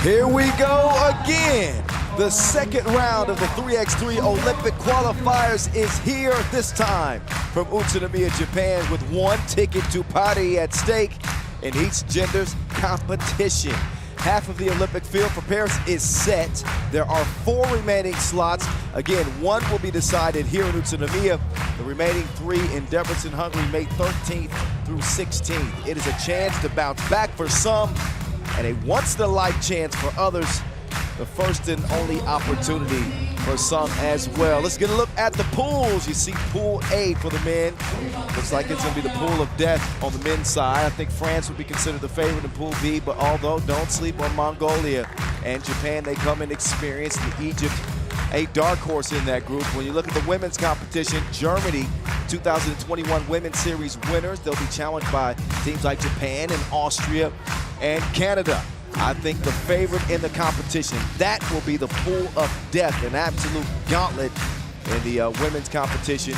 Here we go again. The second round of the 3x3 Olympic qualifiers is here this time from Utsunomiya, Japan, with one ticket to Paris at stake in each gender's competition. Half of the Olympic field for Paris is set. There are 4 remaining slots. Again, one will be decided here in Utsunomiya. The remaining 3 in Debrecen, Hungary, May 13th through 16th. It is a chance to bounce back for some and a once-in-a-life chance for others. The first and only opportunity for some as well. Let's get a look at the pools. You see Pool A for the men. Looks like it's going to be the pool of death on the men's side. I think France would be considered the favorite in Pool B, but although don't sleep on Mongolia and Japan, they come in experienced. Egypt, a dark horse in that group. When you look at the women's competition, Germany, 2021 Women's Series winners. They'll be challenged by teams like Japan and Austria and Canada. I think the favorite in the competition, that will be the pool of death, an absolute gauntlet in the women's competition.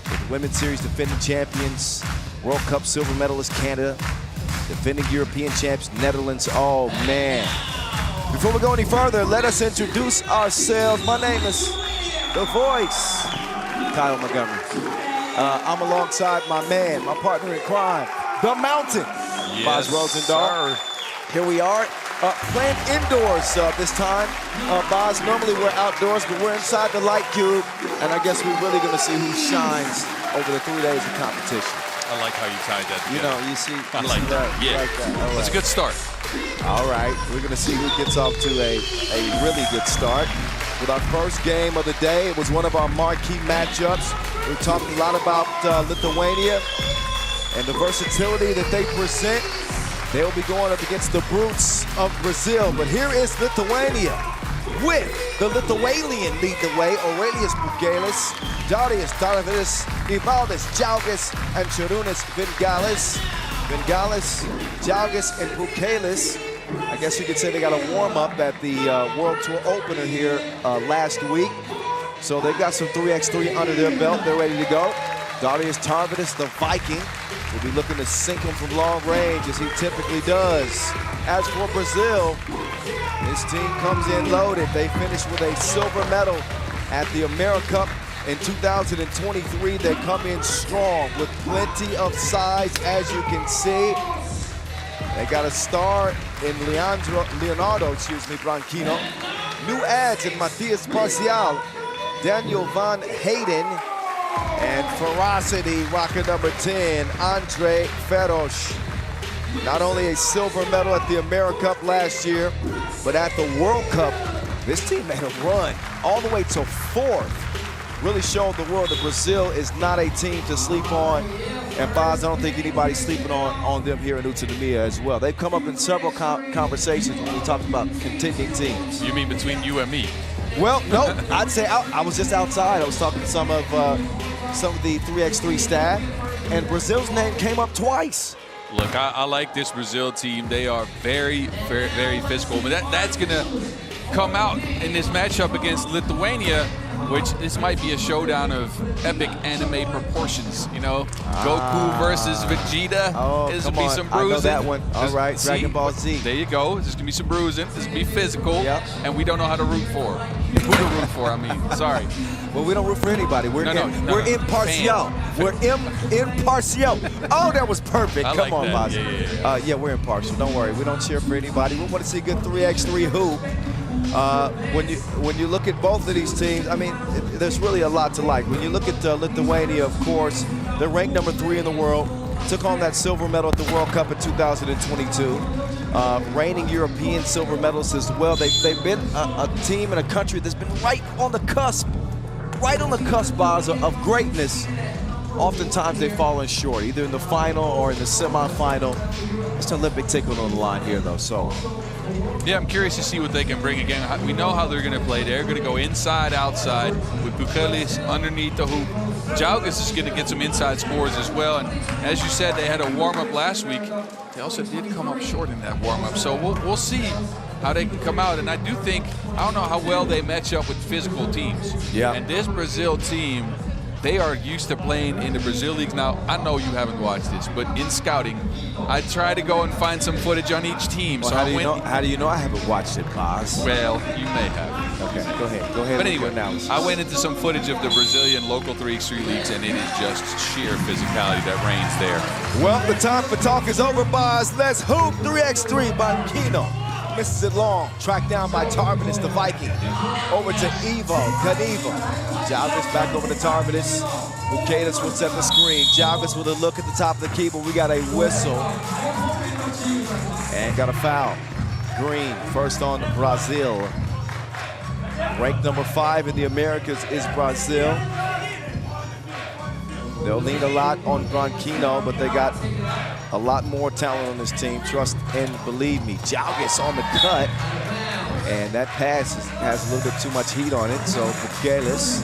With the Women's Series defending champions, World Cup silver medalist Canada, defending European champs Netherlands. Oh man. Before we go any further, let us introduce ourselves. My name is The Voice, Kyle Montgomery. I'm alongside my man, my partner in crime, The Mountain, Yes, Bas Rosendahl. Here we are. Playing indoors this time. Bas, normally we're outdoors, but we're inside the light cube, and I guess we're really going to see who shines over the 3 days of competition. I like how you tied that together. You know, you see, I like that. Yeah, like that. All that's a right. good start. All right, we're going to see who gets off to a really good start. With our first game of the day, it was one of our marquee matchups. We talked a lot about Lithuania and the versatility that they present. They'll be going up against the brutes of Brazil. But here is Lithuania with the Lithuanian lead the way. Aurelius Pukelis, Darius Tarvidis, Ivaldis Džiaugas, and Šarūnas Vingalis. Vingalis, Džiaugas, and Pukelis. I guess you could say they got a warm-up at the World Tour opener here last week. So they've got some 3x3 under their belt. They're ready to go. Darius Tarvidis, the Viking, will be looking to sink him from long range as he typically does. As for Brazil, this team comes in loaded. They finished with a silver medal at the AmeriCup in 2023. They come in strong with plenty of size, as you can see. They got a star in Leonardo Branquinho. New adds in Matthias Parcial, Daniel Van Hayden, and ferocity, rocker number 10, Andre Ferosh. Not only a silver medal at the AmeriCup last year, but at the World Cup, this team made a run all the way to 4th. Really showed the world that Brazil is not a team to sleep on. And Bas, I don't think anybody's sleeping on them here in Utsunomiya as well. They've come up in several conversations when we talked about contending teams. You mean between you and me? Well, no, I'd say I was just outside. I was talking to some of the 3x3 staff, and Brazil's name came up twice. Look, I like this Brazil team. They are very, very, very physical. But that's going to come out in this matchup against Lithuania, which this might be a showdown of epic anime proportions. You know, Goku versus Vegeta. Oh, There's come going to be on. some bruising. I know that one. All right, Dragon Ball Z. There you go. There's going to be some bruising. There's going to be physical. Yep. And we don't know how to root for. Who to root for, I mean. Sorry. Well, we don't root for anybody. We're impartial. Fan. We're impartial. Oh, that was perfect. I Come like on, that. Bas. Yeah, we're impartial. Don't worry. We don't cheer for anybody. We want to see good 3x3 hoop. When you look at both of these teams, I mean, there's really a lot to like. When you look at Lithuania, of course, they're ranked number 3 in the world. Took home that silver medal at the World Cup in 2022. Reigning European silver medalists as well. They've been a team and a country that's been right on the cusp, Bas, of greatness. Oftentimes they've fallen short, either in the final or in the semifinal. It's an Olympic ticket on the line here, though. So, yeah, I'm curious to see what they can bring again. We know how they're going to play. They're going to go inside, outside, with Pukelis underneath the hoop. Džiaugas is going to get some inside scores as well. And as you said, they had a warm-up last week. They also did come up short in that warm-up. So we'll see how they can come out. And I do think, I don't know how well they match up with physical teams. Yeah. And this Brazil team, they are used to playing in the Brazil leagues. Now, I know you haven't watched this, but in scouting, I try to go and find some footage on each team. Well, so how do you know I haven't watched it, Boz? Well, you may have. Okay, go ahead. But anyway, I went into some footage of the Brazilian local 3x3 leagues, and it is just sheer physicality that reigns there. Well, the time for talk is over, Boz. Let's hoop 3x3. Banquino misses it long. Tracked down by Tarvidus, the Viking. Over to Evo, Kaniva. Jalvis back over to Tarvidus. Bukatis will set the screen. Jalvis with a look at the top of the key, but we got a whistle. And got a foul. Green, first on Brazil. Ranked number 5 in the Americas is Brazil. They'll lean a lot on Branquino, but they got a lot more talent on this team. Trust and believe me. Jalvis on the cut. And that pass has a little bit too much heat on it. So Bukelis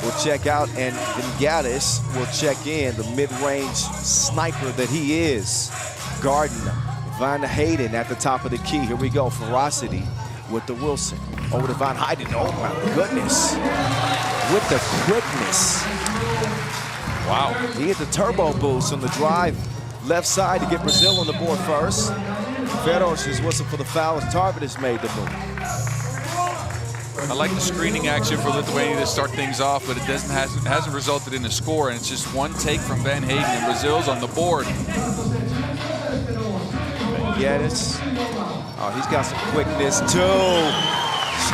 will check out, and Galis will check in, the mid-range sniper that he is. Garden, Van Hayden at the top of the key. Here we go, Ferocity with the Wilson. Over to Van Hayden, oh my goodness. With the quickness. Wow, he hit the turbo boost on the drive left side to get Brazil on the board first. Feroz is whistled for the foul as Tarvidus made the move. I like the screening action for Lithuania to start things off, but it hasn't resulted in a score, and it's just one take from Van Hayden, and Brazil's on the board. Gaddis. Oh, he's got some quickness too.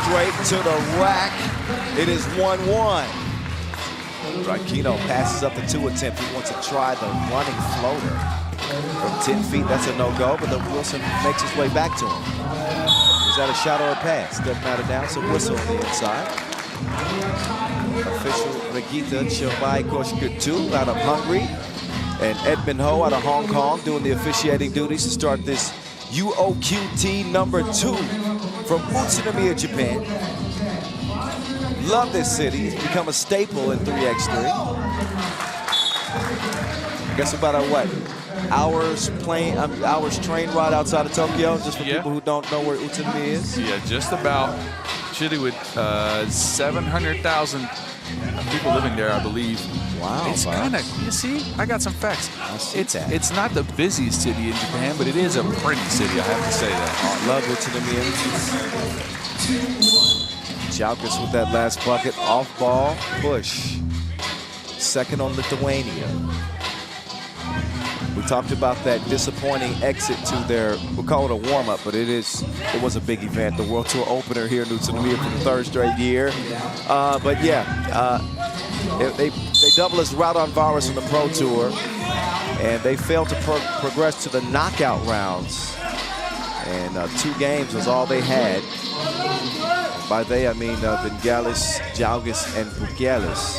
Straight to the rack. It is 1-1. Branquino passes up the 2 attempt. He wants to try the running floater. From 10 feet, that's a no-go, but then Wilson makes his way back to him. Is that a shot or a pass? Doesn't matter now, so whistle on the inside. Official Regita Chilbai Koshkutu out of Hungary. And Edmund Ho out of Hong Kong doing the officiating duties to start this UOQT number 2 from Utsunomiya, Japan. Love this city. It's become a staple in 3x3. I guess about a what? Hours train ride outside of Tokyo, just for people who don't know where Utsunomiya is? Yeah, just about. Chile with 700,000 people living there, I believe. Wow. It's kind of, you see, I got some facts. It's not the busiest city in Japan, but it is a pretty city, I have to say that. I love Utsunomiya. Jalkis with that last bucket, off ball, push. Second on Lithuania. We talked about that disappointing exit to their, we'll call it a warm-up, but it was a big event. The World Tour opener here in Utsunomiya for the 3rd straight year. But yeah, they double as route on virus in the Pro Tour, and they failed to progress to the knockout rounds. And 2 games was all they had. By they, I mean Bengalis, Jalgis, and Bukelis.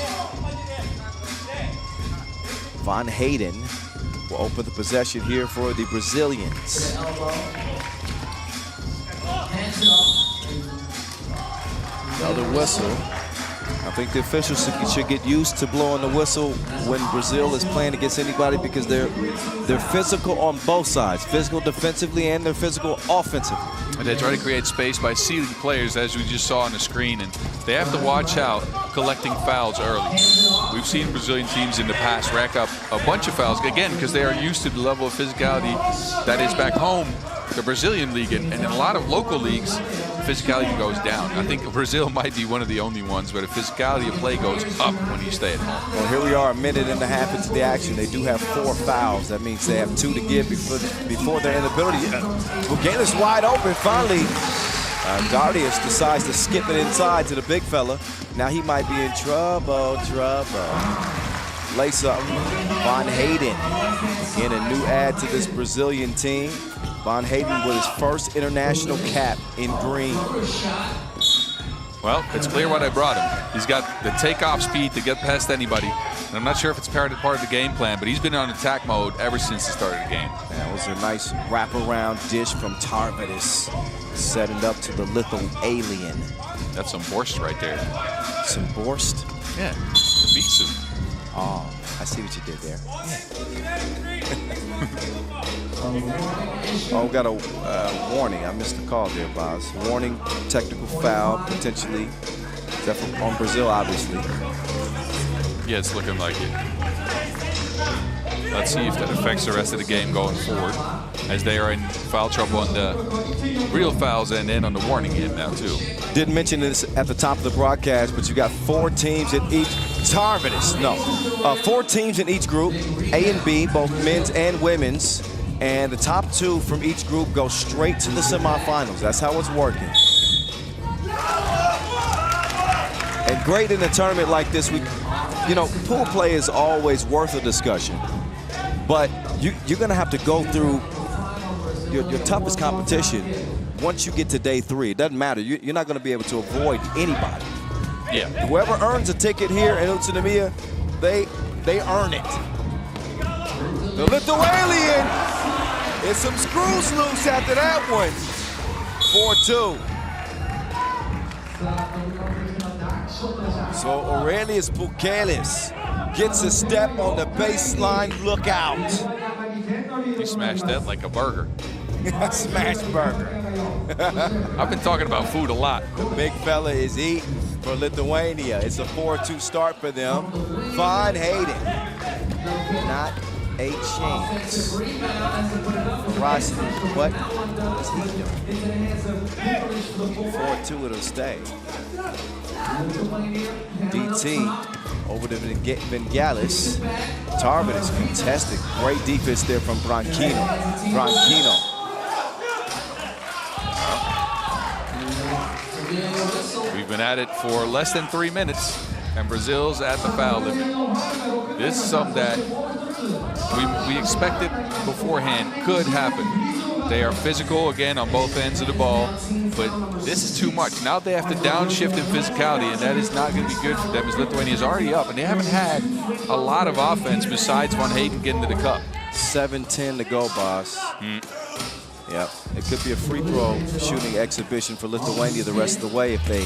Van Hayden will open the possession here for the Brazilians. Another whistle. I think the officials should get used to blowing the whistle when Brazil is playing against anybody, because they're physical on both sides, physical defensively and they're physical offensively. And they try to create space by sealing players, as we just saw on the screen, and they have to watch out collecting fouls early. We've seen Brazilian teams in the past rack up a bunch of fouls, again, because they are used to the level of physicality that is back home, the Brazilian league, and in a lot of local leagues, physicality goes down. I think Brazil might be one of the only ones where the physicality of play goes up when you stay at home. Well, here we are, a minute and a half into the action. They do have 4 fouls. That means they have 2 to give before their inability. Buganis wide open. Finally, Dardius decides to skip it inside to the big fella. Now he might be in trouble. Lace up. Van Hayden. Again, a new add to this Brazilian team. Van Hayden with his first international cap in green. Well, it's clear what I brought him. He's got the takeoff speed to get past anybody. And I'm not sure if it's part of the game plan, but he's been on attack mode ever since the start of the game. That was a nice wraparound dish from Tarvidus, setting up to the Lithuanian. That's some borscht right there. Some borscht? Yeah, the beet soup. Oh, I see what you did there. Oh, got a warning. I missed the call there, Boz. Warning, technical foul, potentially. Except on Brazil, obviously. Yeah, it's looking like it. Let's see if that affects the rest of the game going forward, as they are in foul trouble on the real fouls and then on the warning end now too. Didn't mention this at the top of the broadcast, but you got 4 teams in each. Tarvidus, no. 4 teams in each group, A and B, both men's and women's. And the top 2 from each group go straight to the semifinals. That's how it's working. And great in a tournament like this, you know, pool play is always worth a discussion. But you're going to have to go through your toughest competition once you get to day 3. It doesn't matter. You're not going to be able to avoid anybody. Yeah. Whoever earns a ticket here in Utsunomiya, they earn it. The Lithuanian, and some screws loose after that one. 4-2. So Aurelius Pukelis gets a step on the baseline. Look out. He smashed that like a burger. Smash burger. I've been talking about food a lot. The big fella is eating for Lithuania. It's a 4-2 start for them. Von Hayden, not a chance. Rossi, what is he doing? 4-2, it'll stay. DT over to Bengalis. Tarvidus contested. Great defense there from Branchino. We've been at it for less than 3 minutes, and Brazil's at the foul limit. This is something that we expected beforehand could happen. They are physical again on both ends of the ball, but this is too much. Now they have to downshift in physicality, and that is not going to be good for them, as Lithuania is already up, and they haven't had a lot of offense besides Von Hayden getting to the cup. 7:10 to go, boss. Yep, it could be a free throw shooting exhibition for Lithuania the rest of the way if they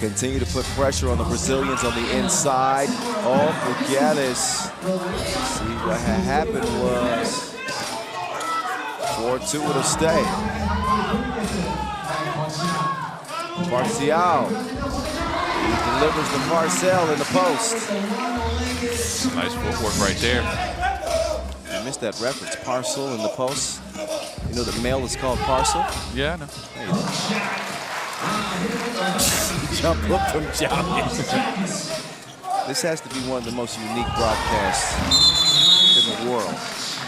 continue to put pressure on the Brazilians on the inside. Oh, Pukelis. See, what had happened was 4-2, it'll stay. Parcial. He delivers the Marcel in the post. Nice footwork right there. You missed that reference. Parcel in the post. You know that mail is called parcel? Yeah, I know. There you go. Jump up from jogging. This has to be one of the most unique broadcasts in the world.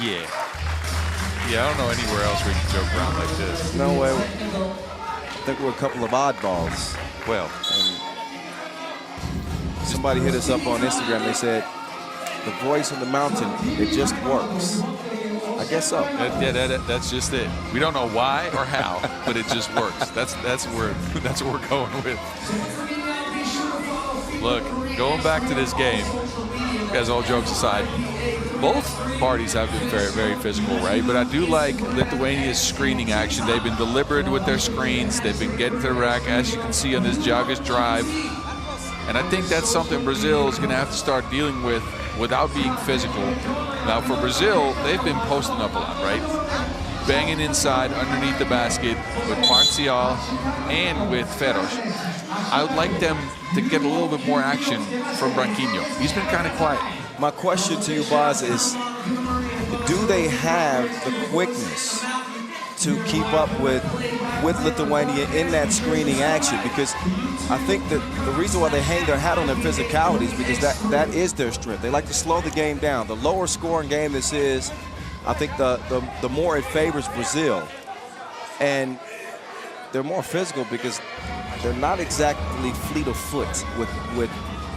Yeah. Yeah, I don't know anywhere else where you can joke around like this. No way. I think we're a couple of oddballs. Well, and somebody hit us up on Instagram. They said, the voice of the mountain, it just works. I guess so. That's just it. We don't know why or how, but it just works. That's what we're going with. Look, going back to this game, guys, all jokes aside, both parties have been very, very physical, right? But I do like Lithuania's screening action. They've been deliberate with their screens. They've been getting to the rack, as you can see on this joggers drive. And I think that's something Brazil is going to have to start dealing with without being physical. Now, for Brazil, they've been posting up a lot, right? Banging inside underneath the basket with Parcial and with Ferros. I would like them to get a little bit more action from Branquinho. He's been kind of quiet. My question to you, Boz, is do they have the quickness to keep up with Lithuania in that screening action? Because I think that the reason why they hang their hat on their physicality is because that is their strength. They like to slow the game down. The lower scoring game this is, I think the more it favors Brazil. And they're more physical because they're not exactly fleet of foot with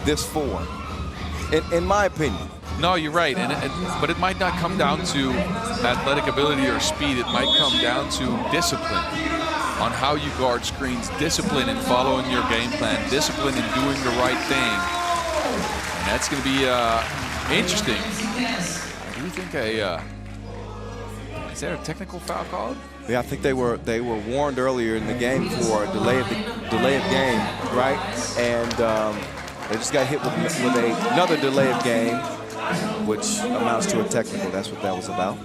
this four, in my opinion. No, you're right, but it might not come down to athletic ability or speed. It might come down to discipline on how you guard screens, discipline in following your game plan, discipline in doing the right thing. And that's going to be interesting. Do you think is there a technical foul called? Yeah, I think they were warned earlier in the game for a delay of game, right? And they just got hit with another delay of game, which amounts to a technical. That's what that was about.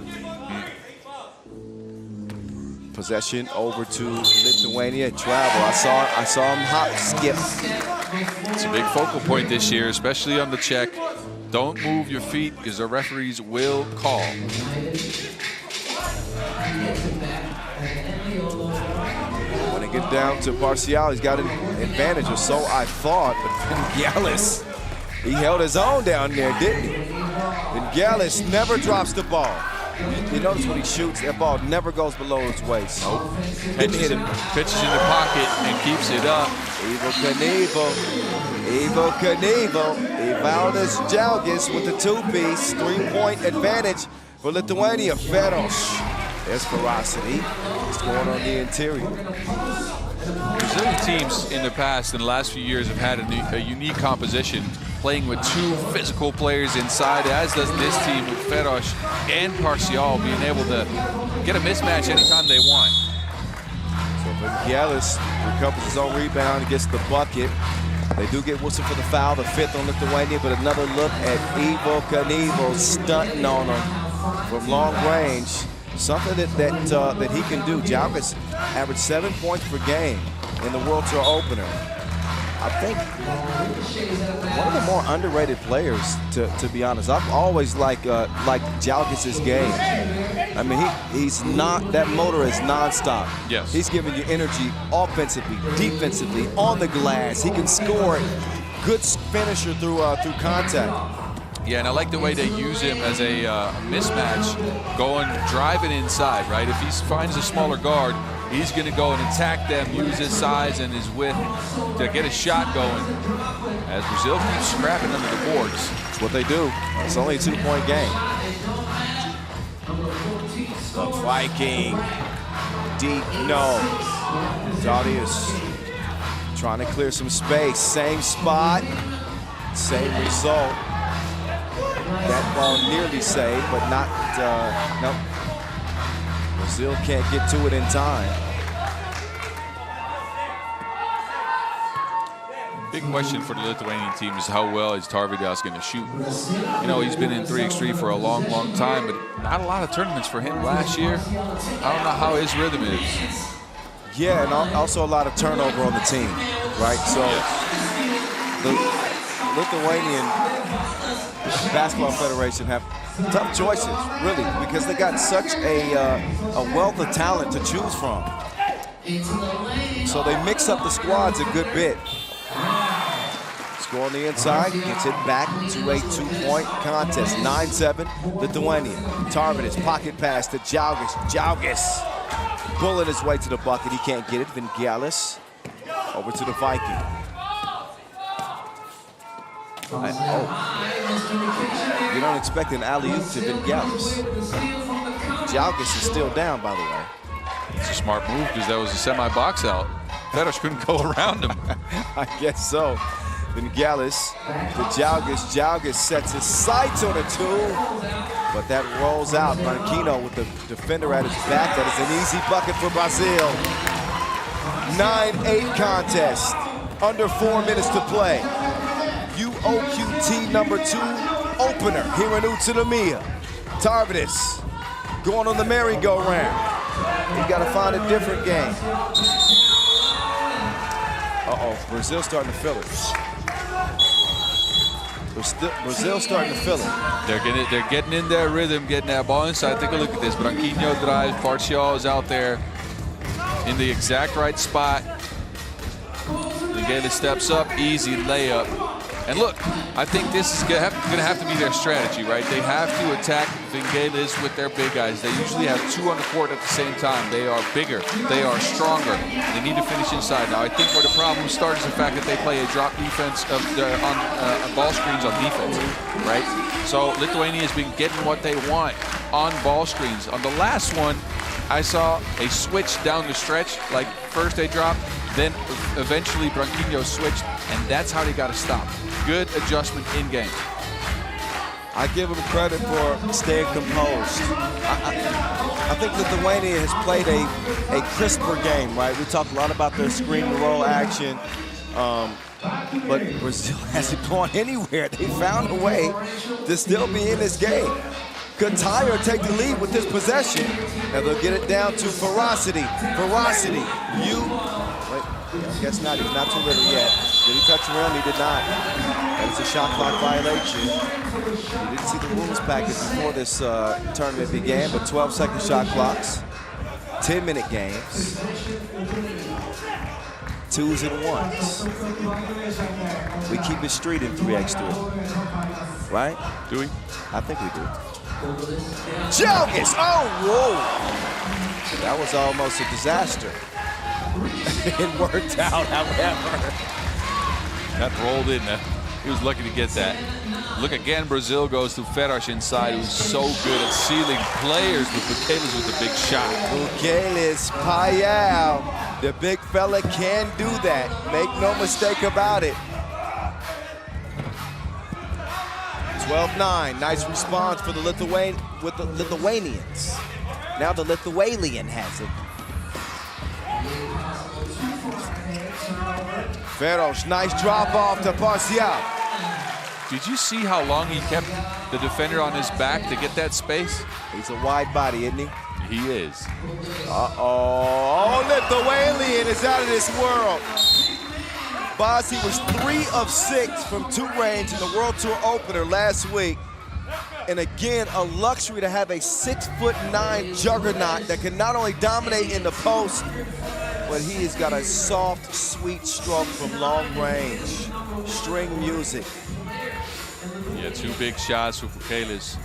Possession over to Lithuania. Travel. I saw him hop, skip. It's a big focal point this year, especially on the check. Don't move your feet because the referees will call. When it gets down to Partial, he's got an advantage, or so I thought, but Vingalis, he held his own down there, didn't he? Vingalis never drops the ball. You notice when he shoots, that ball never goes below his waist. Nope. Pitches in the pocket and keeps it up. Evo Knievel, Evaldas Jalgis with the two-piece, three-point advantage for Lithuania. Ferosh, there's ferocity. What's going on the interior? Brazilian teams in the past, in the last few years, have had a unique composition, playing with two physical players inside, as does this team with Ferosh and Partial being able to get a mismatch anytime they want. So Vingalis recovers his own rebound and gets the bucket. They do get whistled for the foul, the fifth on Lithuania, but another look at Evo Knievel stunting on him from long range. Something that he can do. Jalgis averaged 7 points per game in the World Tour opener. I think one of the more underrated players, to be honest. I've always liked Jalgis's game. I mean, he's not, that motor is nonstop. Yes. He's giving you energy offensively, defensively, on the glass. He can score. Good finisher through contact. Yeah, and I like the way they use him as a mismatch, driving inside, right? If he finds a smaller guard, he's going to go and attack them, use his size and his width to get a shot going. As Brazil keeps scrapping under the boards. That's what they do. It's only a 2-point game. The Viking. Deep, no. Darius trying to clear some space. Same spot, same result. That ball nearly saved, but not, nope. Brazil can't get to it in time. Big question for the Lithuanian team is how well is Tarvydas going to shoot? You know, he's been in 3x3 for a long, long time, but not a lot of tournaments for him last year. I don't know how his rhythm is. Yeah, and also a lot of turnover on the team, right? So the Lithuanian Basketball Federation have tough choices, really, because they got such a wealth of talent to choose from. So they mix up the squads a good bit. Score on the inside, gets it back to a 2-point contest. 9-7, Lithuania. Tarvydas, pocket pass to Jalgis. Jalgis pulling his way to the bucket. He can't get it. Vingalis over to the Viking. You don't expect an alley-oop to Vingalis. Jalgis is still down, by the way. It's a smart move because that was a semi-box out. Fedosh couldn't go around him. I guess so. Vingalis to Jalgis. Jalgis sets his sights on a 2, but that rolls out. Branquinho with the defender at his back. That is an easy bucket for Brazil. 9-8 contest. Under 4 minutes to play. UOQT number 2 opener here in Utsunomiya. Tarvydas going on the merry-go-round. You got to find a different game. Uh-oh, Brazil starting to feel it. Brazil starting to feel it. They're getting in their rhythm, getting that ball inside. Take a look at this. Branquinho drives. Partial is out there in the exact right spot. Vingalis steps up, easy layup. And look, I think this is going to have to be their strategy, right? They have to attack Vingalis with their big guys. They usually have 2 on the court at the same time. They are bigger. They are stronger. They need to finish inside. Now, I think where the problem starts is the fact that they play a drop defense on ball screens on defense, right? So Lithuania has been getting what they want on ball screens. On the last one, I saw a switch down the stretch. Like first they dropped, then eventually Branquinho switched, and that's how they got to stop. Good adjustment in game. I give him credit for staying composed. I think Lithuania has played a crisper game, right? We talk a lot about their screen and roll action, but Brazil hasn't gone anywhere. They found a way to still be in this game. Could tie or take the lead with this possession, and they'll get it down to ferocity. Ferocity, I guess not. He's not too little yet. Did he touch the rim? He did not. That is a shot clock violation. He didn't see the rules packet before this tournament began, but 12-second shot clocks, 10-minute games, 2s and 1s. We keep it street in 3x3, right? Do we? I think we do. Jalgis! Oh, whoa! That was almost a disaster. It worked out, however. That rolled in. He was lucky to get that. Look again, Brazil goes to Ferosh inside, who's so good at sealing players with Bukelis with the big shot. Bukelis, Payal, the big fella can do that. Make no mistake about it. 12-9, nice response for the Lithuanians. Now the Lithuanian has it. Ferosh, nice drop off to Parcial. Did you see how long he kept the defender on his back to get that space? He's a wide body, isn't he? He is. Uh-oh, Lithuanian is out of this world. Bossi was 3 of 6 from 2 range in the World Tour opener last week. And again, a luxury to have a 6'9" juggernaut that can not only dominate in the post, but he has got a soft, sweet stroke from long range. String music. Yeah, 2 big shots for Bukelis.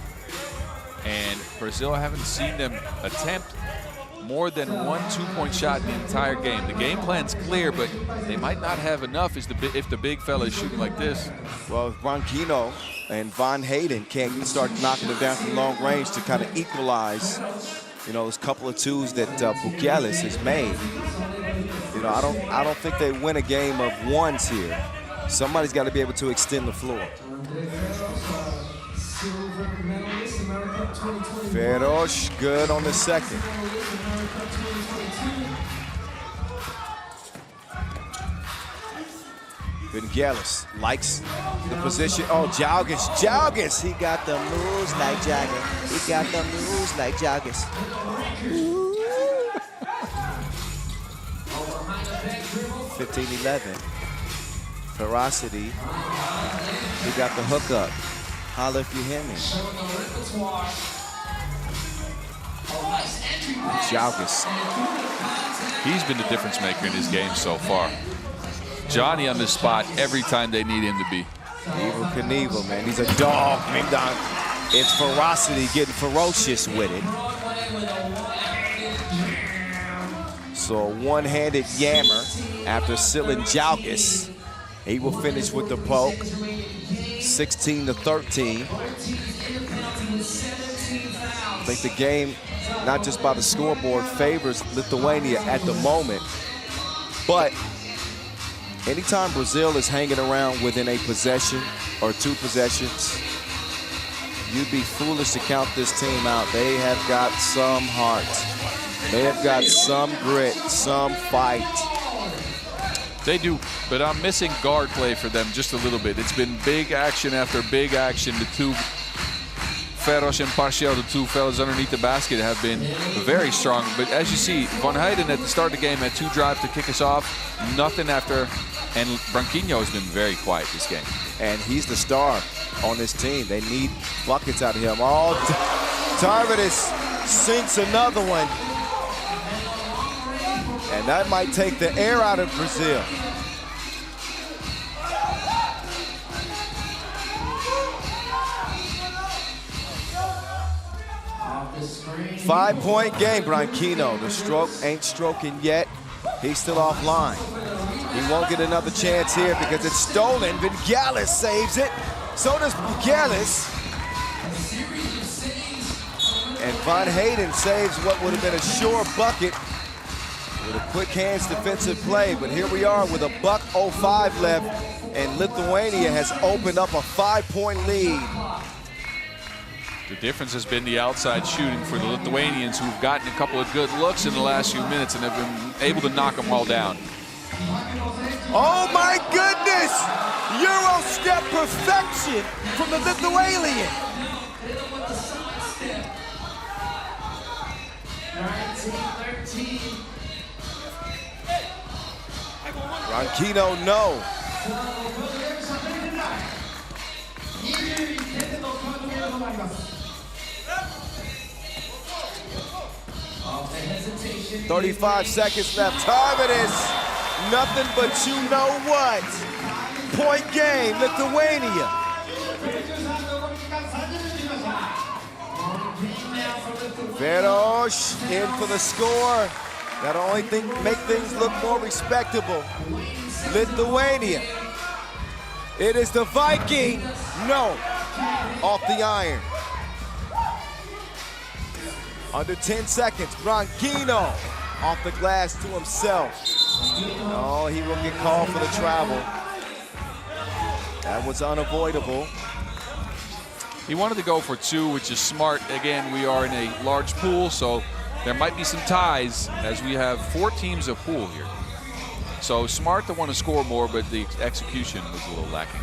And Brazil, I haven't seen them attempt more than 1 2-point shot in the entire game. The game plan's clear, but they might not have enough if the big fella is shooting like this. Well, if Branquinho and Van Hayden can't start knocking them down from long range to kind of equalize, you know, those couple of 2s that Bukelis has made. You know, I don't think they win a game of 1s here. Somebody's got to be able to extend the floor. Ferosh, good on the second. Bukelis likes the position. Oh, Jalgis, he got the moves like Jagger. He got the moves like Jalgis. 15-11. Ferocity. He got the hookup. Holla if you hear me. Jalgis. He's been the difference maker in his game so far. Johnny on the spot every time they need him to be. Evel Knievel, man. He's a dog. It's Ferocity getting ferocious with it. So a one-handed yammer after sealing Jalgis. He will finish with the poke. 16-13. I think the game, not just by the scoreboard, favors Lithuania at the moment. But anytime Brazil is hanging around within a possession or 2 possessions, you'd be foolish to count this team out. They have got some heart. They have got some grit, some fight. They do, but I'm missing guard play for them just a little bit. It's been big action after big action. The 2, Ferosh and Parcial, the 2 fellas underneath the basket, have been very strong. But as you see, Van Hayden at the start of the game had 2 drives to kick us off. Nothing after, and Branquinho has been very quiet this game. And he's the star on this team. They need buckets out of him. Oh, Tarvidis sinks another one. And that might take the air out of Brazil. Five-point game, Branquinho. The stroke ain't stroking yet. He's still offline. He won't get another chance here because it's stolen. Bukelis saves it. So does Bukelis. And Van Hayden saves what would have been a sure bucket with a quick hands defensive play. But here we are with a $1:05 left, and Lithuania has opened up a 5-point lead. The difference has been the outside shooting for the Lithuanians, who've gotten a couple of good looks in the last few minutes and have been able to knock them all down. Oh my goodness! Euro step perfection from the Lithuanian. Ronquino, no. "35 seconds left. Tarvidis, nothing but you know what. Point game, Lithuania. Verosh in for the score. That'll only make things look more respectable. Lithuania. It is the Viking. No. Off the iron. Under 10 seconds. Ronquino off the glass to himself. No, he will get called for the travel. That was unavoidable. He wanted to go for 2, which is smart. Again, we are in a large pool, so there might be some ties as we have 4 teams of pool here. So smart to want to score more, but the execution was a little lacking.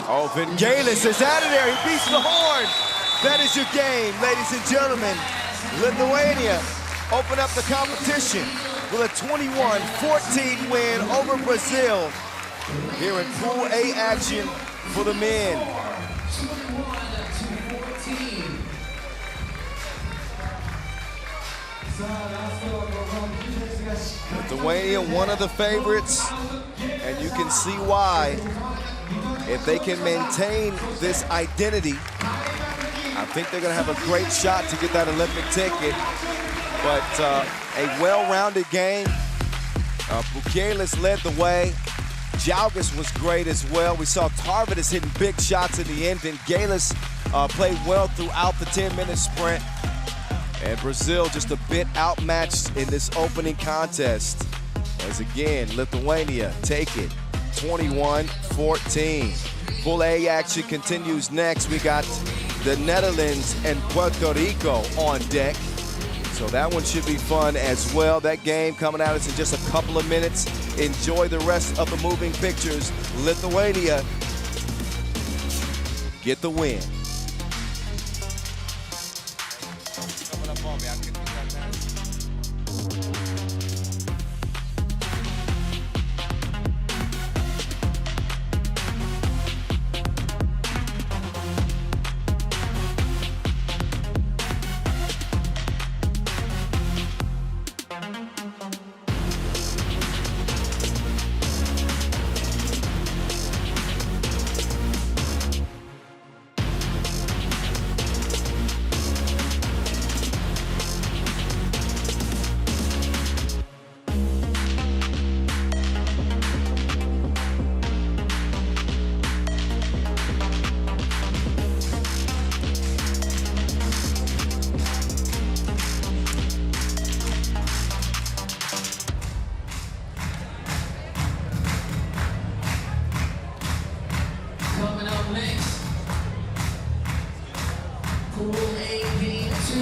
Oh, Vingalis is out of there. He beats the horn. That is your game, ladies and gentlemen. Lithuania open up the competition with a 21-14 win over Brazil here in Pool A action for the men. Lithuania, one of the favorites, and you can see why. If they can maintain this identity, I think they're going to have a great shot to get that Olympic ticket. But a well-rounded game. Bukelis led the way. Jalgis was great as well. We saw Tarvidis hitting big shots in the end. Vingalis played well throughout the 10-minute sprint. And Brazil just a bit outmatched in this opening contest. As again, Lithuania take it 21-14. Pool A action continues next. We got the Netherlands and Puerto Rico on deck. So that one should be fun as well. That game coming at us in just a couple of minutes. Enjoy the rest of the moving pictures. Lithuania get the win. Pool A game 2,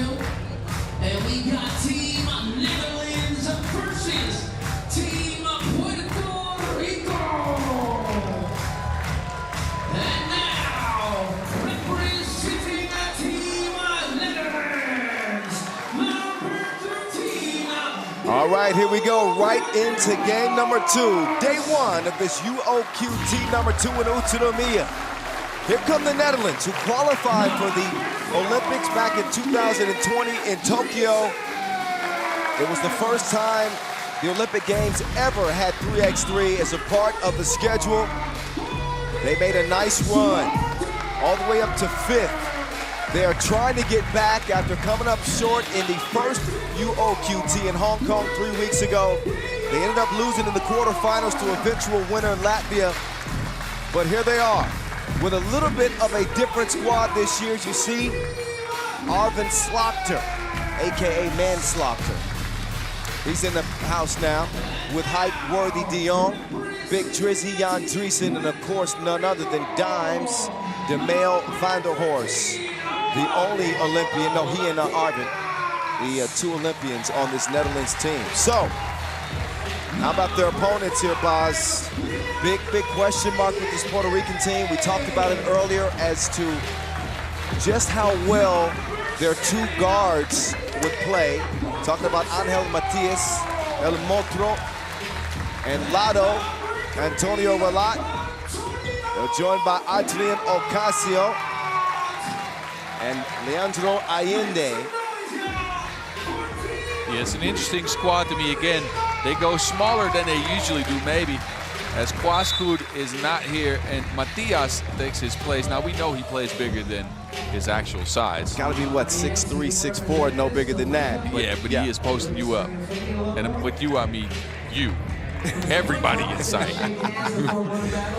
and we got Team Netherlands versus Team Puerto Rico. And now, representing Team Netherlands, number 13. All right, here we go, right into game number 2, day 1 of this UOQT number 2 in Utsunomiya. Here come the Netherlands, who qualified for the Olympics back in 2020 in Tokyo. It was the first time the Olympic Games ever had 3x3 as a part of the schedule. They made a nice run, all the way up to 5th. They are trying to get back after coming up short in the first UOQT in Hong Kong 3 weeks ago. They ended up losing in the quarterfinals to eventual winner Latvia. But here they are, with a little bit of a different squad this year. As you see, Arvin Slaughter, AKA Manslaughter. He's in the house now with hype-worthy Dion, Big Drizzy, Jan Driesen, and of course none other than Dimes, DeMail van der Horst, the only Olympian, no, he and Arvin, the 2 Olympians on this Netherlands team. So, how about their opponents here, Boz? Big question mark with this Puerto Rican team. We talked about it earlier as to just how well their 2 guards would play. Talking about Angel Matias, El Motro, and Lado, Antonio Ralat. They're joined by Adrian Ocasio and Leandro Allende. Yeah, it's an interesting squad to me. Again, they go smaller than they usually do, maybe, as Quascud is not here and Matias takes his place. Now, we know he plays bigger than his actual size. Gotta be, what, 6'3", 6'4", no bigger than that. But yeah, he is posting you up. And with you, I mean you. Everybody in sight.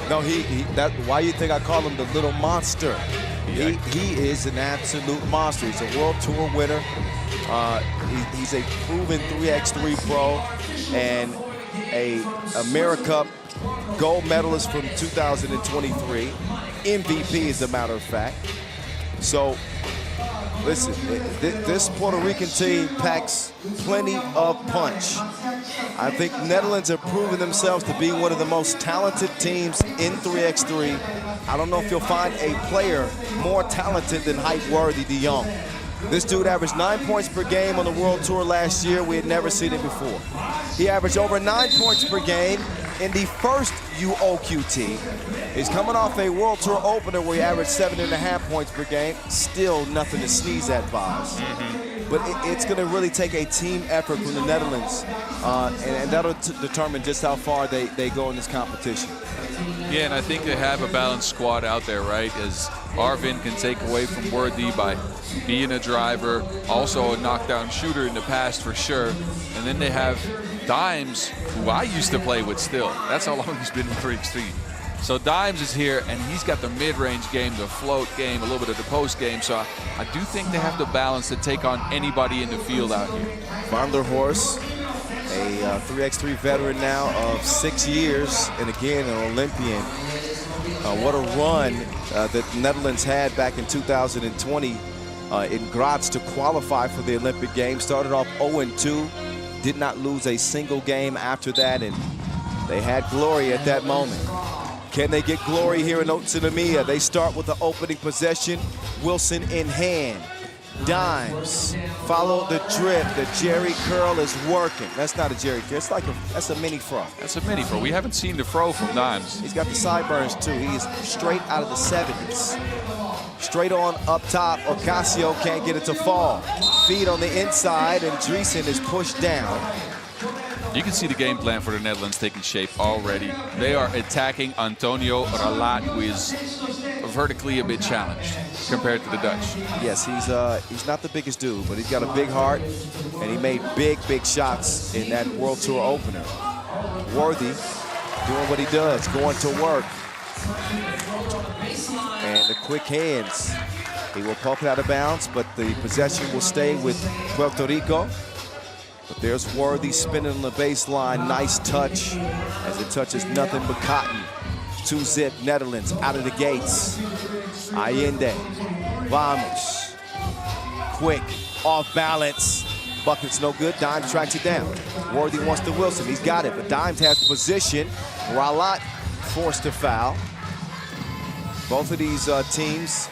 No, that why you think I call him the little monster? Yeah. He is an absolute monster. He's a World Tour winner. He's a proven 3x3 pro and a AmeriCup gold medalist from 2023. MVP, as a matter of fact. So, listen, this Puerto Rican team packs plenty of punch. I think Netherlands have proven themselves to be one of the most talented teams in 3x3. I don't know if you'll find a player more talented than height-worthy de Jong. This dude averaged 9 points per game on the World Tour last year. We had never seen it before. He averaged over 9 points per game in the first UOQT. He's coming off a World Tour opener where he averaged 7.5 points per game. Still nothing to sneeze at, Vaz. But it's going to really take a team effort from the Netherlands, and that'll determine just how far they go in this competition. Yeah, and I think they have a balanced squad out there, right? As Arvin can take away from Worthy by being a driver, also a knockdown shooter in the past for sure. And then they have Dimes, who I used to play with still. That's how long he's been in 3x3. So Dimes is here, and he's got the mid-range game, the float game, a little bit of the post game. So I do think they have the balance to take on anybody in the field out here. Van der Horst, a 3x3 veteran now of 6 years, and again, an Olympian. What a run that the Netherlands had back in 2020 in Graz to qualify for the Olympic Games. Started off 0-2, did not lose a single game after that, and they had glory at that moment. Can they get glory here in Utsunomiya? They start with the opening possession, Wilson in hand. Dimes, follow the drip. The Jerry curl is working. That's not a Jerry curl. It's like that's a mini fro. That's a mini fro. We haven't seen the fro from Dimes. He's got the sideburns too. He is straight out of the 70s. Straight on up top. Ocasio can't get it to fall. Feed on the inside, and Driesen is pushed down. You can see the game plan for the Netherlands taking shape already. They are attacking Antonio Ralat, who is vertically a bit challenged compared to the Dutch. Yes, he's not the biggest dude, but he's got a big heart, and he made big shots in that World Tour opener. Worthy doing what he does, going to work. And the quick hands. He will poke it out of bounds, but the possession will stay with Puerto Rico. But there's Worthy spinning on the baseline. Nice touch as it touches nothing but cotton. 2-zip Netherlands out of the gates. Allende, Vamos. Quick, off balance. Bucket's no good. Dimes tracks it down. Worthy wants to Wilson. He's got it, but Dimes has position. Ralat forced to foul. Both of these teams,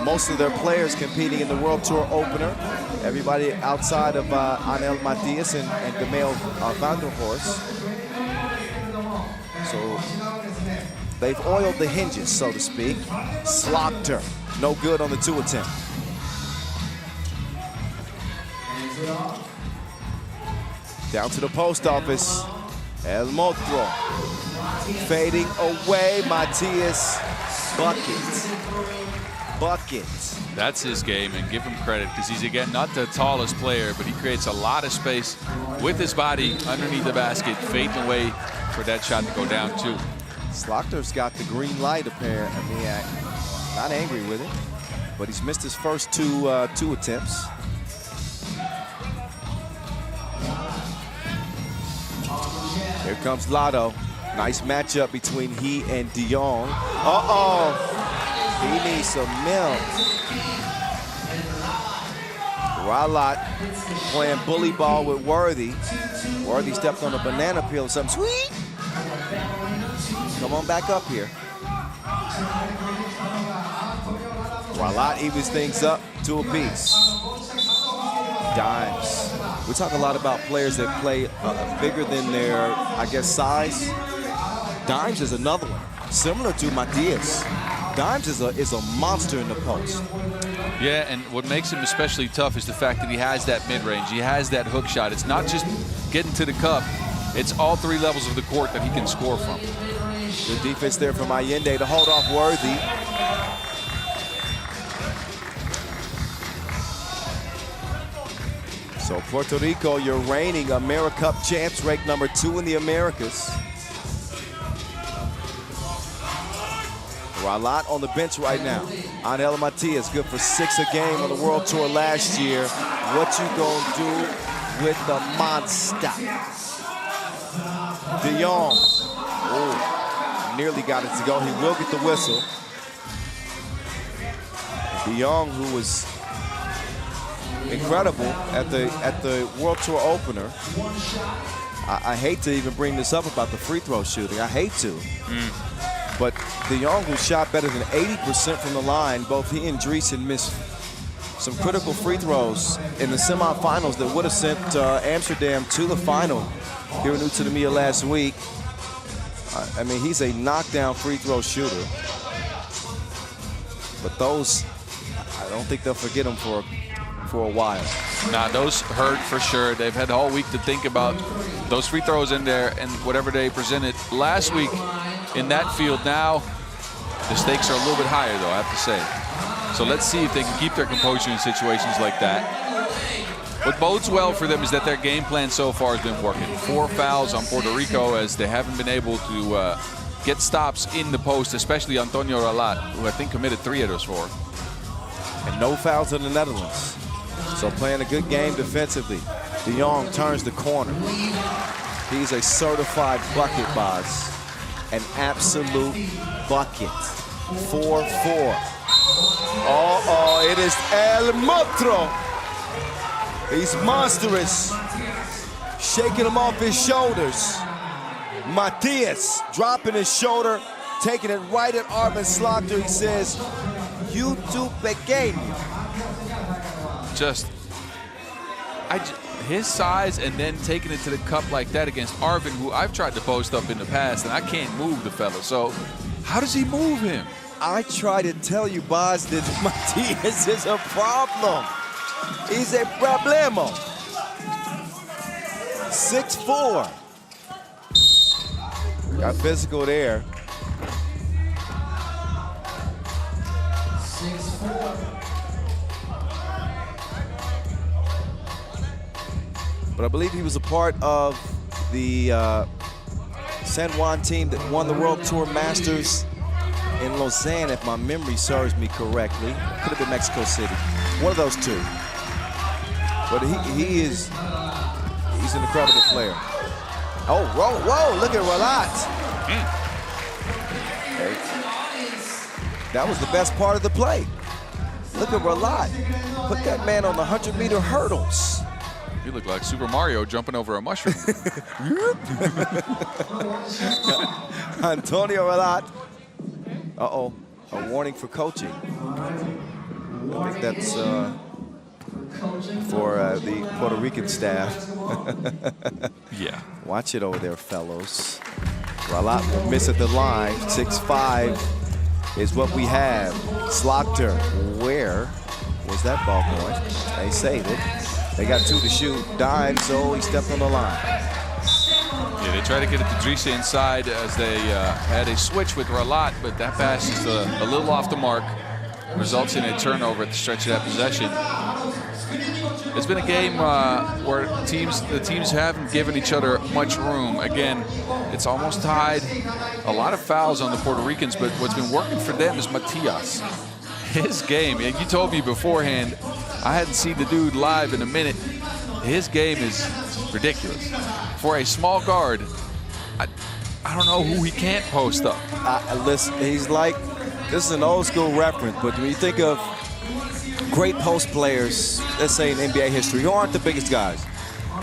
most of their players competing in the World Tour opener. Everybody outside of Anel Matias and Gamal Van der Horst. So they've oiled the hinges, so to speak. Slaughter, no good on the 2 attempt. Down to the post office. El Motro. Fading away, Matias. Bucket. That's his game, and give him credit, because he's, again, not the tallest player, but he creates a lot of space with his body underneath the basket, fading away for that shot to go down, too. Slaughter's got the green light, apparently. I mean, not angry with it, but he's missed his first two attempts. Here comes Lado. Nice matchup between he and de Jong. He needs some milk. Ralat playing bully ball with Worthy. Worthy stepped on a banana peel or something. Sweet. Come on back up here. Ralat evens things up to a piece. Dimes. We talk a lot about players that play bigger than their, I guess, size. Dimes is another one, similar to Matias. Dimes is a monster in the post. Yeah, and what makes him especially tough is the fact that he has that mid-range. He has that hook shot. It's not just getting to the cup. It's all 3 levels of the court that he can score from. Good defense there from Allende to hold off Worthy. So Puerto Rico, your reigning AmeriCup champs, ranked number 2 in the Americas. Ralat on the bench right now. Angel Matias, good for 6 a game on the World Tour last year. What you gonna do with the monster? De Jong. Oh, nearly got it to go. He will get the whistle. De Jong, who was incredible at the World Tour opener. I hate to even bring this up about the free throw shooting. I hate to. But De Jong, who shot better than 80% from the line, both he and Dreesen missed some critical free throws in the semifinals that would have sent Amsterdam to the final here in Utsunomiya last week. I mean, he's a knockdown free throw shooter. But those, I don't think they'll forget him for a while. Nah, those hurt for sure. They've had all week to think about those free throws in there and whatever they presented last week in that field. Now, the stakes are a little bit higher, though, I have to say. So let's see if they can keep their composure in situations like that. What bodes well for them is that their game plan so far has been working. 4 fouls on Puerto Rico as they haven't been able to get stops in the post, especially Antonio Ralat, who I think committed 3 of those 4. And no fouls in the Netherlands. So playing a good game defensively. De Jong turns the corner. He's a certified bucket boss. An absolute bucket. 4-4. Oh, it is El Monstro. He's monstrous. Shaking him off his shoulders. Matias dropping his shoulder, taking it right at Arvin Slaughter. He says, "You too pequeño." His size and then taking it to the cup like that against Arvin, who I've tried to post up in the past, and I can't move the fella. So how does he move him? I try to tell you, Boz, that Matias is a problem. He's a problemo. 6'4". Got physical there. 6'4". But I believe he was a part of the San Juan team that won the World Tour Masters in Lausanne, if my memory serves me correctly. Could have been Mexico City. One of those 2. But he's an incredible player. Oh, whoa, look at Ralat. That was the best part of the play. Look at Ralat. Put that man on the 100-meter hurdles. You look like Super Mario jumping over a mushroom. Antonio Ralat. Uh-oh, a warning for coaching. I think that's for the Puerto Rican staff. Yeah. Watch it over there, fellows. Ralat will miss at the line. 6'5" is what we have. Slaughter, where was that ball going? They saved it. They got 2 to shoot. Dime, so he stepped on the line. Yeah, they try to get it to Dreesen inside as they had a switch with Ralat, but that pass is a little off the mark. Results in a turnover at the stretch of that possession. It's been a game where the teams haven't given each other much room. Again, it's almost tied. A lot of fouls on the Puerto Ricans, but what's been working for them is Matias. His game, and you told me beforehand, I hadn't seen the dude live in a minute. His game is ridiculous. For a small guard, I don't know who he can't post up. Listen, he's like, this is an old school reference, but when you think of great post players, let's say in NBA history, who aren't the biggest guys,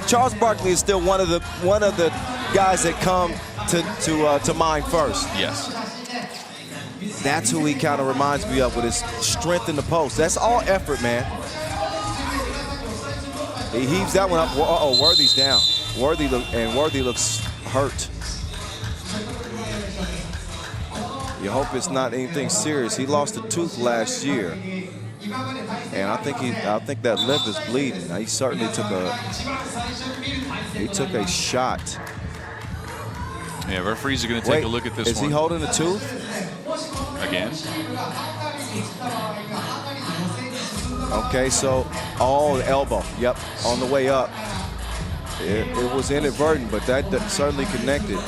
Charles Barkley is still one of the guys that come to mind first. Yes. That's who he kind of reminds me of with his strength in the post. That's all effort, man. He heaves that one up. Uh-oh, Worthy's down. Worthy looks hurt. You hope it's not anything serious. He lost a tooth last year, and I think that lip is bleeding. He certainly took a shot. Yeah, referees are going to take a look at this one. Is he holding a tooth? Again? Okay, so, the elbow. Yep, on the way up. It was inadvertent, but that certainly connected.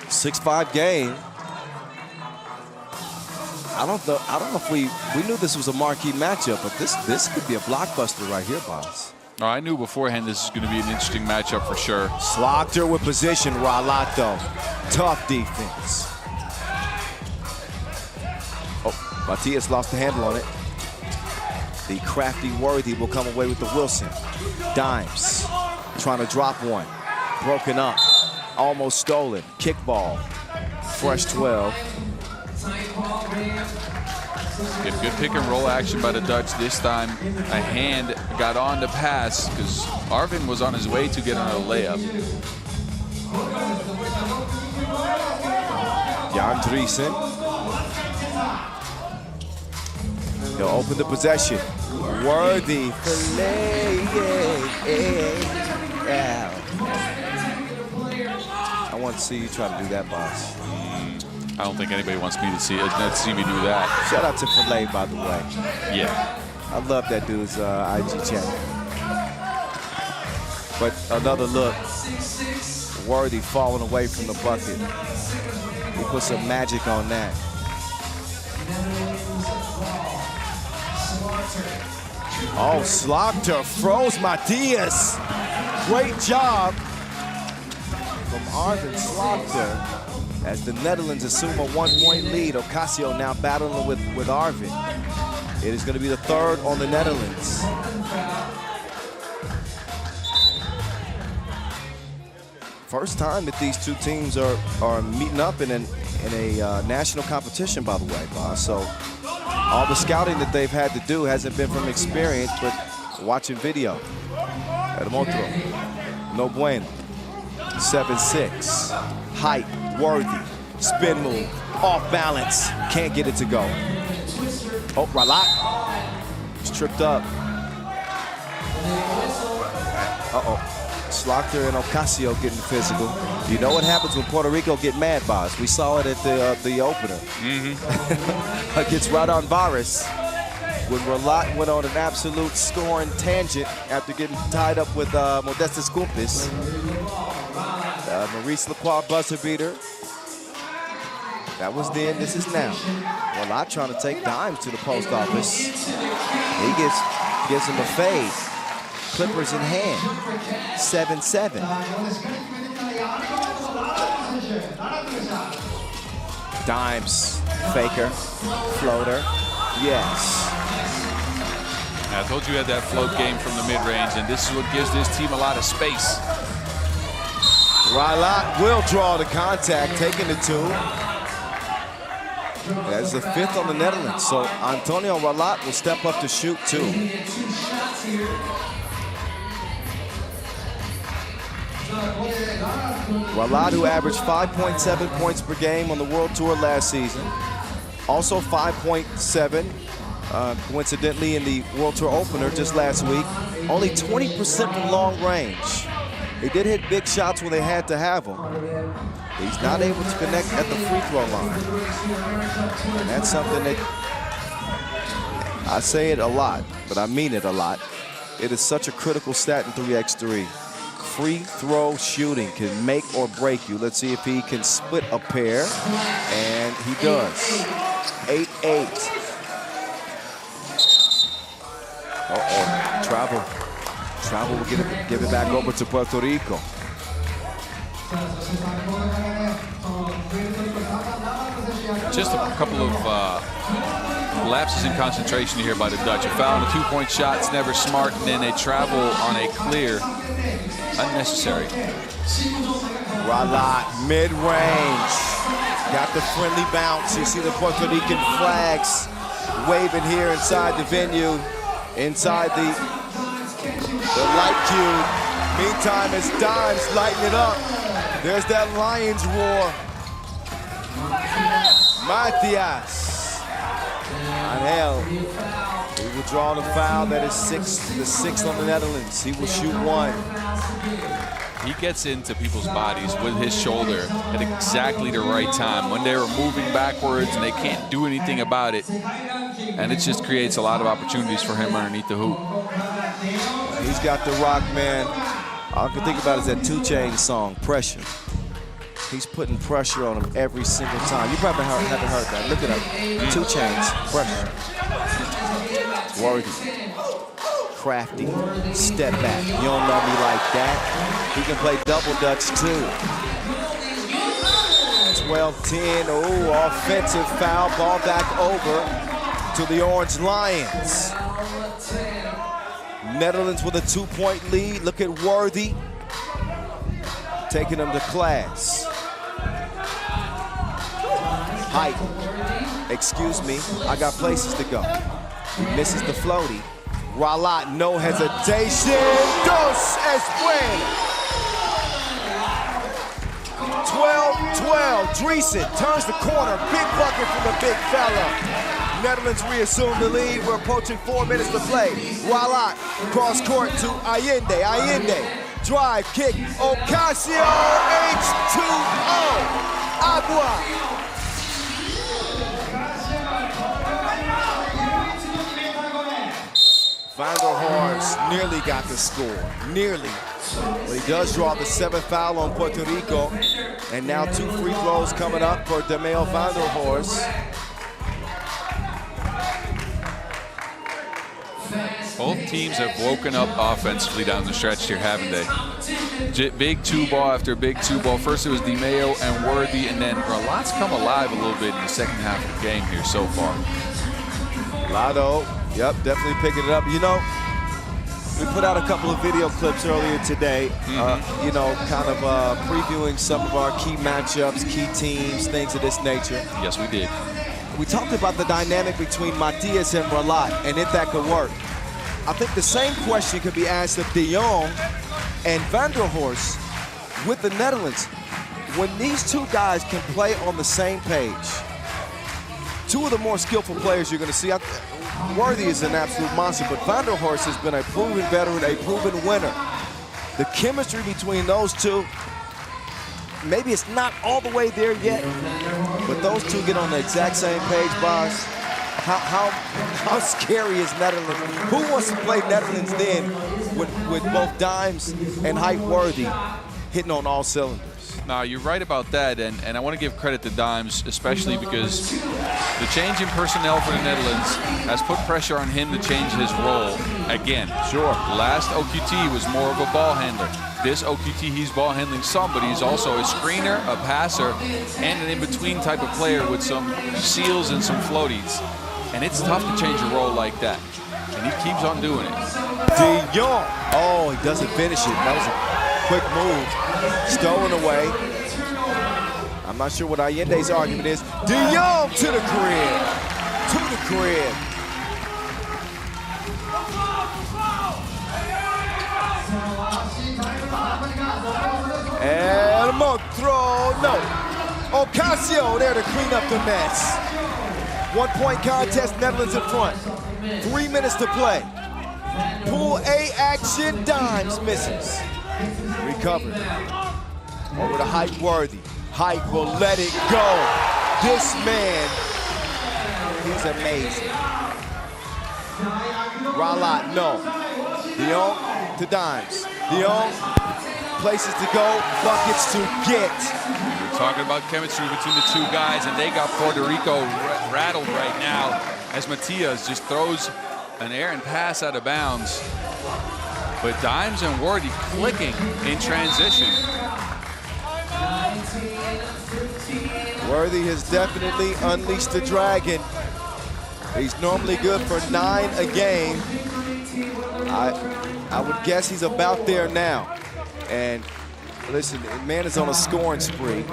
Six-5 game. I don't know if we knew this was a marquee matchup, but this could be a blockbuster right here, boss. Oh, I knew beforehand this is going to be an interesting matchup for sure. Slaughter with position, Ralato. Tough defense. Oh, Matias lost the handle on it. The crafty Worthy will come away with the Wilson. Dimes trying to drop one. Broken up. Almost stolen. Kickball. Fresh 12. Good pick and roll action by the Dutch this time. A hand got on the pass because Arvin was on his way to get on a layup. Jan Driesen. He'll open the possession. Worthy. I want to see you try to do that, boss. I don't think anybody wants me to see me do that. Shout out to Filet, by the way. Yeah. I love that dude's IG channel. But another look. Worthy falling away from the bucket. He put some magic on that. Oh, Slaughter froze Matias. Great job from Arvin Slaughter as the Netherlands assume a 1-point lead. Ocasio now battling with Arvin. It is going to be the third on the Netherlands. First time that these two teams are meeting up in a national competition, by the way, boss. So all the scouting that they've had to do hasn't been from experience, but watching video. Hermotro, no bueno. 7-6, height, Worthy, spin move, off balance, can't get it to go. Oh, Ralak, he's tripped up. Uh-oh, Slaughter and Ocasio getting physical. You know what happens when Puerto Rico get mad, boss? We saw it at the opener. Against Radon Varas, when Ralak went on an absolute scoring tangent after getting tied up with Modestas Cumpis. Maurice Lacroix buzzer beater. That was then, this is now. Ralak trying to take Dimes to the post office. He gives him a fade. Clippers in hand. 7-7. Dimes, faker, floater, yes. I told you had that float game from the mid-range, and this is what gives this team a lot of space. Ralak will draw the contact, taking the two. That's the fifth on the Netherlands. So Antonio Ralak will step up to shoot two. Ralak, who averaged 5.7 points per game on the World Tour last season. Also 5.7, coincidentally, in the World Tour opener just last week. Only 20% from long range. He did hit big shots when they had to have them. He's not able to connect at the free throw line. And that's something that, I say it a lot, but I mean it a lot. It is such a critical stat in 3x3. Free throw shooting can make or break you. Let's see if he can split a pair, and he does. 8-8. Uh-oh, travel. Travel will give it back over to Puerto Rico. Just a couple of lapses in concentration here by the Dutch. A foul on a two-point shot's never smart, and then they travel on a clear. Unnecessary. Ralat, mid-range. Got the friendly bounce. You see the Puerto Rican flags waving here inside the venue, inside the light cube. Meantime, as Dimes lighting it up, there's that Lions roar. Matias. Angel. He will draw the foul. That is the sixth on the Netherlands. He will shoot one. He gets into people's bodies with his shoulder at exactly the right time when they're moving backwards and they can't do anything about it. And it just creates a lot of opportunities for him underneath the hoop. He's got the rock, man. All I can think about is that 2 Chainz song, Pressure. He's putting pressure on him every single time. You probably haven't heard that. Look it up. 2 Chainz, Pressure. Worthy. Crafty. Step back. You don't love me like that. He can play double dutch too. 12-10. Oh, offensive foul. Ball back over to the Orange Lions. Netherlands with a 2-point lead. Look at Worthy taking them to class. Height. Excuse me, I got places to go. Misses the floaty. Ralat, no hesitation. Dos es bueno. 12-12. Dreesen turns the corner. Big bucket from the big fella. Netherlands reassume the lead. We're approaching 4 minutes to play. Ralat, cross court to Allende. Allende, drive, kick. Ocasio, H2O. Agua. Van der Horst nearly got the score, nearly. But he does draw the 7th foul on Puerto Rico. And now 2 free throws coming up for Demeo Van der Horst. Both teams have woken up offensively down the stretch here, haven't they? Big 2-ball after big 2-ball. First it was DeMeo and Worthy, and then Ralat's come alive a little bit in the second half of the game here so far. Lado. Yep, definitely picking it up. You know, we put out a couple of video clips earlier today, you know, kind of previewing some of our key matchups, key teams, things of this nature. Yes, we did. We talked about the dynamic between Matias and Ralat, and if that could work. I think the same question could be asked of De Jong and Van der Horst with the Netherlands. When these 2 guys can play on the same page, 2 of the more skillful players you're going to see. Worthy is an absolute monster, but Van der Horst has been a proven veteran, a proven winner. The chemistry between those 2, maybe it's not all the way there yet, but those 2 get on the exact same page, boss. How scary is Netherlands? Who wants to play Netherlands then with both Dimes and Height Worthy hitting on all cylinders? No, you're right about that, and I want to give credit to Dimes, especially because the change in personnel for the Netherlands has put pressure on him to change his role again. Sure. Last OQT was more of a ball handler. This OQT, he's ball handling some, but he's also a screener, a passer, and an in-between type of player with some seals and some floaties. And it's tough to change a role like that, and he keeps on doing it. De Jong. Oh, he doesn't finish it. That was a quick move. Stolen away. I'm not sure what Allende's argument is. De Jong to the crib. To the crib. And Montreux, no. Ocasio there to clean up the mess. 1-point contest, Netherlands in front. 3 minutes to play. Pool A action, Dimes misses. Recovered. Over to Height Worthy. Height will let it go. This man, he's amazing. Ralat, no. De Jong to Dimes. De Jong, places to go, buckets to get. We're talking about chemistry between the 2 guys, and they got Puerto Rico rattled right now as Matias just throws an errant pass out of bounds. But Dimes and Worthy clicking in transition. Worthy has definitely unleashed the dragon. He's normally good for 9 a game. I would guess he's about there now. And listen, the man is on a scoring spree.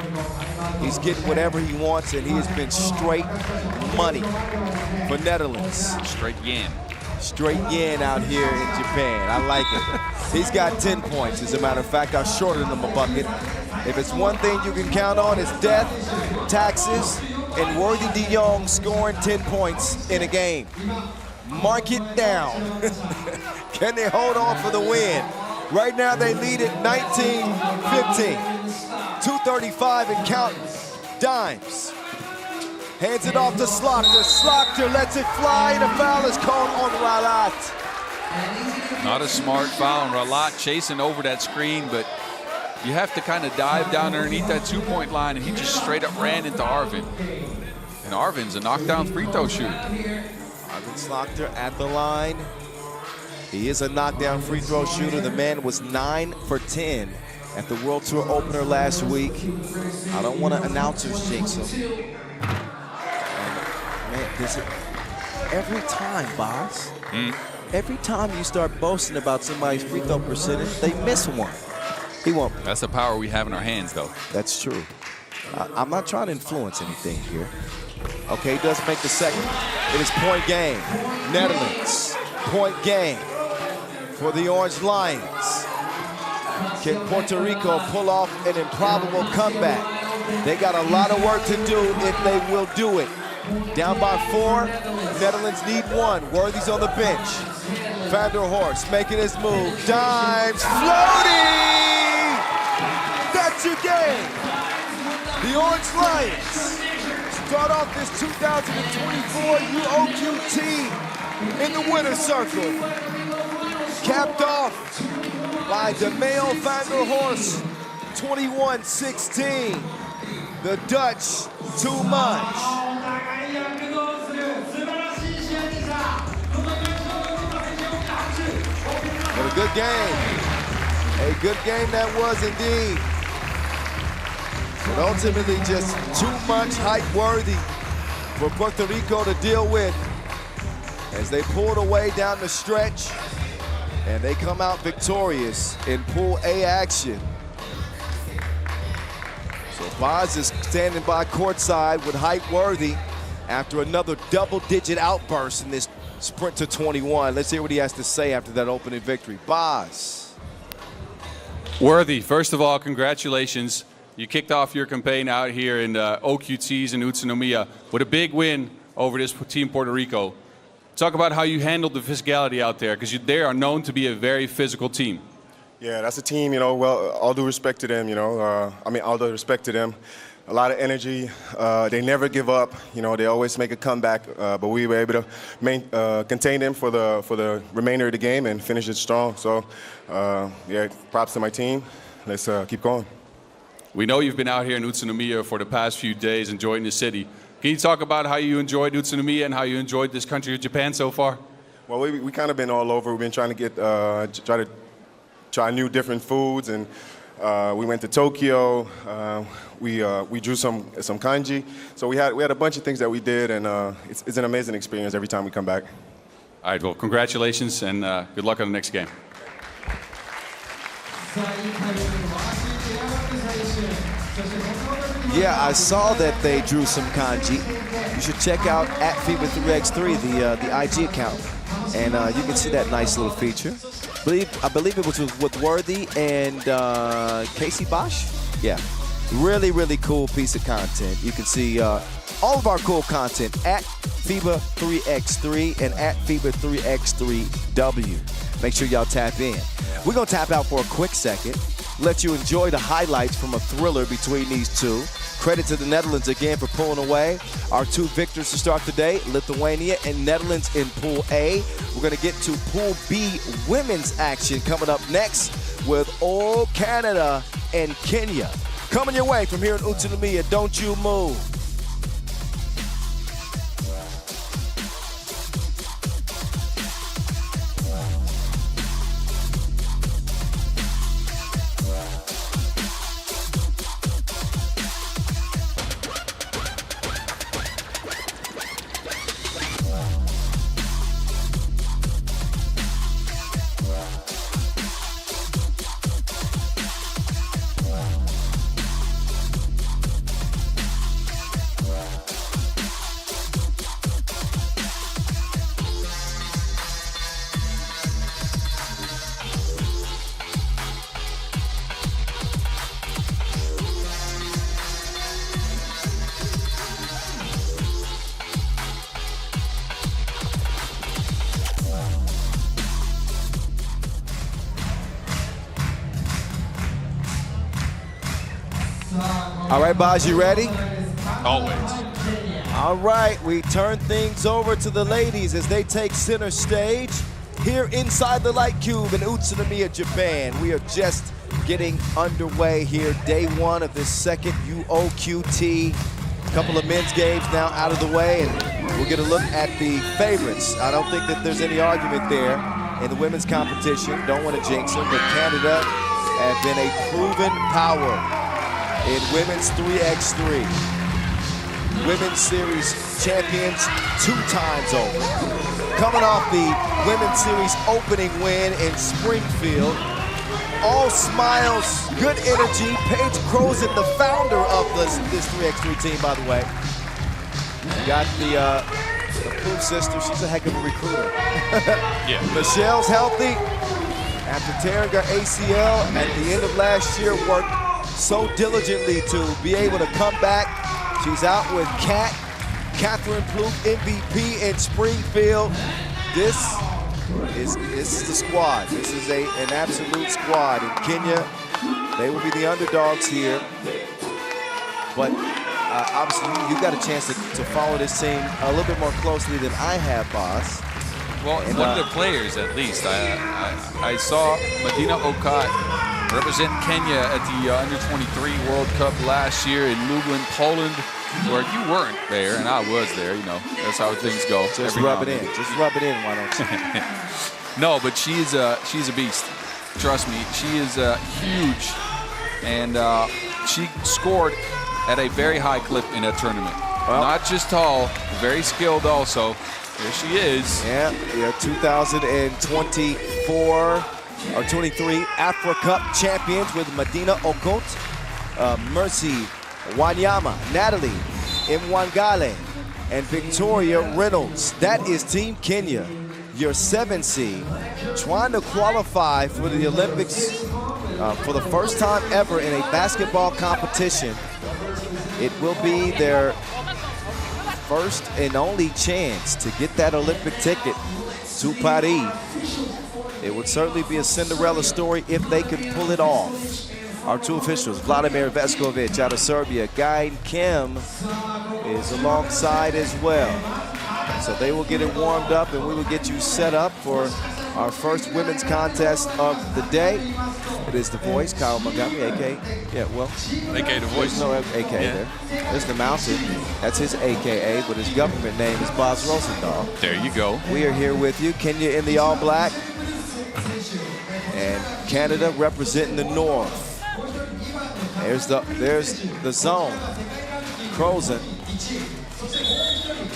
He's getting whatever he wants, and he has been straight money for Netherlands. Straight yen. Straight yen out here in Japan. I like it. He's got 10 points, as a matter of fact. I shorted him a bucket. If it's one thing you can count on, it's death, taxes, and Worthy de Jong scoring 10 points in a game. Mark it down. Can they hold on for the win? Right now they lead at 19-15. 2:35 and counting. Dimes. Hands it off to Slaughter. Slaughter lets it fly, and a foul is called on Ralat. Not a smart foul, and Ralat chasing over that screen, but you have to kind of dive down underneath that 2-point line, and he just straight up ran into Arvin. And Arvin's a knockdown free throw shooter. Arvin Slaughter at the line. He is a knockdown free throw shooter. The man was 9 for 10 at the World Tour opener last week. I don't want to announcers jinx him. Man, every time, boss. Every time you start boasting about somebody's free throw percentage, they miss one. He won't. That's the power we have in our hands, though. That's true. I'm not trying to influence anything here. Okay, he does make the second. It is point game. Netherlands, point game for the Orange Lions. Can Puerto Rico pull off an improbable comeback? They got a lot of work to do if they will do it. Down by 4, Netherlands need 1. Worthy's on the bench. Van der Horst making his move. Dimes, floating! That's your game. The Orange Lions start off this 2024 UOQ team in the winner's circle. Capped off by DeMeo Van der Horst, 21-16. The Dutch, too much. But a good game. A good game that was indeed. But ultimately just too much hype worthy for Puerto Rico to deal with as they pulled away down the stretch and they come out victorious in Pool A action. So Boz is standing by courtside with hype worthy after another double-digit outburst in this sprint to 21. Let's hear what he has to say after that opening victory. Boz. Worthy, first of all, congratulations. You kicked off your campaign out here in OQTs in Utsunomiya with a big win over this team Puerto Rico. Talk about how you handled the physicality out there, because they are known to be a very physical team. Yeah, that's a team, well, all due respect to them, all due respect to them. A lot of energy. They never give up. They always make a comeback, but we were able to contain them for the remainder of the game and finish it strong. So, yeah, props to my team. Let's keep going. We know you've been out here in Utsunomiya for the past few days enjoying the city. Can you talk about how you enjoyed Utsunomiya and how you enjoyed this country of Japan so far? Well, we kind of been all over. We've been trying to try new different foods, and we went to Tokyo. We drew some kanji. So we had a bunch of things that we did, and it's an amazing experience every time we come back. All right, well, congratulations and good luck on the next game. Yeah, I saw that they drew some kanji. You should check out at FIBA 3x3, the IG account, and you can see that nice little feature. I believe it was with Worthy and Casey Bosch. Yeah, really, really cool piece of content. You can see all of our cool content at FIBA 3x3 and at FIBA 3x3W. Make sure y'all tap in. We're gonna tap out for a quick second, let you enjoy the highlights from a thriller between these two. Credit to the Netherlands again for pulling away our 2 victors to start the day, Lithuania and Netherlands in Pool A. We're going to get to Pool B women's action coming up next with All Canada and Kenya. Coming your way from here in Utsunomiya, don't you move. All right, Baz, you ready? Always. All right, we turn things over to the ladies as they take center stage here inside the Light Cube in Utsunomiya, Japan. We are just getting underway here, day one of this second UOQT. A couple of men's games now out of the way, and we'll get a look at the favorites. I don't think that there's any argument there in the women's competition. Don't want to jinx them, but Canada have been a proven power in women's 3x3. Women's Series champions 2 times over. Coming off the Women's Series opening win in Springfield. All smiles, good energy. Paige Crozet, the founder of this 3x3 team, by the way. You got the Pooh sister. She's a heck of a recruiter. Yeah. Michelle's healthy. After tearing her ACL at the end of last year, worked so diligently to be able to come back. She's out with Catherine Plouffe, MVP in Springfield. This is the squad. This is an absolute squad. In Kenya, they will be the underdogs here. But obviously, you got a chance to follow this team a little bit more closely than I have, Boss. Well, and one of the players, at least. I saw Medina Okat represent Kenya at the Under-23 World Cup last year in Lublin, Poland, where you weren't there, and I was there. You know, that's how things go. Just rub it in. Just rub it in, why don't you? No, but she's a beast. Trust me, she is huge, and she scored at a very high clip in that tournament. Well, not just tall, very skilled also. There she is. Yeah, 2024 or 23 Afro Cup champions with Medina Okot, Mercy Wanyama, Natalie Mwangale, and Victoria Reynolds. That is Team Kenya, your 7 seed, trying to qualify for the Olympics for the first time ever in a basketball competition. It will be their first and only chance to get that Olympic ticket to Paris. It would certainly be a Cinderella story if they could pull it off. Our 2 officials, Vladimir Veskovic out of Serbia, Guy Kim is alongside as well. So they will get it warmed up and we will get you set up for our first women's contest of the day. It is The Voice, Kyle Montgomery, a.k.a. Yeah, well. A.k.a. The Voice. There's no a.k.a. there. There's the Mountain. That's his a.k.a., but his government name is Boz Rosendahl. There you go. We are here with you. Kenya in the all black. And Canada representing the North. There's the zone. Crozet.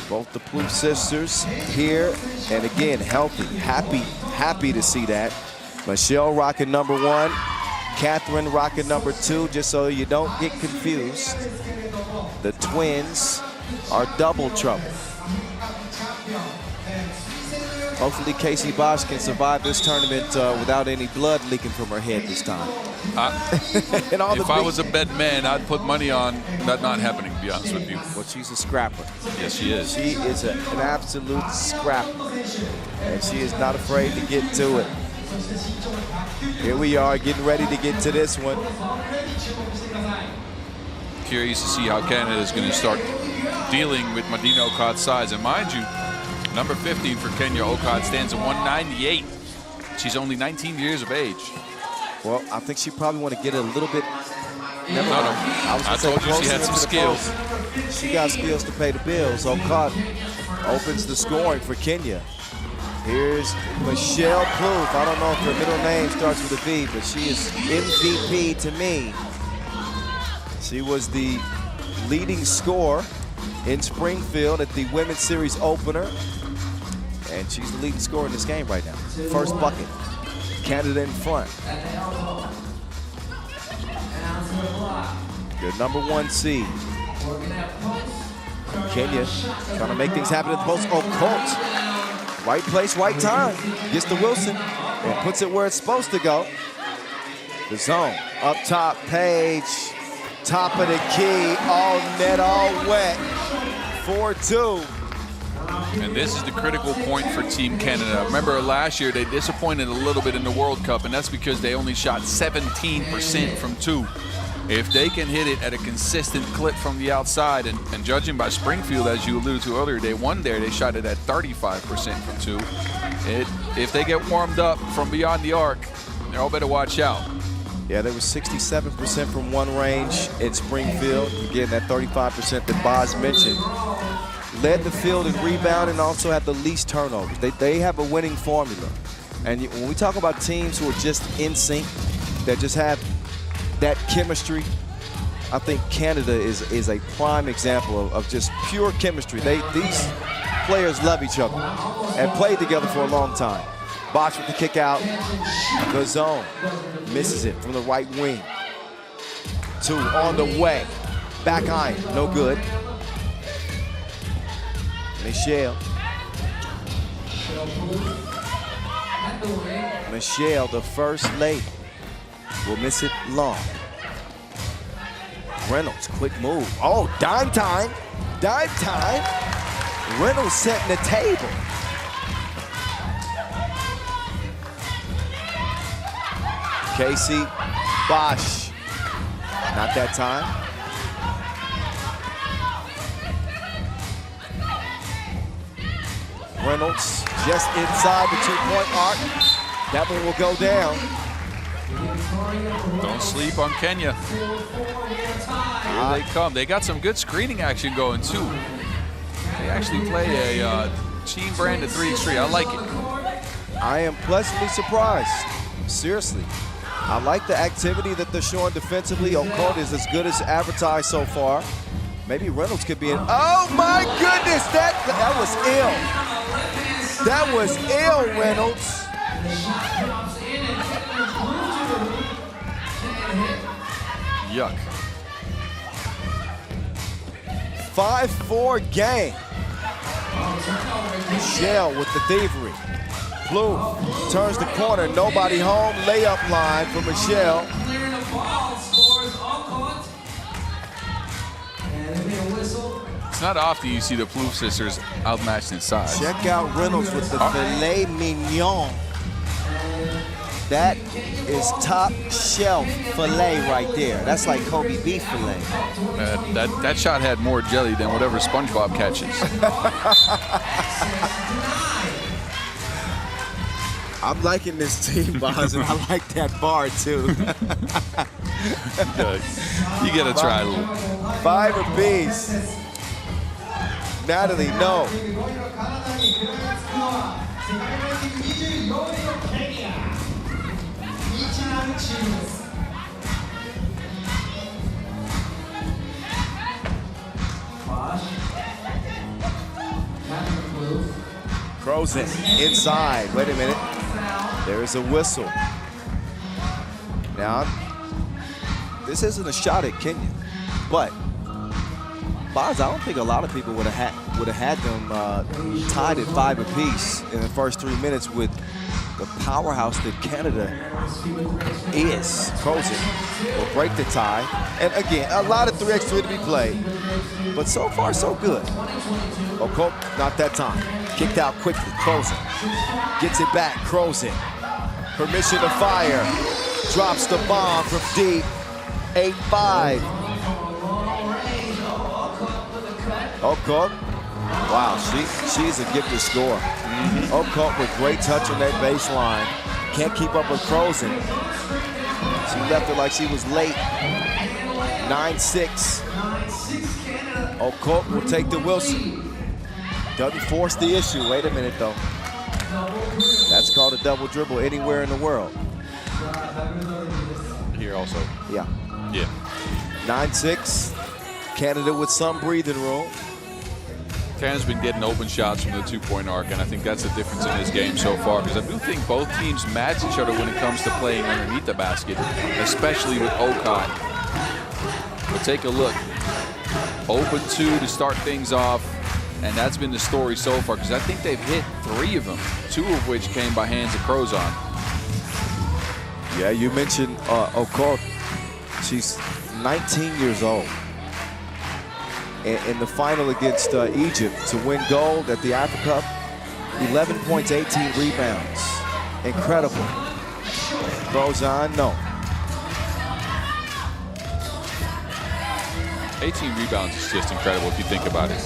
Both the Plouffe sisters here, and again, healthy, happy to see that. Michelle rocking number 1, Catherine rocking number 2, just so you don't get confused. The twins are double trouble. Hopefully Casey Bosch can survive this tournament without any blood leaking from her head this time. If I was a bet man, I'd put money on that not happening, to be honest with you. Well, she's a scrapper. Yes, she is. She is an absolute scrapper. And she is not afraid to get to it. Here we are getting ready to get to this one. Curious to see how Canada is going to start dealing with Medina Okat's size. And mind you, number 15 for Kenya, Okat, stands at 198. She's only 19 years of age. Well, I think she probably want to get a little bit. Never No, mind. I told you she had some skills. She got skills to pay the bills. Okat opens the scoring for Kenya. Here's Michelle Plouffe. I don't know if her middle name starts with a V, but she is MVP to me. She was the leading scorer in Springfield at the Women's Series opener. And she's the leading scorer in this game right now. First bucket. Canada in front. Your number 1 seed. Kenya trying to make things happen at the post. Colt. Right place, right time. Gets to Wilson and puts it where it's supposed to go. The zone. Up top, Paige. Top of the key. All net, all wet. 4-2. And this is the critical point for Team Canada. Remember last year they disappointed a little bit in the World Cup, and that's because they only shot 17% from 2. If they can hit it at a consistent clip from the outside, and judging by Springfield, as you alluded to earlier, they won there. They shot it at 35% from 2. If they get warmed up from beyond the arc, they all better watch out. Yeah, there was 67% from 1 range in Springfield. Again, that 35% that Boz mentioned. Led the field in rebound and also had the least turnovers. They have a winning formula. And when we talk about teams who are just in sync, that just have that chemistry, I think Canada is a prime example of just pure chemistry. These players love each other and played together for a long time. Bosch with the kick out, the zone, misses it from the right wing. 2 on the way, back iron, no good. Michelle. Michelle, the first lady, will miss it long. Reynolds, quick move. Oh, dime time. Dime time. Reynolds setting the table. Casey, Bosch. Not that time. Reynolds just inside the 2-point arc. That one will go down. Don't sleep on Kenya. Here they come. They got some good screening action going too. They actually play a team branded 3x3. I like it. I am pleasantly surprised. Seriously. I like the activity that they're showing defensively. O'Court is as good as advertised so far. Maybe Reynolds could be in. Oh my goodness, that was ill. That was ill, Reynolds. Yuck. 5-4 game. Michelle with the thievery. Blue turns the corner, nobody home. Layup line for Michelle. It's not often you see the Plouffe sisters outmatched in size. Check out Reynolds with the filet mignon. That is top shelf filet right there. That's like Kobe beef filet. That shot had more jelly than whatever SpongeBob catches. I'm liking this team, Boz, and I like that bar too. You gotta try a little. 5 apiece. Natalie, no. Crozen inside. Wait a minute. There is a whistle. Now, this isn't a shot at Kenya, but Boz, I don't think a lot of people would have had them tied at 5 apiece in the first 3 minutes with the powerhouse that Canada is. Crozen will break the tie. And again, a lot of 3x3 to be played, but so far so good. O'Court, not that time. Kicked out quickly, Crozen. Gets it back, Crozen. Permission to fire. Drops the bomb from deep. 8-5. O'Court. Wow, she's a gifted scorer. O'Court with great touch on that baseline. Can't keep up with Crozen. She left it like she was late. 9-6. O'Court will take the Wilson. Doesn't force the issue. Wait a minute, though. That's called a double dribble anywhere in the world. Here also. Yeah. Yeah. 9-6. Canada with some breathing room. Canada's been getting open shots from the 2-point arc, and I think that's the difference in this game so far, because I do think both teams match each other when it comes to playing underneath the basket, especially with O'Cott. But take a look. Open 2 to start things off, and that's been the story so far, because I think they've hit 3 of them, 2 of which came by hands of Crozon. Yeah, you mentioned O'Court. She's 19 years old. In the final against Egypt to win gold at the Africa Cup, 11 points, 18 rebounds. Incredible. Crozon, no. 18 rebounds is just incredible if you think about it.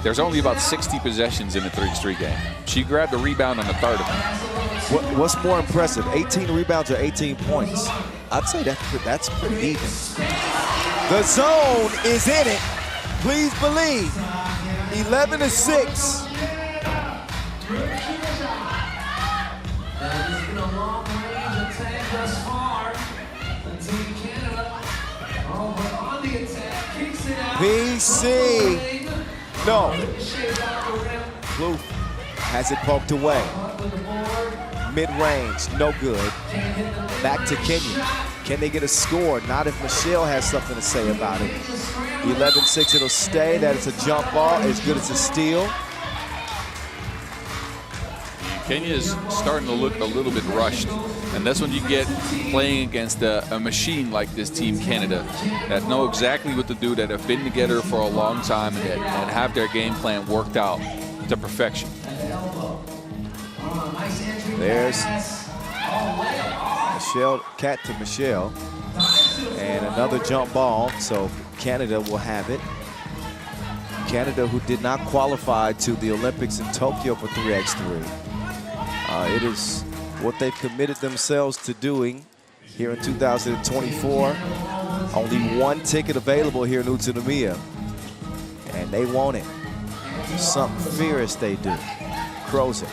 There's only about 60 possessions in the 3x3 game. She grabbed a rebound on the third of them. What's more impressive, 18 rebounds or 18 points? I'd say that's pretty even. The zone is in it. Please believe. 11-6. It's been a long range attack thus far. Team Canada over on the attack, kicks it out. PC. No. Blue has it poked away. Mid-range, no good. Back to Kenya. Can they get a score? Not if Michelle has something to say about it. 11-6, it'll stay. That is a jump ball, as good as a steal. Kenya is starting to look a little bit rushed, and that's when you get playing against a machine like this Team Canada that know exactly what to do, that have been together for a long time, and have their game plan worked out to perfection. There's Michelle, Cat to Michelle, and another jump ball, so Canada will have it. Canada, who did not qualify to the Olympics in Tokyo for 3x3. It is what they've committed themselves to doing here in 2024. Only one ticket available here in Utsunomiya, and they want it. Something fierce they do. Crows it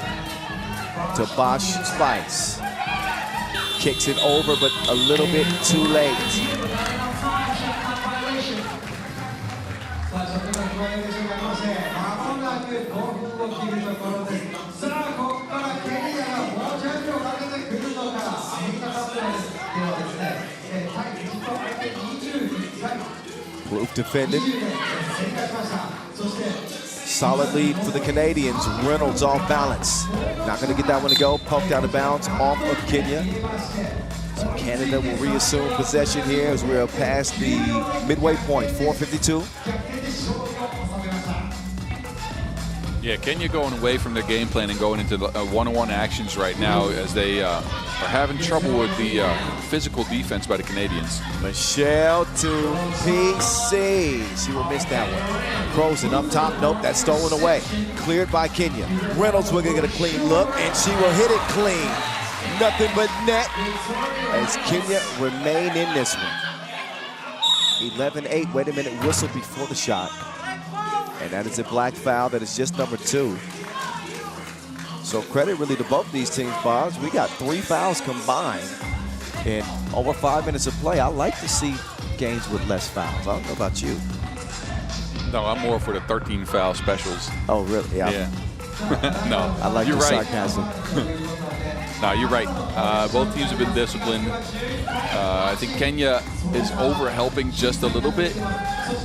to Bosch Spice. Kicks it over, but a little bit too late. Blue defended. Solid lead for the Canadians. Reynolds off balance. Not going to get that one to go. Poked out of bounds off of Kenya. So Canada will reassume possession here as we're past the midway point, 4:52. Yeah, Kenya going away from their game plan and going into one-on-one actions right now as they are having trouble with the physical defense by the Canadians. Michelle to PC. She will miss that one. Crozen up top. Nope, that's stolen away. Cleared by Kenya. Reynolds will get a clean look, and she will hit it clean. Nothing but net as Kenya remain in this one. 11-8. Wait a minute. Whistle before the shot. And that is a black foul. That is just number 2. So credit really to both these teams, Bobs. We got 3 fouls combined in over 5 minutes of play. I like to see games with less fouls. I don't know about you. No, I'm more for the 13 foul specials. Oh, really? Yeah. No, I like your the right. sarcasm. No, you're right. Both teams have been disciplined. I think Kenya is over-helping just a little bit,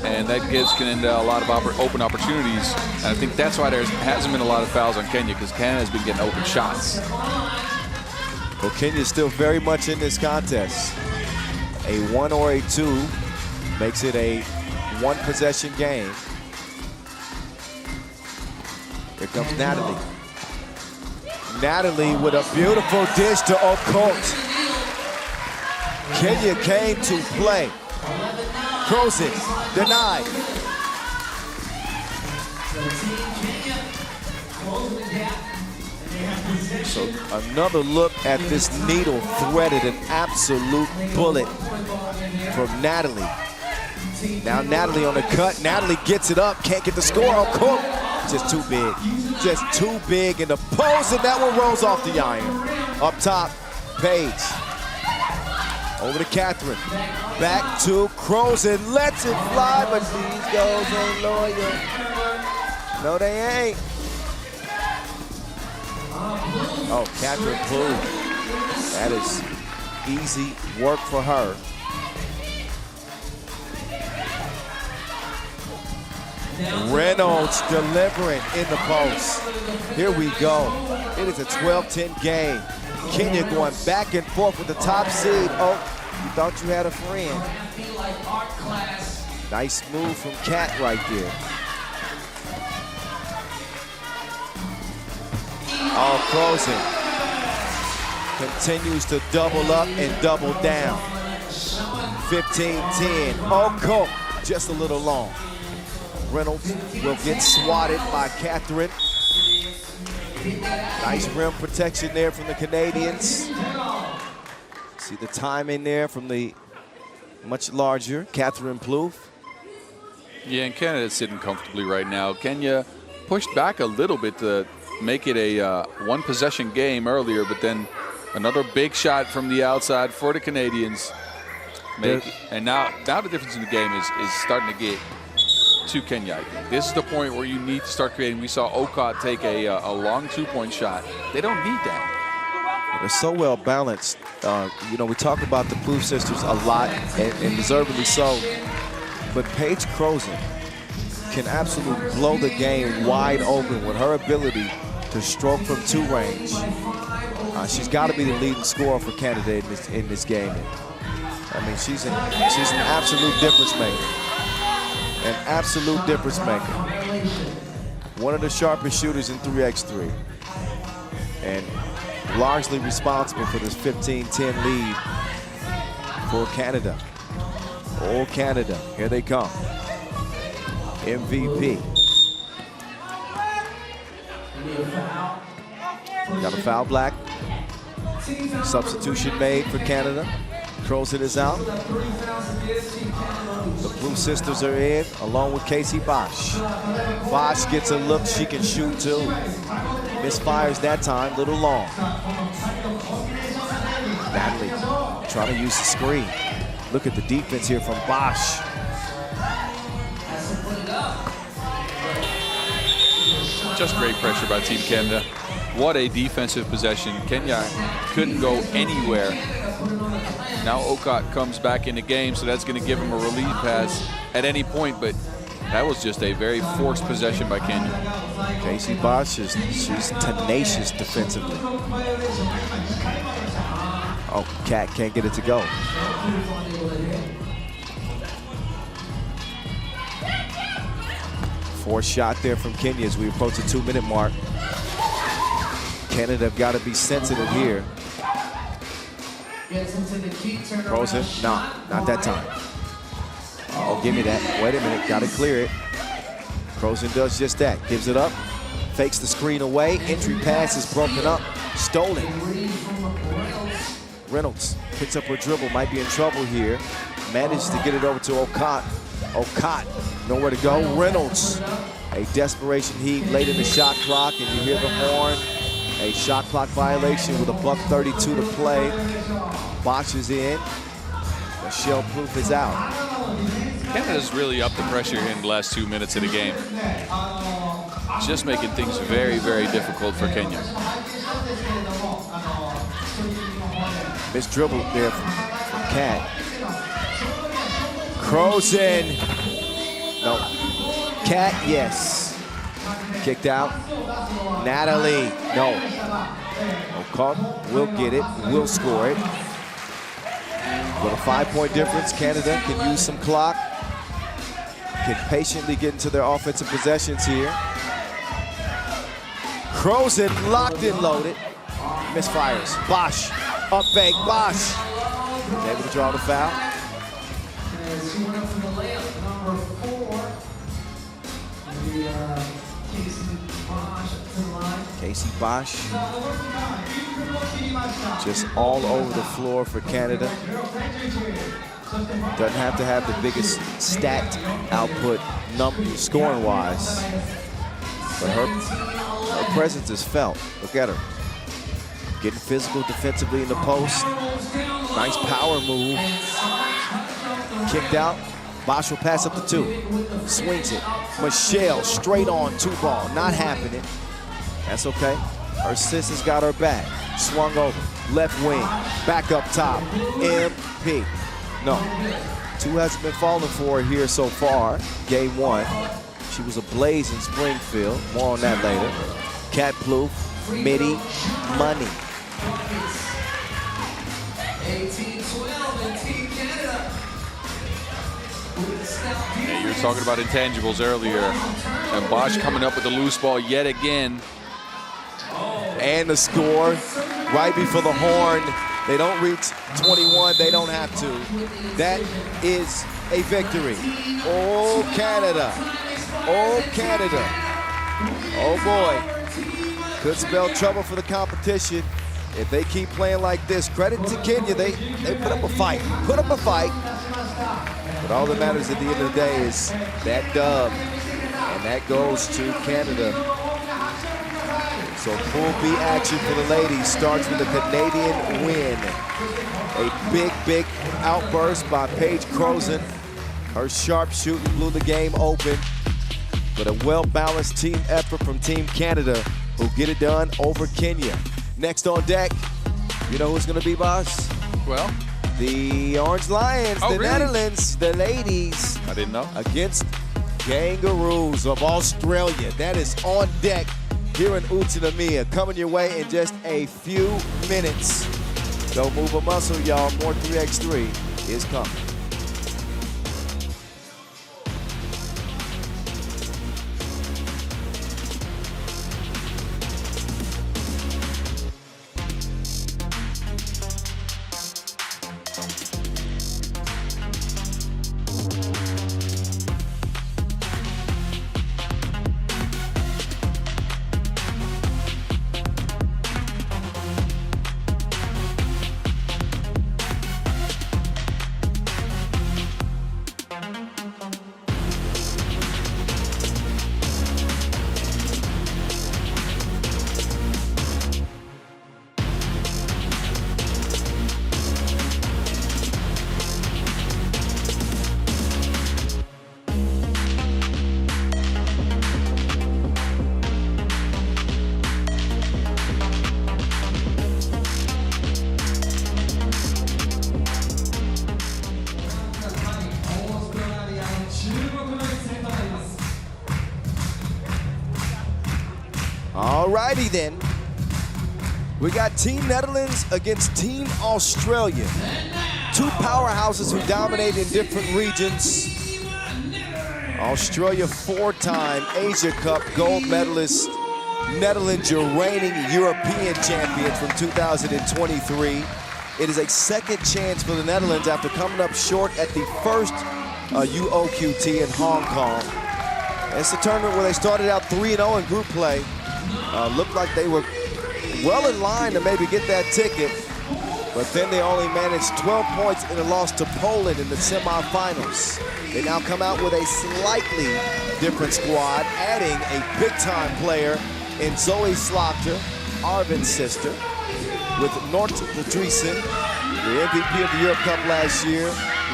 and that gives Canada a lot of open opportunities. And I think that's why there hasn't been a lot of fouls on Kenya, because Canada's been getting open shots. Well, Kenya's still very much in this contest. A 1 or a 2 makes it a 1-possession game. Here comes Natalie. Natalie with a beautiful dish to Occult. Kenya came to play. Crozen denied. So another look at this needle threaded, an absolute bullet from Natalie. Now Natalie on the cut. Natalie gets it up, can't get the score. Occult just too big. Just too big in the post, and that one rolls off the iron. Up top, Paige. Over to Catherine. Back to Crozen. Lets it fly, but these girls ain't loyal. No, they ain't. Oh, Catherine Blue. That is easy work for her. Reynolds delivering in the post. Here we go. It is a 12-10 game. Kenya going back and forth with the top seed. Oh, you thought you had a friend. Nice move from Kat right there. Oh, Crozen continues to double up and double down. 15-10. Oh, cool. just a little long. Reynolds will get swatted by Catherine. Nice rim protection there from the Canadians. See the time in there from the much larger Catherine Plouffe. Yeah, and Canada's sitting comfortably right now. Kenya pushed back a little bit to make it a one-possession game earlier, but then another big shot from the outside for the Canadians. And now the difference in the game is starting to get to Kenya. I think this is the point where you need to start creating. We saw Okot take a long two-point shot. They don't need that. They're so well balanced. You know, we talk about the Plouffe sisters a lot, and deservedly so. But Paige Croson can absolutely blow the game wide open with her ability to stroke from two range. She's got to be the leading scorer for Canada in this game. I mean, she's an absolute difference maker. An absolute difference maker. One of the sharpest shooters in 3x3. And largely responsible for this 15-10 lead for Canada. Oh, Canada, here they come. MVP. Got a foul, Black. Substitution made for Canada. Croson is out. The Plouffe sisters are in, along with Casey Bosch. Bosch gets a look, she can shoot too. Misfires that time, little long. Natalie trying to use the screen. Look at the defense here from Bosch. Just great pressure by Team Canada. What a defensive possession. Kenya couldn't go anywhere. Now Okot comes back in the game, so that's going to give him a relief pass at any point, but that was just a very forced possession by Kenya. Casey Bosch, she's tenacious defensively. Oh, Cat can't get it to go. Forced shot there from Kenya as we approach the 2-minute mark. Canada have got to be sensitive here. Croson, no, not that time. Oh, give me that. Wait a minute, got to clear it. Croson does just that, gives it up, fakes the screen away. Entry pass is broken up, stolen. Reynolds picks up her dribble, might be in trouble here. Managed to get it over to Okot. Okot, nowhere to go. Reynolds, a desperation heave late in the shot clock, and you hear the horn. A shot clock violation with a $1:32 to play. Bosch is in. Michelle Plouffe is out. Canada's really upped the pressure in the last 2 minutes of the game. Just making things very, very difficult for Kenya. Miss dribble there from Cat. Croson. No. Cat, yes. Kicked out. Natalie, no. Okot will get it, will score it. With a 5-point difference, Canada can use some clock. Can patiently get into their offensive possessions here. Croson locked and loaded. Misfires. Bosch, up fake, Bosch. Able to draw the foul. Casey Bosch just all over the floor for Canada. Doesn't have to have the biggest stat output scoring-wise, but her presence is felt. Look at her. Getting physical defensively in the post. Nice power move. Kicked out. Bosch will pass up the 2. Swings it. Michelle straight on 2-ball. Not happening. That's okay. Her sis has got her back. Swung over. Left wing. Back up top. MP. No. 2 hasn't been falling for her here so far. Game 1. She was ablaze in Springfield. More on that later. Cat Plouffe. Midi. Money. 18-12 and Team Canada. Yeah, you were talking about intangibles earlier. And Bosch coming up with the loose ball yet again. And the score right before the horn. They don't reach 21. They don't have to. That is a victory. Oh, Canada. Oh, Canada. Oh, boy. Could spell trouble for the competition if they keep playing like this. Credit to Kenya. They put up a fight. Put up a fight. But all that matters at the end of the day is that dub. And that goes to Canada. So Pool B action for the ladies starts with a Canadian win. A big, big outburst by Paige Crozen. Her sharp shooting blew the game open. But a well-balanced team effort from Team Canada who get it done over Kenya. Next on deck, you know who's gonna be, boss? Well, the Orange Lions, the really? Netherlands, the ladies. I didn't know. Against Kangaroos of Australia. That is on deck here in Utsunomiya, coming your way in just a few minutes. Don't move a muscle, y'all. More 3x3 is coming. Alrighty then. We got Team Netherlands against Team Australia. Two powerhouses who dominate in different regions. Australia, four-time Asia Cup gold medalist. Netherlands, your reigning European champions from 2023. It is a second chance for the Netherlands after coming up short at the first UOQT in Hong Kong. It's a tournament where they started out 3-0 in group play. Looked like they were well in line to maybe get that ticket, but then they only managed 12 points in a loss to Poland in the semifinals. They now come out with a slightly different squad, adding a big-time player in Zoe Slaughter, Arvin's sister, with North Patrician, the MVP of the Europe Cup last year,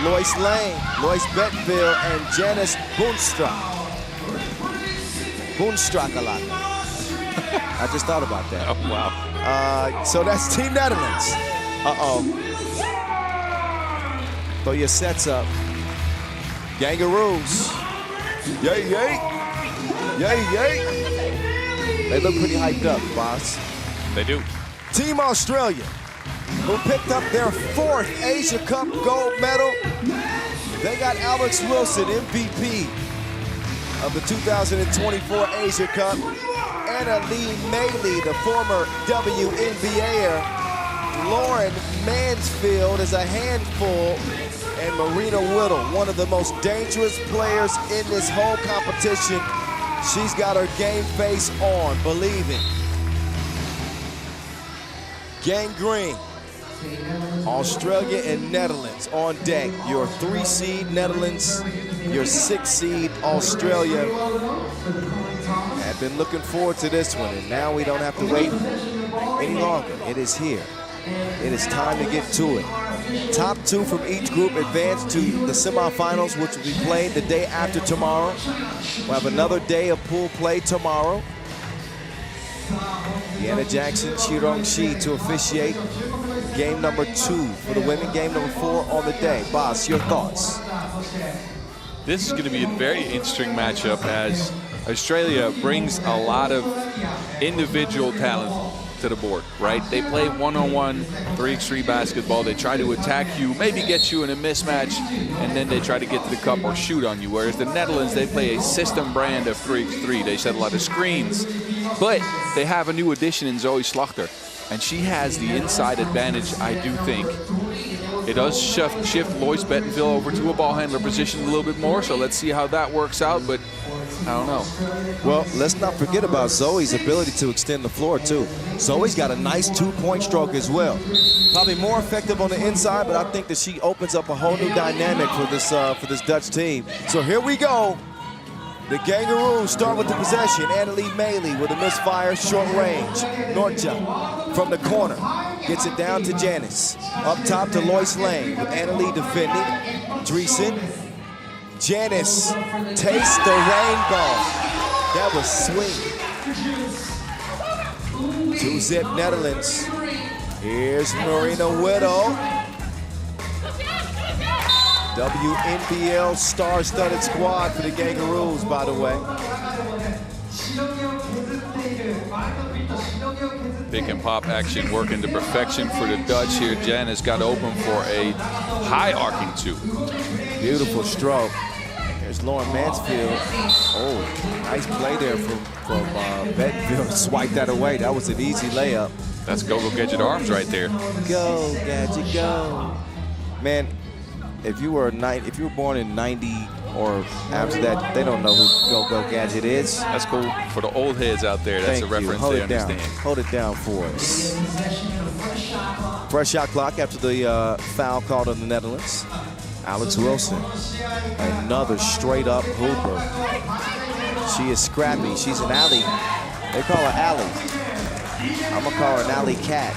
Lois Lane, Lois Bettenville, and Janice Boonstrak. Boonstrakalaka. I just thought about that. Oh, wow. So that's Team Netherlands. Throw your sets up. Kangaroos. Yay, yay. Yay, yay. They look pretty hyped up, boss. They do. Team Australia, who picked up their fourth Asia Cup gold medal. They got Alex Wilson, MVP of the 2024 Asia Cup. Anna Lee Mailey, the former WNBAer. Lauren Mansfield is a handful. And Marina Whittle, one of the most dangerous players in this whole competition. She's got her game face on, believe it. Gang Green, Australia and Netherlands on deck. Your 3-seed Netherlands, your 6-seed Australia. I've been looking forward to this one, and now we don't have to wait any longer. It is here. It is time to get to it. Top two from each group advance to the semifinals, which will be played the day after tomorrow. We'll have another day of pool play tomorrow. Deanna Jackson, Chirong Shi to officiate game number 2 for the women, game number 4 on the day. Boss, your thoughts? This is going to be a very interesting matchup as Australia brings a lot of individual talent to the board, right? They play one-on-one 3x3 basketball. They try to attack you, maybe get you in a mismatch, and then they try to get to the cup or shoot on you. Whereas the Netherlands, they play a system brand of 3x3. They set a lot of screens. But they have a new addition in Zoe Slachter, and she has the inside advantage, I do think. It does shift Lois Bettenville over to a ball handler position a little bit more, so let's see how that works out, but I don't know. Well, let's not forget about Zoe's ability to extend the floor, too. Zoe's got a nice two-point stroke as well. Probably more effective on the inside, but I think that she opens up a whole new dynamic for this Dutch team. So here we go. The Kangaroos start with the possession. Annalie Maley with a misfire, short range. Nortja from the corner gets it down to Janice. Up top to Lois Lane with Annalie defending. Dreesen. Janice tastes the rainbow. That was sweet. 2-zip Netherlands. Here's Marina Widow. WNBL star-studded squad for the Kangaroos, by the way. Pick and pop action working to perfection for the Dutch here. Janice got open for a high arcing two. Beautiful stroke. There's Lauren Mansfield. Oh, nice play there from Bettenville. Swipe that away. That was an easy layup. That's Go-Go Gadget arms right there. Go, Gadget, go. Man, if you were born in 90 or after that, they don't know who Go-Go Gadget is. That's cool. For the old heads out there, that's a reference they understand. Hold it down for us. Fresh shot clock after the foul called on the Netherlands. Alex Wilson, another straight-up hooper. She is scrappy. She's an alley. They call her Alley. I'm going to call her an alley cat.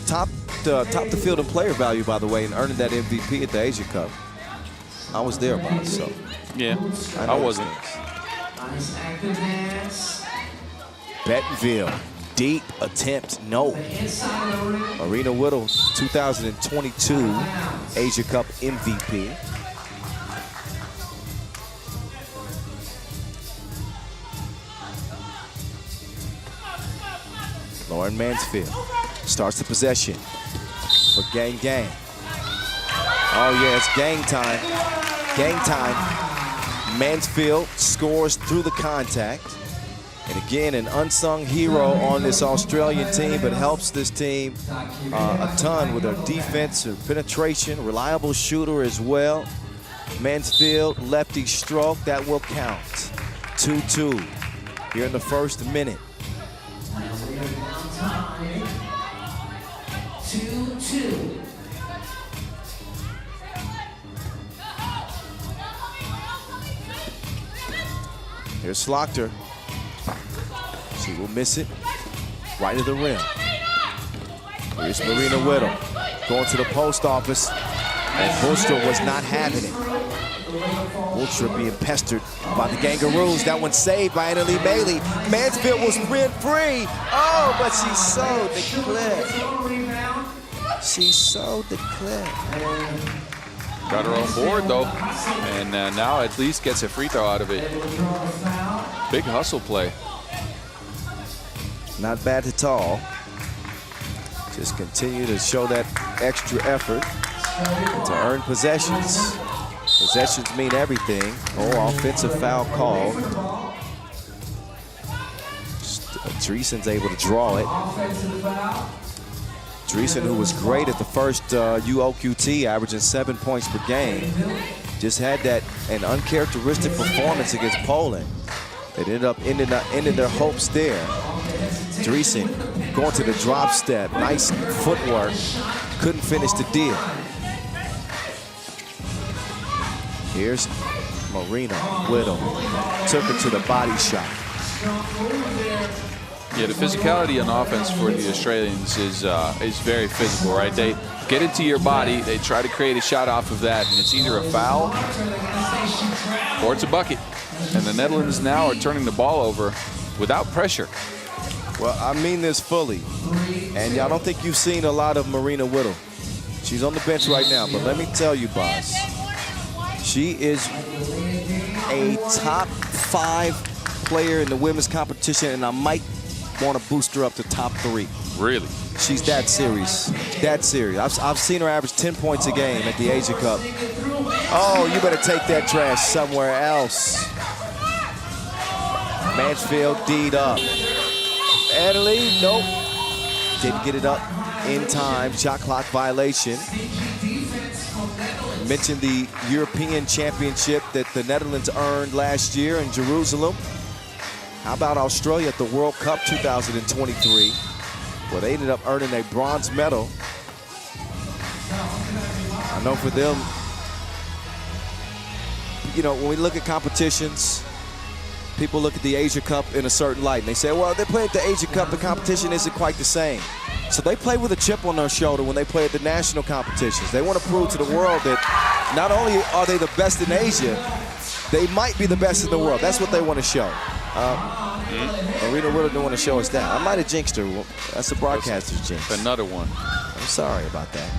Top the field and player value, by the way, and earning that MVP at the Asia Cup. I was there, boss, so. Yeah, I wasn't. Bettenville, deep attempt, no. Marina Whittle, 2022 Asia Cup MVP. Lauren Mansfield starts the possession for Gang Gang. Oh yeah, it's gang time. Gang time. Mansfield scores through the contact. And again, an unsung hero on this Australian team, but helps this team a ton with her defense, her penetration, reliable shooter as well. Mansfield, lefty stroke, that will count. 2-2 here in the first minute. 2-2. Here's Slachter. She will miss it right to the rim. Here's Marina Whittle going to the post office, and Ultra was not having it. Ultra being pestered by the Kangaroos. That one saved by Annalie Maley. Mansfield was rent-free. Oh, but she sewed the clip. She sewed the clip. Got her on board, though, and now at least gets a free throw out of it. Big hustle play. Not bad at all. Just continue to show that extra effort to earn possessions. Possessions mean everything. Oh, offensive foul called. Dreesen's able to draw it. Dreesen, who was great at the first UOQT, averaging 7 points per game, just had an uncharacteristic performance against Poland. They ended up ending their hopes there. Dreesen going to the drop step, nice footwork, couldn't finish the deal. Here's Marina Whittle, took her to the body shot. Yeah, the physicality on offense for the Australians is very physical, right? They get into your body, they try to create a shot off of that, and it's either a foul or it's a bucket. And the Netherlands now are turning the ball over without pressure. Well, I mean this fully, and I don't think you've seen a lot of Marina Whittle. She's on the bench right now, but let me tell you, boss, she is a top 5 player in the women's competition, and I might want to boost her up to top 3. Really? She's that serious. That serious. I've seen her average 10 points a game at the Asia Cup. Oh, you better take that trash somewhere else. Mansfield D'd up. Italy, nope. Didn't get it up in time. Shot clock violation. Mentioned the European Championship that the Netherlands earned last year in Jerusalem. How about Australia at the World Cup 2023? Well, they ended up earning a bronze medal. I know for them, you know, when we look at competitions, people look at the Asia Cup in a certain light, and they say, well, they play at the Asia Cup, the competition isn't quite the same. So they play with a chip on their shoulder when they play at the national competitions. They want to prove to the world that not only are they the best in Asia, they might be the best in the world. That's what they want to show. And Rita really don't want to show us that. I might have jinxed her. That's a broadcaster's jinx. Another one. I'm sorry about that.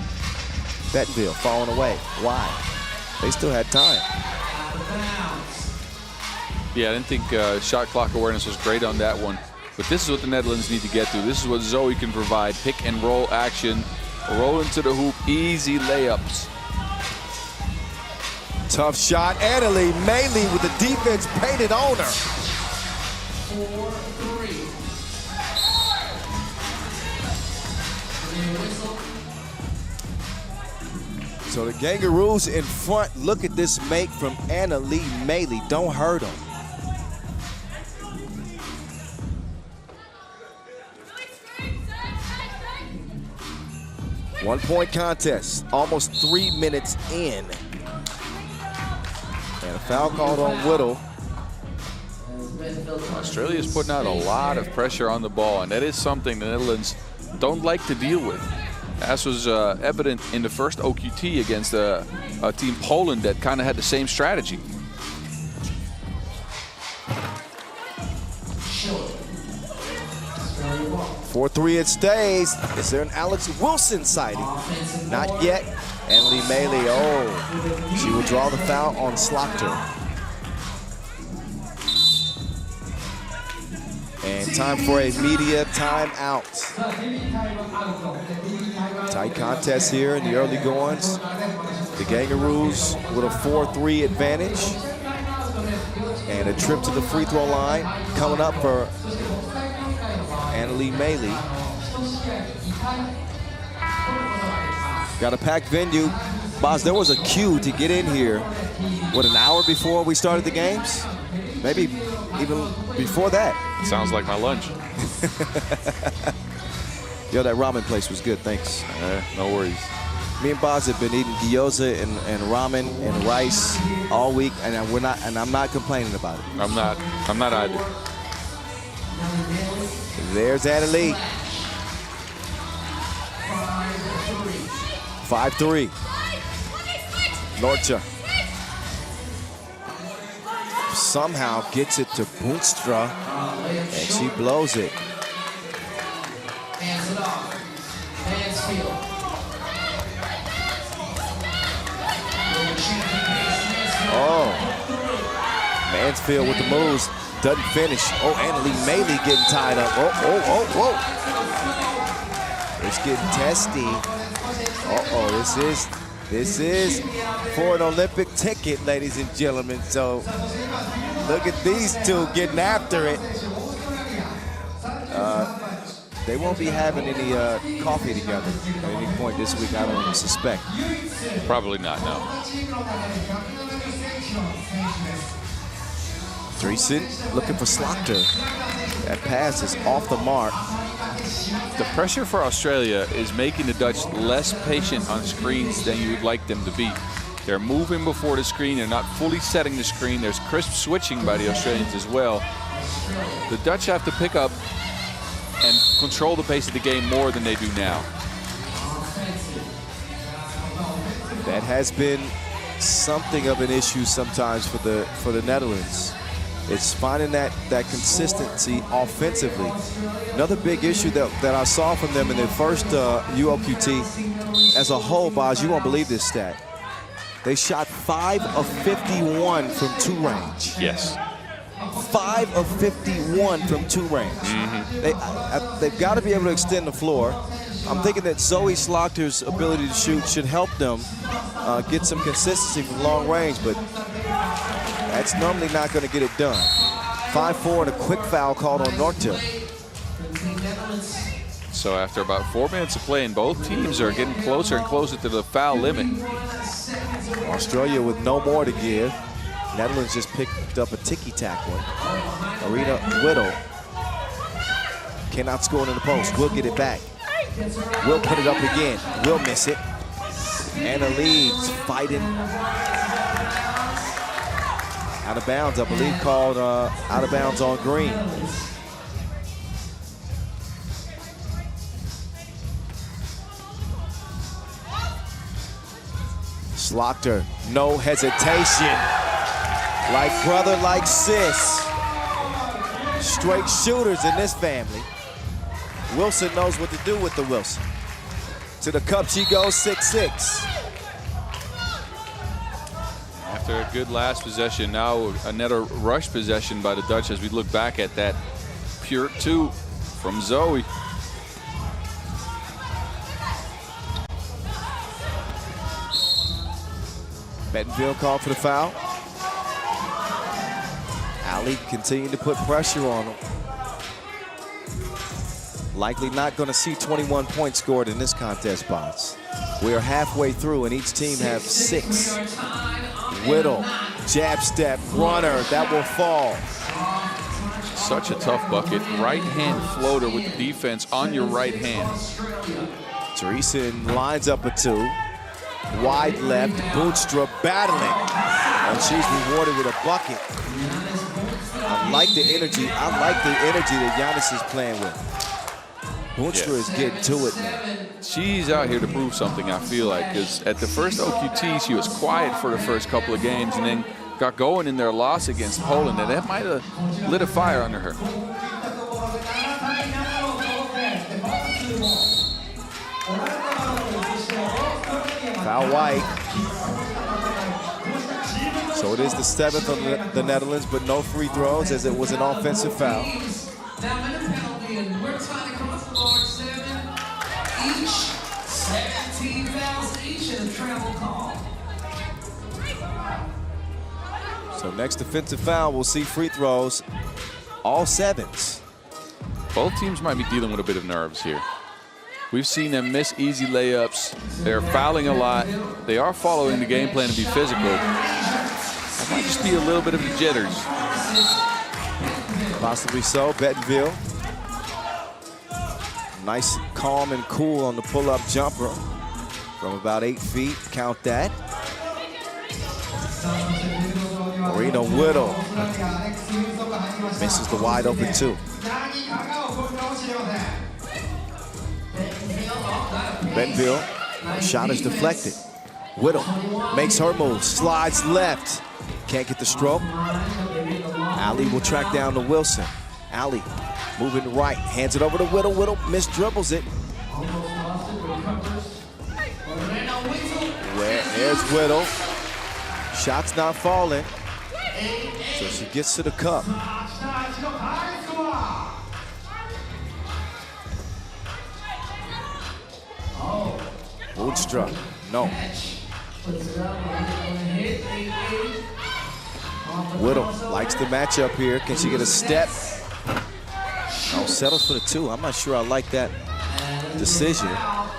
Betteville falling away. Why? They still had time. Yeah, I didn't think shot clock awareness was great on that one. But this is what the Netherlands need to get to. This is what Zoe can provide. Pick and roll action. Roll into the hoop. Easy layups. Tough shot. Italy mainly with the defense painted on her. 4-3. So the Kangaroos in front. Look at this make from Annalie Maley. Don't hurt them. One-point contest, almost 3 minutes in. And a foul called on Whittle. Australia's putting out a lot of pressure on the ball, and that is something the Netherlands don't like to deal with. As was evident in the first OQT against a team Poland that kind of had the same strategy. 4-3 it stays. Is there an Alex Wilson sighting? Not yet. Annalie Maley, oh, she will draw the foul on Slaughter. And time for a media timeout. Tight contest here in the early goings. The Kangaroos with a 4-3 advantage. And a trip to the free throw line coming up for Annalie Maley. Got a packed venue. Boz, there was a queue to get in here, what, an hour before we started the games? Maybe even before that. Sounds like my lunch. Yo, that ramen place was good, thanks. No worries. Me and Boz have been eating gyoza and ramen and rice all week, and I'm not complaining about it. I'm not either. There's Annalie. 5-3. Norcha somehow gets it to Boonstra, and she blows it. Hands it off. Mansfield. Oh, Mansfield with the moves, doesn't finish. Oh, Annalie Maley getting tied up. Oh. It's getting testy. This is for an Olympic ticket, ladies and gentlemen. So look at these two getting after it. They won't be having any coffee together at any point this week, I don't suspect. Probably not, no. Dreesen looking for Slaughter. That pass is off the mark. The pressure for Australia is making the Dutch less patient on screens than you would like them to be. They're moving before the screen. They're not fully setting the screen. There's crisp switching by the Australians as well. The Dutch have to pick up and control the pace of the game more than they do now. That has been something of an issue sometimes for the Netherlands. It's finding that consistency offensively. Another big issue that I saw from them in their first UOQT as a whole, Boz, you won't believe this stat. They shot 5 of 51 from 2 range. Yes. 5 of 51 from 2 range. They've got to be able to extend the floor. I'm thinking that Zoe Slaughter's ability to shoot should help them get some consistency from long range, but that's normally not going to get it done. 5-4 and a quick foul called on Norte. So after about 4 minutes of play, and both teams are getting closer and closer to the foul limit. Australia with no more to give. Netherlands just picked up a ticky-tack one. Arena Whittle cannot score in the post. Will get it back. Will put it up again. Will miss it. Anna Leeds fighting. Out of bounds, I believe, called out of bounds on green. Slaughter, no hesitation. Like brother, like sis. Straight shooters in this family. Wilson knows what to do with the Wilson. To the cup she goes, 6-6. After a good last possession, now another rush possession by the Dutch as we look back at that pure 2 from Zoe. Bentonville called for the foul. Ali continuing to put pressure on him. Likely not going to see 21 points scored in this contest, Bonds. We are halfway through and each team have 6. Whittle, jab step, runner, that will fall. Such a tough bucket. Right hand floater with the defense on your right hand. Teresa lines up a 2. Wide left, Boonstra battling. And she's rewarded with a bucket. I like the energy that Giannis is playing with. Boonstra is getting to it now. She's out here to prove something, I feel like, because at the first OQT, she was quiet for the first couple of games and then got going in their loss against Poland, and that might have lit a fire under her. Foul White. So it is the 7th on the Netherlands, but no free throws as it was an offensive foul. Now in the penalty, and we're tying across the board 7 each, 17 fouls each, and a travel call. So next defensive foul, we'll see free throws, all 7s. Both teams might be dealing with a bit of nerves here. We've seen them miss easy layups. They're fouling a lot. They are following the game plan to be physical. That might just be a little bit of the jitters. Possibly so. Bentonville. Nice, calm, and cool on the pull-up jumper from about 8 feet. Count that. Marina Whittle misses the wide open 2. Bentonville, shot is deflected. Whittle makes her move, slides left. Can't get the stroke. Ali will track down to Wilson. Ali moving right, hands it over to Whittle. Whittle misdribbles it. There's Whittle. Shot's not falling. So she gets to the cup. Boonstra, no. Whittle likes the matchup here. Can she get a step? No, settles for the 2. I'm not sure I like that decision. I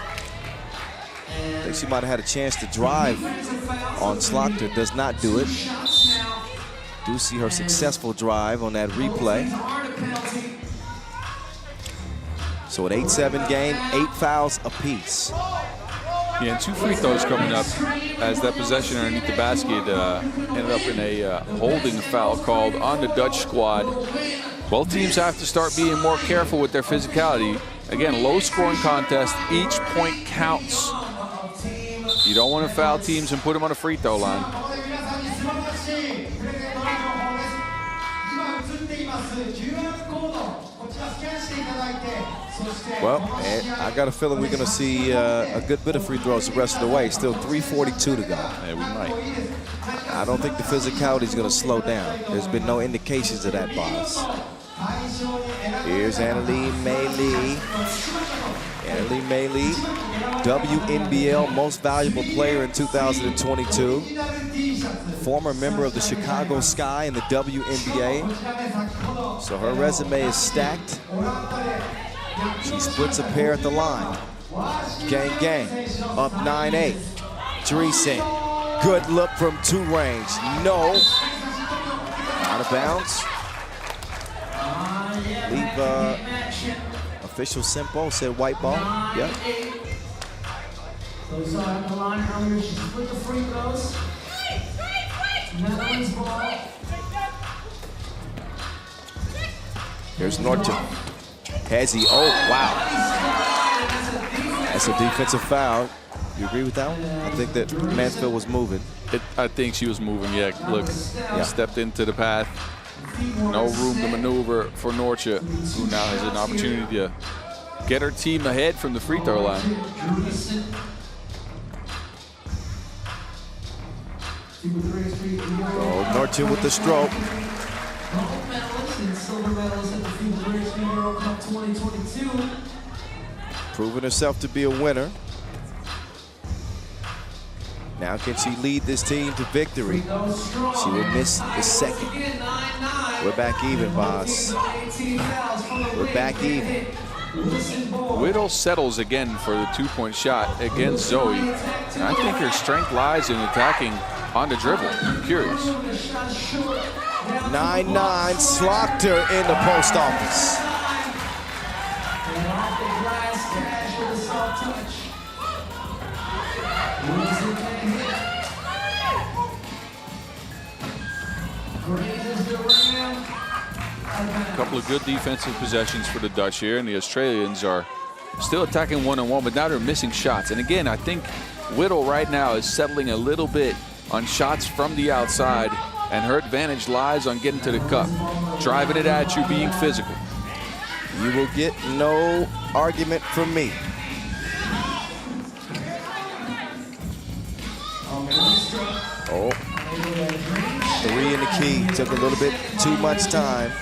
think she might have had a chance to drive on Slaughter. Does not do it. Do see her successful drive on that replay. So an 8-7 game, 8 fouls apiece. Yeah, and 2 free throws coming up as that possession underneath the basket ended up in a holding foul called on the Dutch squad. Both teams have to start being more careful with their physicality. Again, low-scoring contest. Each point counts. You don't want to foul teams and put them on a free throw line. Well, I got a feeling we're going to see a good bit of free throws the rest of the way. Still 3:42 to go. Yeah, we might. I don't think the physicality is going to slow down. There's been no indications of that, boss. Here's Annalie Meili. Annalie Meili, WNBL Most Valuable Player in 2022. Former member of the Chicago Sky in the WNBA. So her resume is stacked. She splits a pair at the line. Gang, gang, up 9-8. Dreesen, good look from 2 range. No, out of bounds. Leave official Simpo said white ball. Yep. So we saw at the line earlier, she split the free throws. Netherlands ball. Here's Norton. Has he? Oh, wow. That's a defensive foul. You agree with that one? I think that Mansfield was moving. I think she was moving, yeah. Look, stepped into the path. No room to maneuver for Nortje, who now has an opportunity to get her team ahead from the free throw line. Oh, Nortje with the stroke. Gold medalist and silver medalist at the FIBA 3x3 Euro Cup 2022. Proving herself to be a winner. Now can she lead this team to victory? She will miss the second. We're back even, boss. We're back even. Whittle settles again for the 2-point shot against Zoe. And I think her strength lies in attacking on the dribble. I'm curious. 9-9, slocked her in the post office. A couple of good defensive possessions for the Dutch here, and the Australians are still attacking one-on-one, but now they're missing shots. And again, I think Whittle right now is settling a little bit on shots from the outside, and her advantage lies on getting to the cup, driving it at you, being physical. You will get no argument from me. Oh, 3 in the key, took a little bit too much time.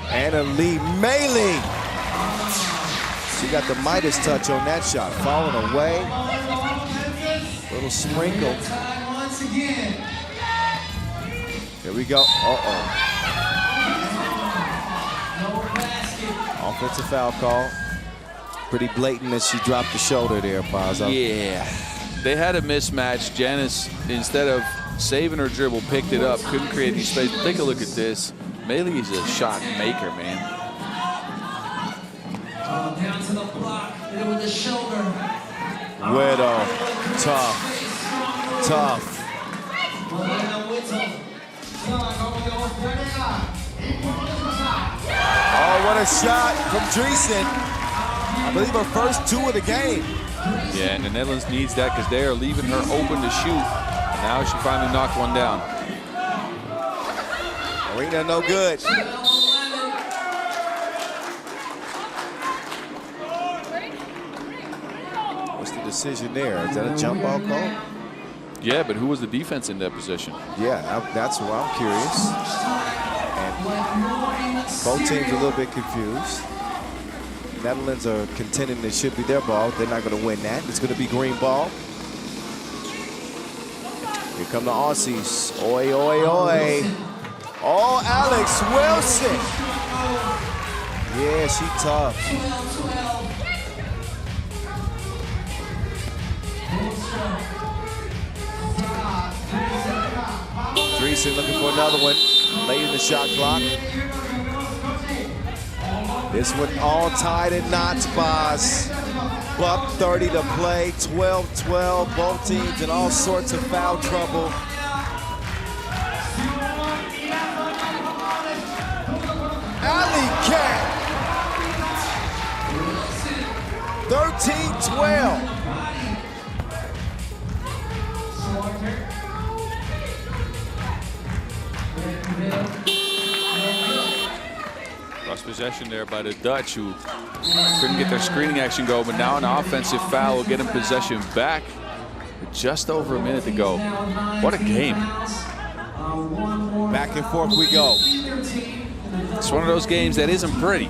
Annalie Meili. She got the Midas touch on that shot. Falling away. Little sprinkle. Here we go. Uh-oh. Offensive foul call. Pretty blatant as she dropped the shoulder there, Pazzo. Yeah. They had a mismatch. Janice, instead of saving her dribble, picked it up, couldn't create any space. But take a look at this. Meili is a shot maker, man. Down to the block, hit it with the shoulder. Whittle, tough, tough. Oh, what a shot from Dreesen. I believe her first 2 of the game. Yeah, and the Netherlands needs that because they are leaving her open to shoot. And now she finally knocked one down. Arena no good. What's the decision there? Is that a jump ball call? Yeah, but who was the defense in that position? Yeah, that's why I'm curious. And both teams are a little bit confused. Netherlands are contending it should be their ball. They're not going to win that. It's going to be green ball. Here come the Aussies. Oi, oi, oi. Oh, Alex Wilson. Yeah, she tough. Dreesen looking for another one. Late in the shot clock. This one all tied in knots, boss. Buck 30 to play, 12-12. Both teams in all sorts of foul trouble. Alley cat. 13-12. possession there by the Dutch, who couldn't get their screening action going, but now an offensive foul will get them possession back with just over a minute to go. What a game. Back and forth we go. It's one of those games that isn't pretty.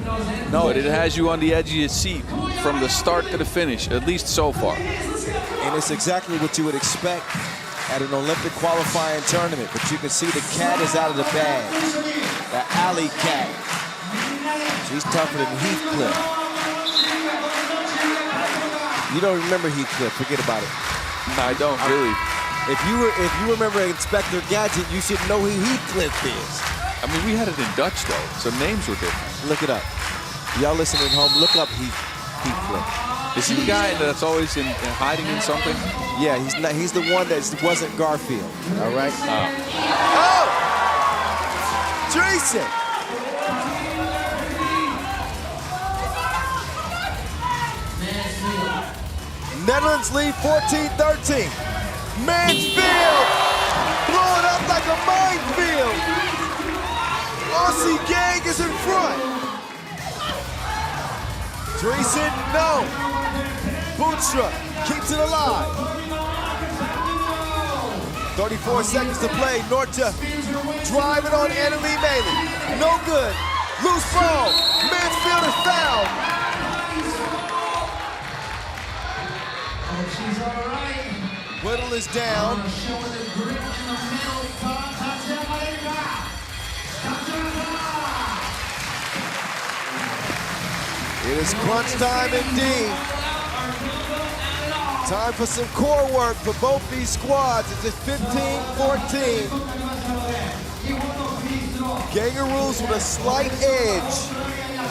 No, but it has you on the edge of your seat from the start to the finish, at least so far. And it's exactly what you would expect at an Olympic qualifying tournament. But you can see the cat is out of the bag. The alley cat. She's tougher than Heathcliff. You don't remember Heathcliff, forget about it. No, I don't really. If you remember Inspector Gadget, you should know who Heathcliff is. I mean, we had it in Dutch though, so names were different. Look it up. Y'all listening at home, look up Heathcliff. Is he the guy that's always in hiding in something? Yeah, he's the one that wasn't Garfield. All right. Oh, Jason. Netherlands lead 14-13. Mansfield blowing up like a minefield. Aussie gang is in front. Dreesen, no. Boonstra keeps it alive. 34 seconds to play. Norta driving on Annalie Malin. No good. Loose ball. Mansfield is fouled. Whittle is down. It is crunch time indeed. Time for some core work for both these squads. It's 15-14. Kangaroos with a slight edge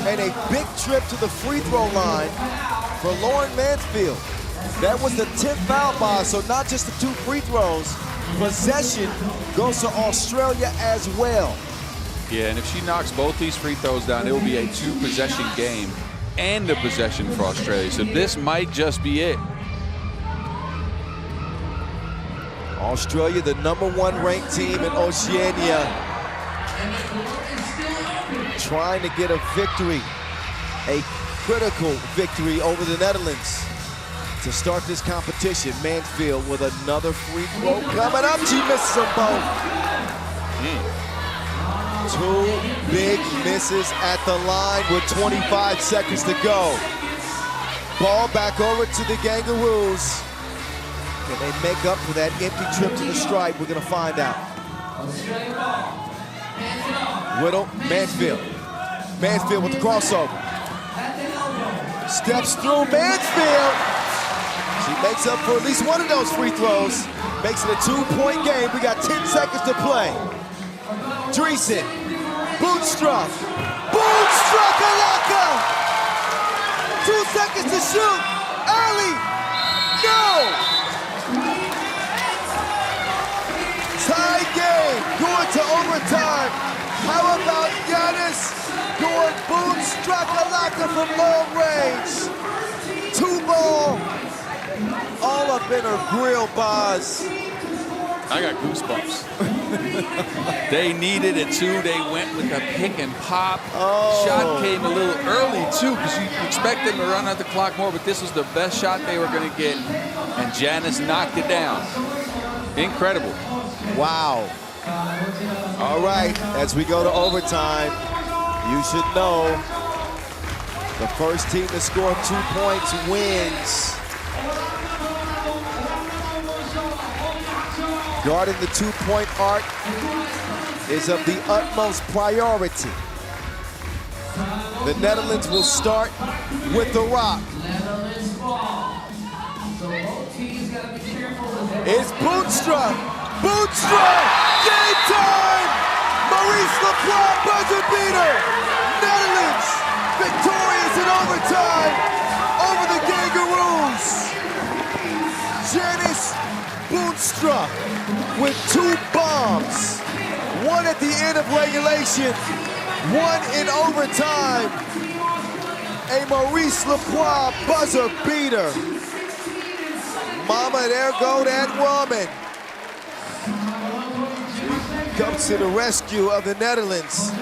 and a big trip to the free throw line for Lauren Mansfield. That was the 10th foul by, so not just the 2 free throws. Possession goes to Australia as well. Yeah, and if she knocks both these free throws down, it will be a 2-possession game and a possession for Australia. So this might just be it. Australia, the #1 ranked team in Oceania, trying to get a victory, a critical victory over the Netherlands to start this competition. Mansfield with another free throw coming up. She misses them both. 2 big misses at the line with 25 seconds to go. Ball back over to the Kangaroos. Can they make up for that empty trip to the stripe? We're gonna find out. Whittle, Mansfield. Mansfield with the crossover. Steps through Mansfield. She makes up for at least one of those free throws. Makes it a 2-point game. We got 10 seconds to play. Dreesen, Bootstruck. Bootstruck Alaka! 2 seconds to shoot. Early. No! Tie game. Going to overtime. How about Giannis going Bootstruck Alaka from long range? 2 ball. All up in her grill, Boz. I got goosebumps. They needed it too. They went with the pick and pop. Oh. Shot came a little early too, because you expect them to run out the clock more, but this was the best shot they were going to get. And Janice knocked it down. Incredible. Wow. All right, as we go to overtime, you should know the first team to score 2 points wins. Guarding the 2-point arc is of the utmost priority. The Netherlands will start with the rock. It's Bootstruck. Bootstruck! Game time! Maurice Lacroix buzzer beater! Netherlands victorious in overtime over the Kangaroos. Janice Bootstruck with 2 bombs. 1 at the end of regulation, 1 in overtime. A Maurice Lacroix buzzer beater. Mama, there go that woman. She comes to the rescue of the Netherlands.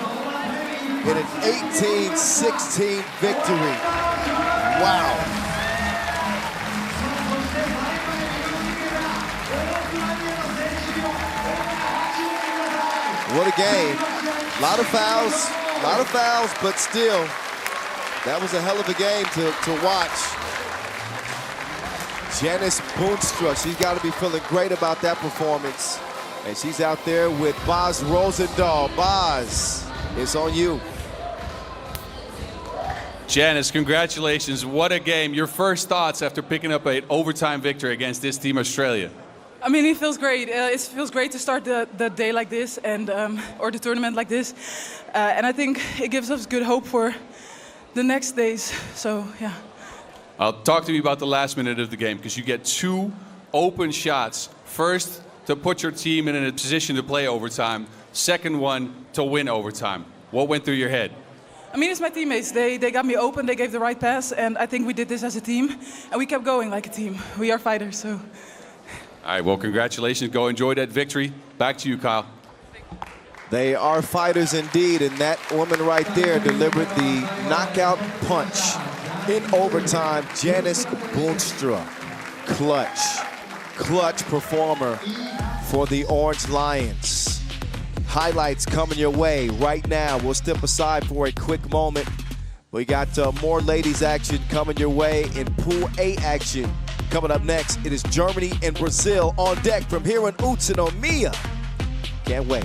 in an 18-16 victory. Wow. What a game. A lot of fouls, but still, that was a hell of a game to watch. Janice Boonstra, she's got to be feeling great about that performance. And she's out there with Boz Rosendahl. Boz, it's on you. Janice, congratulations. What a game. Your first thoughts after picking up an overtime victory against this team, Australia? I mean, it feels great. It feels great to start the day like this and or the tournament like this. And I think it gives us good hope for the next days. So, yeah. Talk to me about the last minute of the game, because you get 2 open shots. First, to put your team in a position to play overtime. Second one, to win overtime. What went through your head? I mean, it's my teammates. They got me open. They gave the right pass. And I think we did this as a team. And we kept going like a team. We are fighters, so... All right, well, congratulations. Go enjoy that victory. Back to you, Kyle. They are fighters indeed, and that woman right there delivered the knockout punch in overtime. Janice Boonstra, clutch performer for the Orange Lions. Highlights coming your way right now. We'll step aside for a quick moment. We got more ladies action coming your way in Pool A action. Coming up next, it is Germany and Brazil on deck from here in Utsunomiya. Can't wait.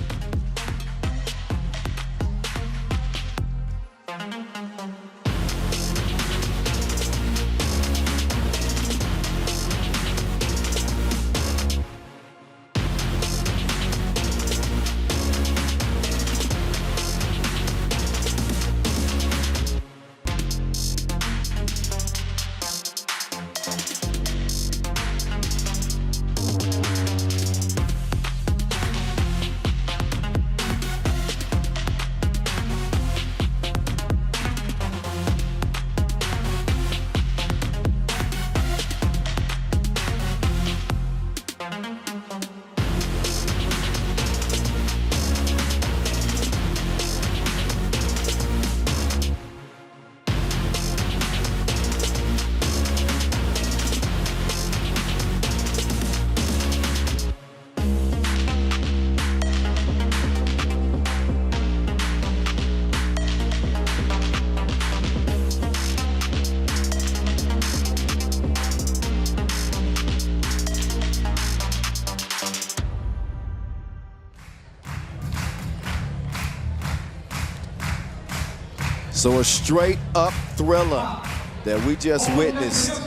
So a straight up thriller that we just witnessed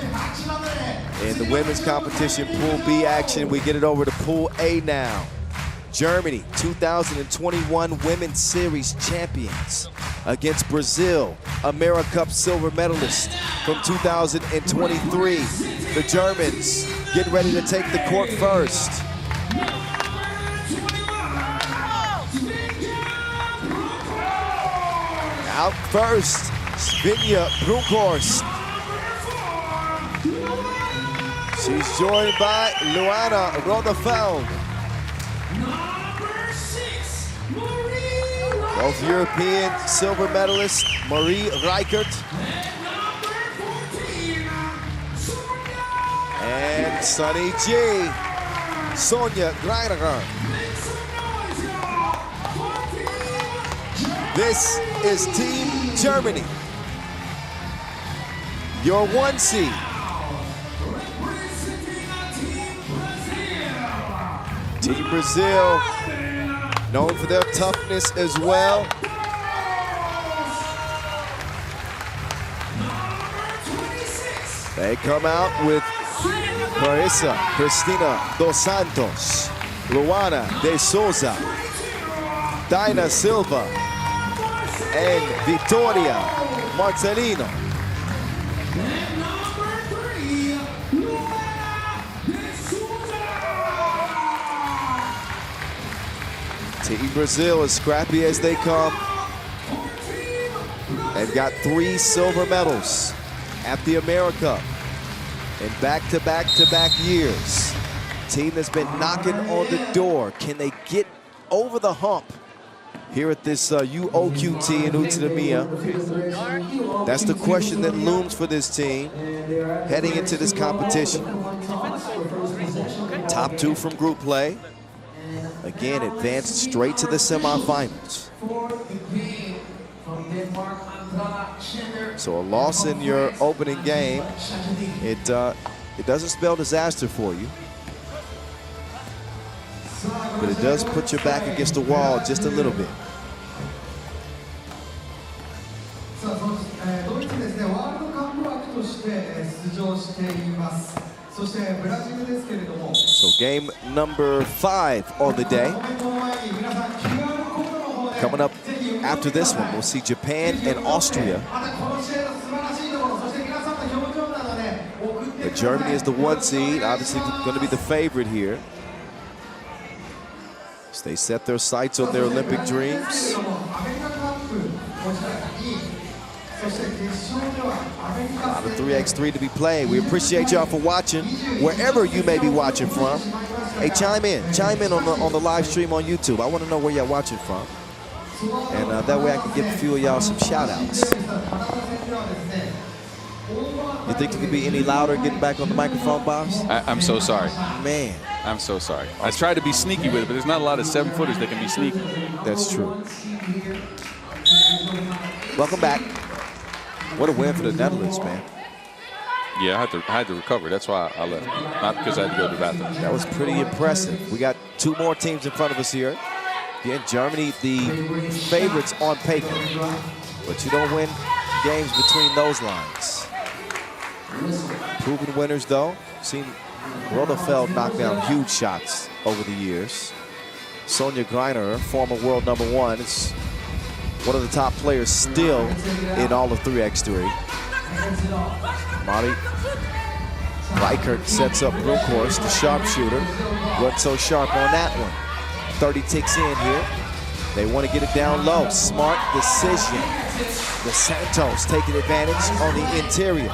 in the women's competition Pool B action. We get it over to Pool A now. Germany, 2021 Women's Series champions against Brazil, AmeriCup silver medalist from 2023. The Germans get ready to take the court first. Out first, Svenja Brunkhorst. She's joined by Luana Rodefeld. Both European silver medalists, Marie Reichert and Sunny G, Sonja Greiniger. This is Team Germany, your 1 seed. Team Brazil, known for their toughness as well. They come out with Clarissa Cristina dos Santos, Luana de Souza, Dinah Silva, and Victoria Marcelino. Team Brazil, as scrappy as they come, they've got 3 silver medals at the AmeriCup in back-to-back years. Team that's been knocking on the door. Can they get over the hump here at this UOQT in Utsunomiya. That's the question that looms for this team heading into this competition. Top 2 from group play. Again, advanced straight to the semifinals. So a loss in your opening game, it doesn't spell disaster for you. But it does put your back against the wall just a little bit. So game number 5 on the day. Coming up after this one, we'll see Japan and Austria. But Germany is the 1 seed, obviously going to be the favorite here. So they set their sights on their Olympic dreams. A lot of 3x3 to be played. We appreciate y'all for watching, wherever you may be watching from. Hey, chime in on the live stream on YouTube. I want to know where y'all watching from. And that way I can give a few of y'all some shout outs. You think you could be any louder getting back on the microphone, Boss? I'm so sorry. Man. I'm so sorry. I tried to be sneaky with it, but there's not a lot of 7-footers that can be sneaky. That's true. Welcome back. What a win for the Netherlands, man. Yeah, I had to recover. That's why I left. Not because I had to go to the bathroom. That was pretty impressive. We got 2 more teams in front of us here. Again, Germany, the favorites on paper. But you don't win games between those lines. Proven winners, though. Seen Rodefeld knock down huge shots over the years. Sonja Greiner, former world #1, is one of the top players still in all of 3x3. Mari Reichert sets up Broekhorst, the sharpshooter. Wasn't so sharp on that one. 30 ticks in here. They want to get it down low. Smart decision. The Santos taking advantage on the interior.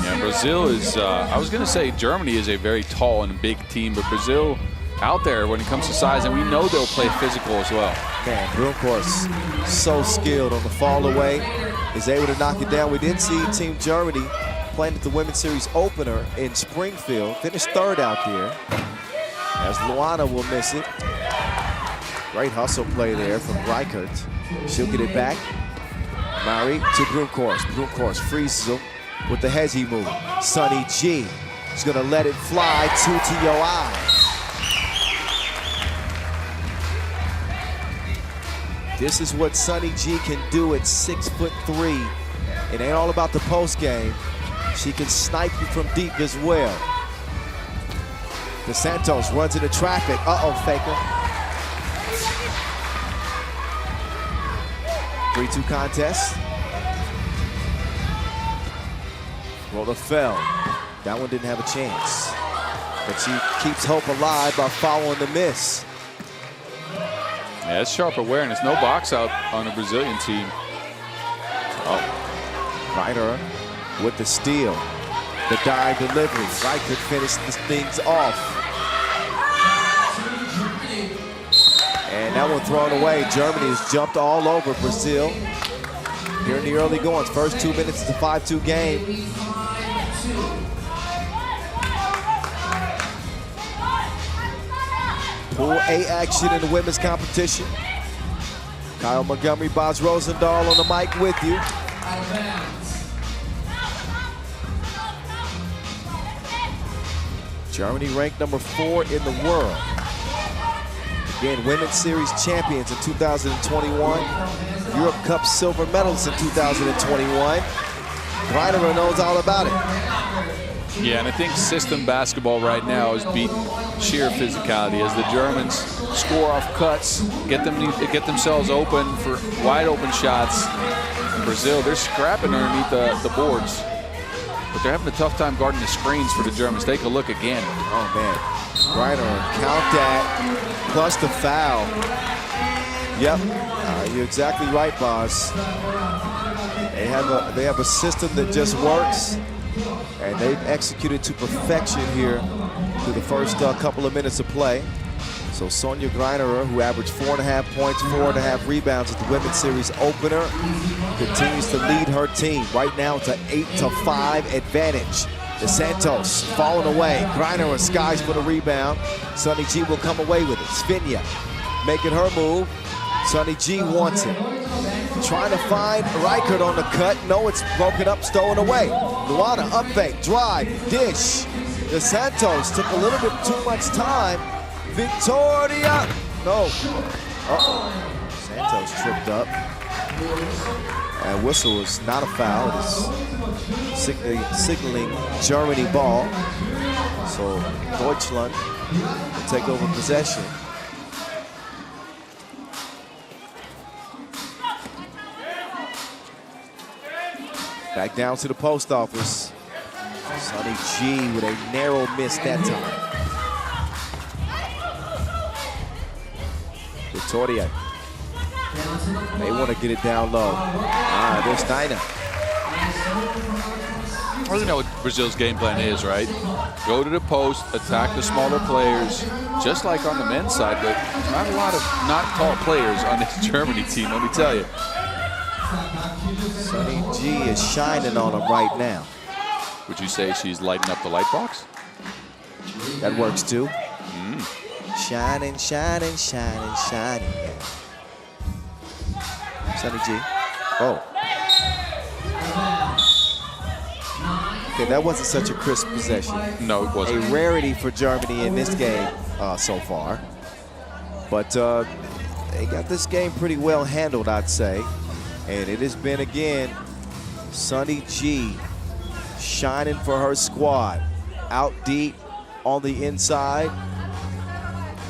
Yeah, Brazil is, I was going to say Germany is a very tall and big team, but Brazil out there when it comes to size, and we know they'll play physical as well. Man, Broekhorst so skilled on the fall away, is able to knock it down. We did see Team Germany playing at the Women's Series opener in Springfield, finished 3rd out there, as Luana will miss it. Great hustle play there from Reichert. She'll get it back. Mari to Broekhorst. Broekhorst freezes him with the Hezi move. Sunny G is going to let it fly to your eyes. This is what Sunny G can do at 6'3". It ain't all about the post game. She can snipe you from deep as well. The Santos runs into traffic. Uh-oh, faker. 3-2 contest. Rodefeld. That one didn't have a chance. But she keeps hope alive by following the miss. Yeah, it's sharp awareness. No box out on the Brazilian team. Oh, Reiner with the steal. The dive delivery. Reichert finished things off. And that one thrown away. Germany has jumped all over Brazil here in the early goings. First 2 minutes is a 5-2 game. Pool A action in the women's competition. Kyle Montgomery, Boz Rosendahl on the mic with you. Germany ranked #4 in the world. Again, Women's Series champions in 2021. Europe Cup silver medals in 2021. Greiner knows all about it. Yeah, and I think system basketball right now is beating sheer physicality as the Germans score off cuts, get themselves open for wide open shots. In Brazil, they're scrapping underneath the boards, but they're having a tough time guarding the screens for the Germans. Take a look again. Oh man, Greiner, count that, plus the foul. Yep, you're exactly right, Boz. They have a system that just works. And they've executed to perfection here through the first couple of minutes of play. So Sonja Greinerer, who averaged 4.5 points, 4.5 rebounds at the Women's Series opener, continues to lead her team. Right now it's an 8-5 advantage. Dos Santos falling away. Greinerer skies for the rebound. Sunny G will come away with it. Svinya making her move. Sunny G wants it. Trying to find Reichert on the cut. No, it's broken up, stolen away. Luana up fake, drive, dish. Dos Santos took a little bit too much time. Victoria, no. Uh-oh. Santos tripped up. And whistle is not a foul. It's signaling Germany ball. So Deutschland will take over possession. Back down to the post office. Sunny G with a narrow miss that time. Victoria. They want to get it down low. There's Dinah. I don't know what Brazil's game plan is, right? Go to the post, attack the smaller players, just like on the men's side, but not a lot of not tall players on this Germany team, let me tell you. Sunny G is shining on them right now. Would you say she's lighting up the light box? That works too. Shining, shining, shining, shining. Sunny G. Oh. Okay, that wasn't such a crisp possession. No, it wasn't. A rarity for Germany in this game so far. But they got this game pretty well handled, I'd say. And it has been, again, Sunny G shining for her squad. Out deep on the inside.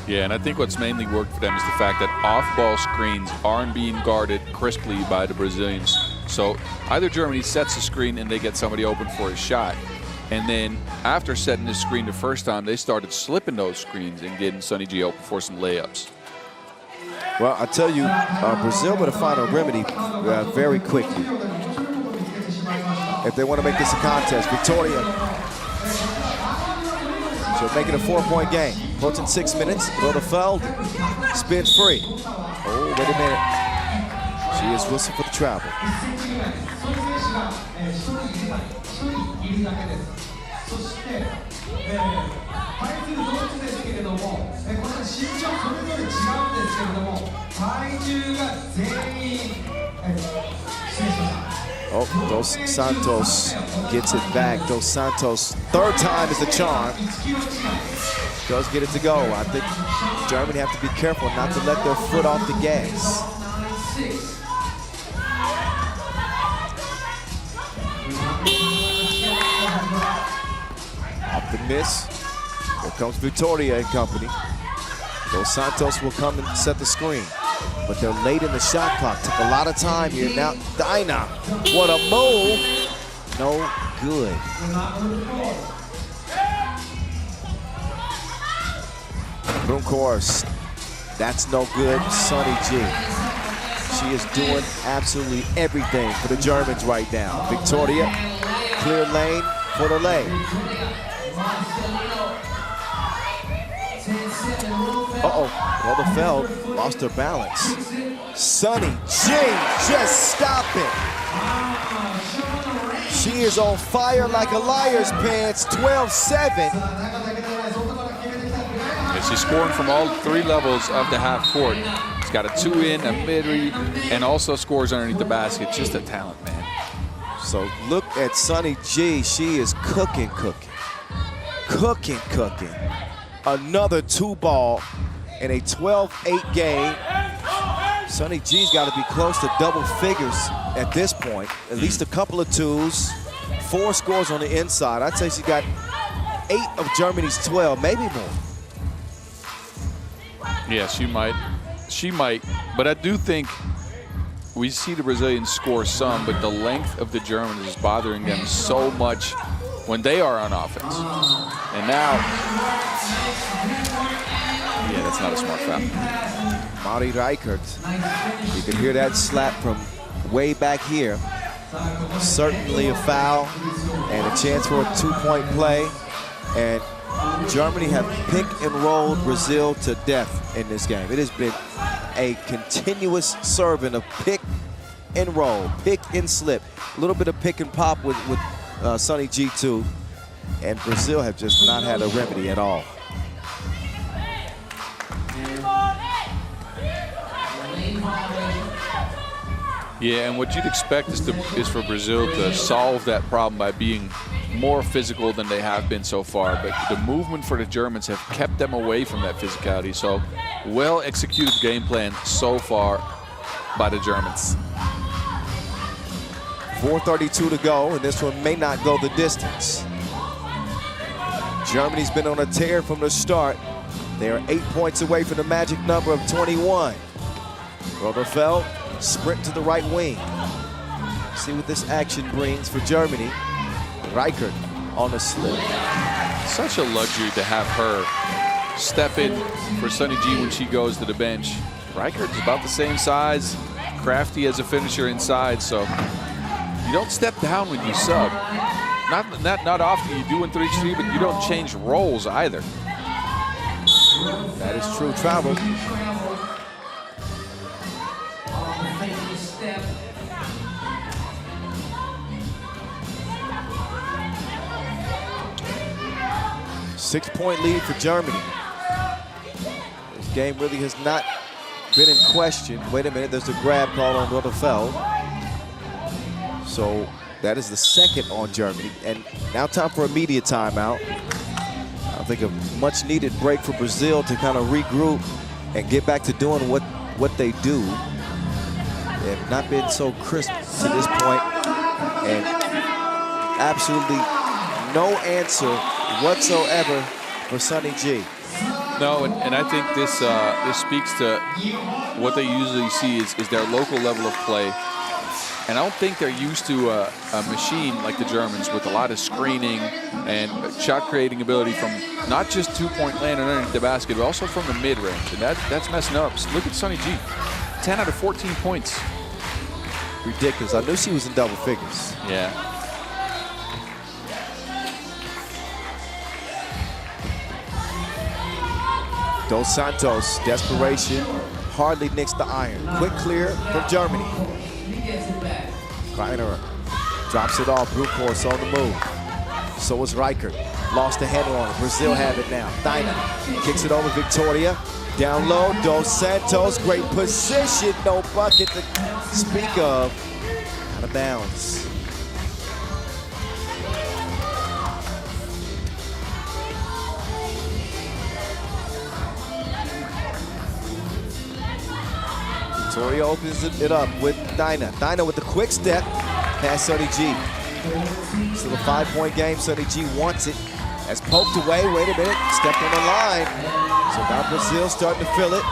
Yeah, and I think what's mainly worked for them is the fact that off-ball screens aren't being guarded crisply by the Brazilians. So either Germany sets a screen and they get somebody open for a shot, and then after setting the screen the first time, they started slipping those screens and getting Sunny G open for some layups. Well, I tell you, Brazil better find a remedy very quickly if they want to make this a contest. Victoria, she'll make it a 4-point game. Approaching 6 minutes. Rodefeld spins free. Oh, wait a minute. She is whistled for the travel. Oh, Dos Santos gets it back. Dos Santos, third time is the charm. Does get it to go. I think Germany have to be careful not to let their foot off the gas. Off the miss. Here comes Victoria and company. Dos Santos will come and set the screen. But they're late in the shot clock. Took a lot of time here. Now, Dinah, what a move. No good. Brunkhorst, that's no good. Sunny G. She is doing absolutely everything for the Germans right now. Victoria, clear lane for the lane. Rodefeld lost her balance. Sunny G, just stop it. She is on fire like a liar's pants, 12-7. She's scoring from all three levels of the half court. She's got a 2-in, a mid-read, and also scores underneath the basket. Just a talent, man. So look at Sunny G. She is cooking. Another 2-ball in a 12-8 game. Sunny G's got to be close to double figures at this point. At least a couple of 2s, 4 scores on the inside. I'd say she got 8 of Germany's 12, maybe more. Yeah, she might. But I do think we see the Brazilians score some, but the length of the Germans is bothering them so much when they are on offense. And now, yeah, that's not a smart foul. Mari Reichert, you can hear that slap from way back here. Certainly a foul and a chance for a 2-point play. And Germany have pick and rolled Brazil to death in this game. It has been a continuous serving of pick and roll, pick and slip. A little bit of pick and pop with Sonny G too. And Brazil have just not had a remedy at all. Yeah, and what you'd expect is for Brazil to solve that problem by being more physical than they have been so far. But the movement for the Germans have kept them away from that physicality. So well-executed game plan so far by the Germans. 4:32 to go, and this one may not go the distance. Germany's been on a tear from the start. They are 8 points away from the magic number of 21. Roberfeld, sprint to the right wing. See what this action brings for Germany. Reichert on the slip. Such a luxury to have her step in for Sonny G when she goes to the bench. Reichert is about the same size, crafty as a finisher inside, so you don't step down when you sub. Not often you do in 3x3, but you don't change roles either. That is true. Travel. Six-point lead for Germany. This game really has not been in question. Wait a minute, there's a grab call on Roberfeld. So that is the second on Germany. And now time for a media timeout. I think a much needed break for Brazil to kind of regroup and get back to doing what they do. They have not been so crisp to this point, and absolutely no answer whatsoever for Sonny G. No, and I think this speaks to what they usually see is their local level of play. And I don't think they're used to a machine like the Germans with a lot of screening and shot creating ability from not just two-point land underneath the basket, but also from the mid-range. And that's messing up. Look at Sonny G. 10 out of 14 points. Ridiculous. I knew she was in double figures. Yeah. Dos Santos, desperation, hardly nicks the iron. Quick clear for Germany. Kleiner drops it off. Brukhorst on the move. So is Reichert. Lost the header on it. Brazil have it now. Dyna kicks it over Victoria. Down low, Dos Santos. Great position. No bucket to speak of. Out of bounds. Victoria opens it up with Dyna. Dyna with the quick step past Sonny G. Still a 5-point game. Sonny G wants it. Has poked away. Wait a minute. Stepped on the line. So now Brazil starting to feel it.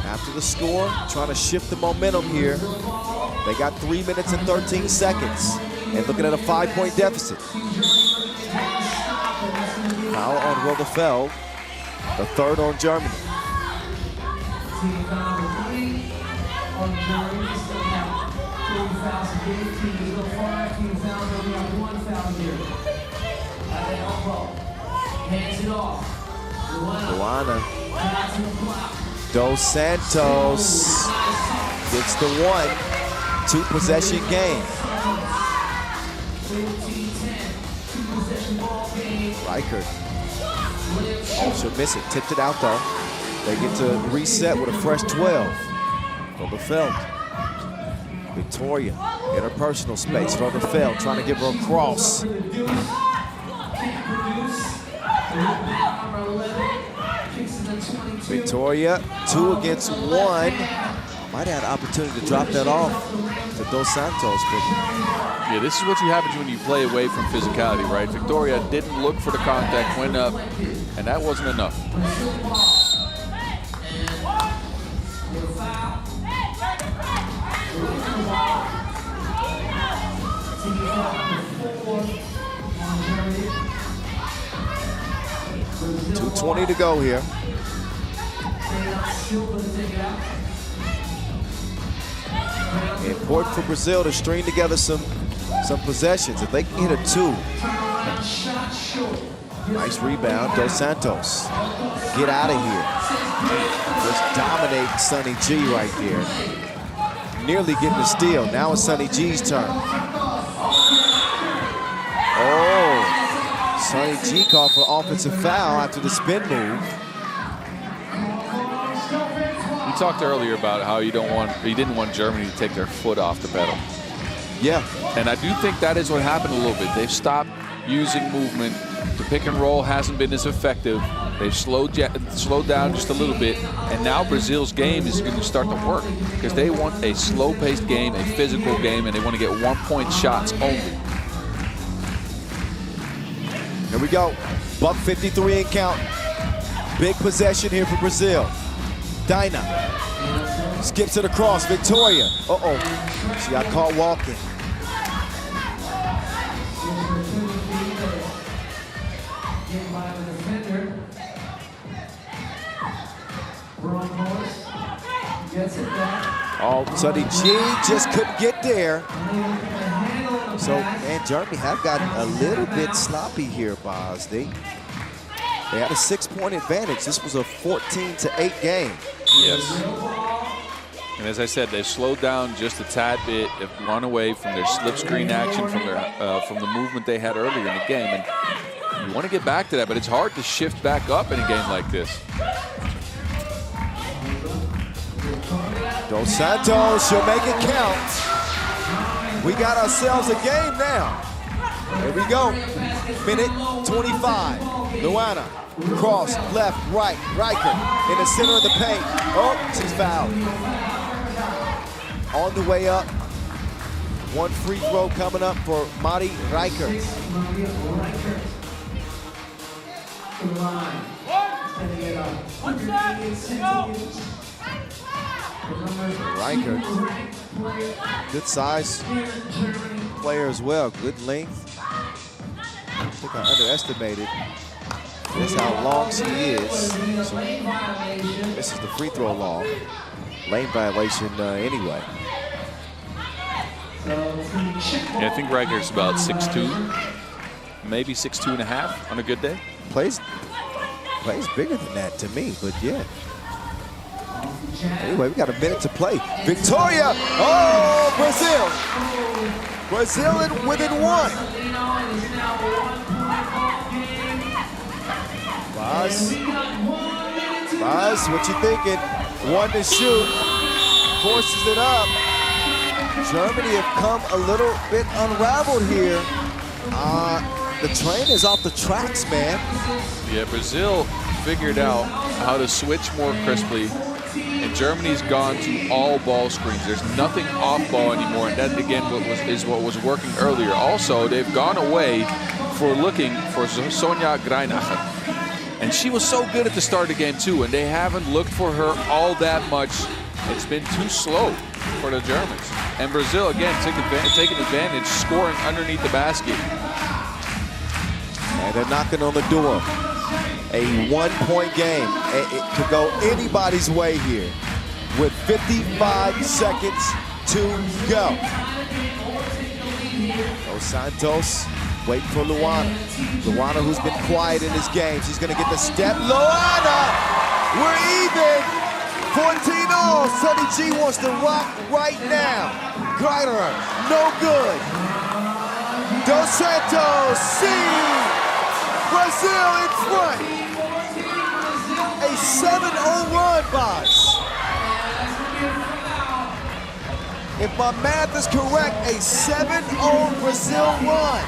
After the score, trying to shift the momentum here. They got 3 minutes and 13 seconds. And looking at a 5-point deficit. Foul on Roberfeld. The third on Germany. On Germany, still have 3 fouls a game. Teams go 5, team fouls, only have 1 foul here. At the elbow, hands it off. Luana. Dos Santos gets the 1. 2-possession game. Reichert. Oh, she'll miss it. Tipped it out though. They get to reset with a fresh 12. Roberfeld. Victoria in her personal space. Roberfeld trying to give her a cross. Victoria, 2 against 1. Might have had an opportunity to drop that off to Dos Santos. But yeah, this is what you happens when you play away from physicality, right? Victoria didn't look for the contact, went up, and that wasn't enough. 2:20 to go here. Important for Brazil to string together some possessions. If they can hit a 2, Nice rebound, Dos Santos. Get out of here. Just dominating Sonny G right there. Nearly getting the steal. Now it's Sonny G's turn. Oh, Sonny G called for offensive foul after the spin move. You talked earlier about how you didn't want Germany to take their foot off the pedal. Yeah. And I do think that is what happened a little bit. They've stopped using movement. The pick and roll hasn't been as effective. They've slowed down just a little bit. And now Brazil's game is going to start to work because they want a slow-paced game, a physical game, and they want to get one-point shots only. Here we go. Buck 53 and count. Big possession here for Brazil. Dyna skips it across. Victoria. Uh-oh. She got caught walking. Oh, Sonny G just couldn't get there. So, man, Germany have gotten a little bit sloppy here, Boz. They had a 6-point advantage. This was a 14-8 game. Yes. And as I said, they've slowed down just a tad bit. They've run away from their slip screen action, from the movement they had earlier in the game. And you want to get back to that, but it's hard to shift back up in a game like this. Dos Santos, she'll make it count. We got ourselves a game now. Here we go. Minute 25. Luana, cross, left, right. Riker in the center of the paint. Oh, she's fouled. On the way up. One free throw coming up for Mari Riker. Riker, good size player as well, good length. I think I underestimated just how long she is. So this is the free throw long. Lane violation anyway. Yeah, I think Riker's about 6'2", maybe 6'2.5" on a good day. Plays bigger than that to me, but yeah. Anyway, we got a minute to play. Victoria! Oh, Brazil! Brazil within one. Boz, what you thinking? One to shoot. Forces it up. Germany have come a little bit unraveled here. The train is off the tracks, man. Yeah, Brazil figured out how to switch more crisply. And Germany's gone to all ball screens. There's nothing off ball anymore, and that again is what was working earlier. Also, they've gone away for looking for Sonja Greinacher, and she was so good at the start of the game too. And they haven't looked for her all that much. It's been too slow for the Germans. And Brazil again taking advantage, scoring underneath the basket. And they're knocking on the door. A 1-point game. It could go anybody's way here with 55 seconds to go. Dos Santos waiting for Luana. Luana, who's been quiet in this game. She's going to get the step. Luana! We're even! 14 all. Sonny G wants to rock right now. Greiner, no good. Dos Santos, see! Brazil in front. A 7-0 run, Boz. If my math is correct, a 7-0 Brazil run.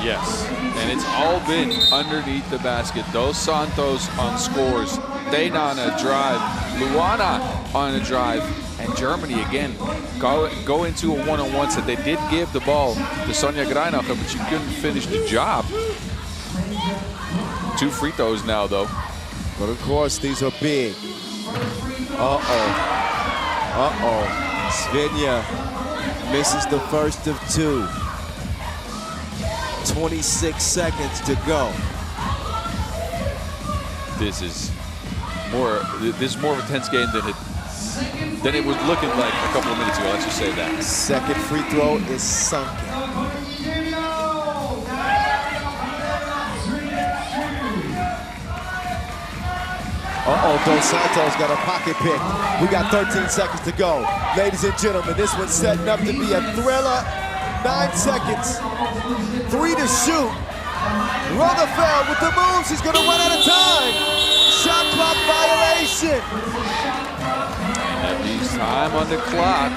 Yes, and it's all been underneath the basket. Dos Santos on scores, Dana on a drive, Luana on a drive, and Germany again go into a one-on-one set. They did give the ball to Sonja Greinacher, but she couldn't finish the job. 2 free throws now, though. But of course, these are big. Svenja misses the first of 2. 26 seconds to go. This is more of a tense game than it was looking like a couple of minutes ago. Let's just say that. Second free throw is sunken. Uh-oh, Dos Santos got a pocket pick. We got 13 seconds to go. Ladies and gentlemen, this one's setting up to be a thriller. 9 seconds, 3 to shoot. Rutherford with the moves, he's gonna run out of time. Shot clock violation. That leaves time on the clock.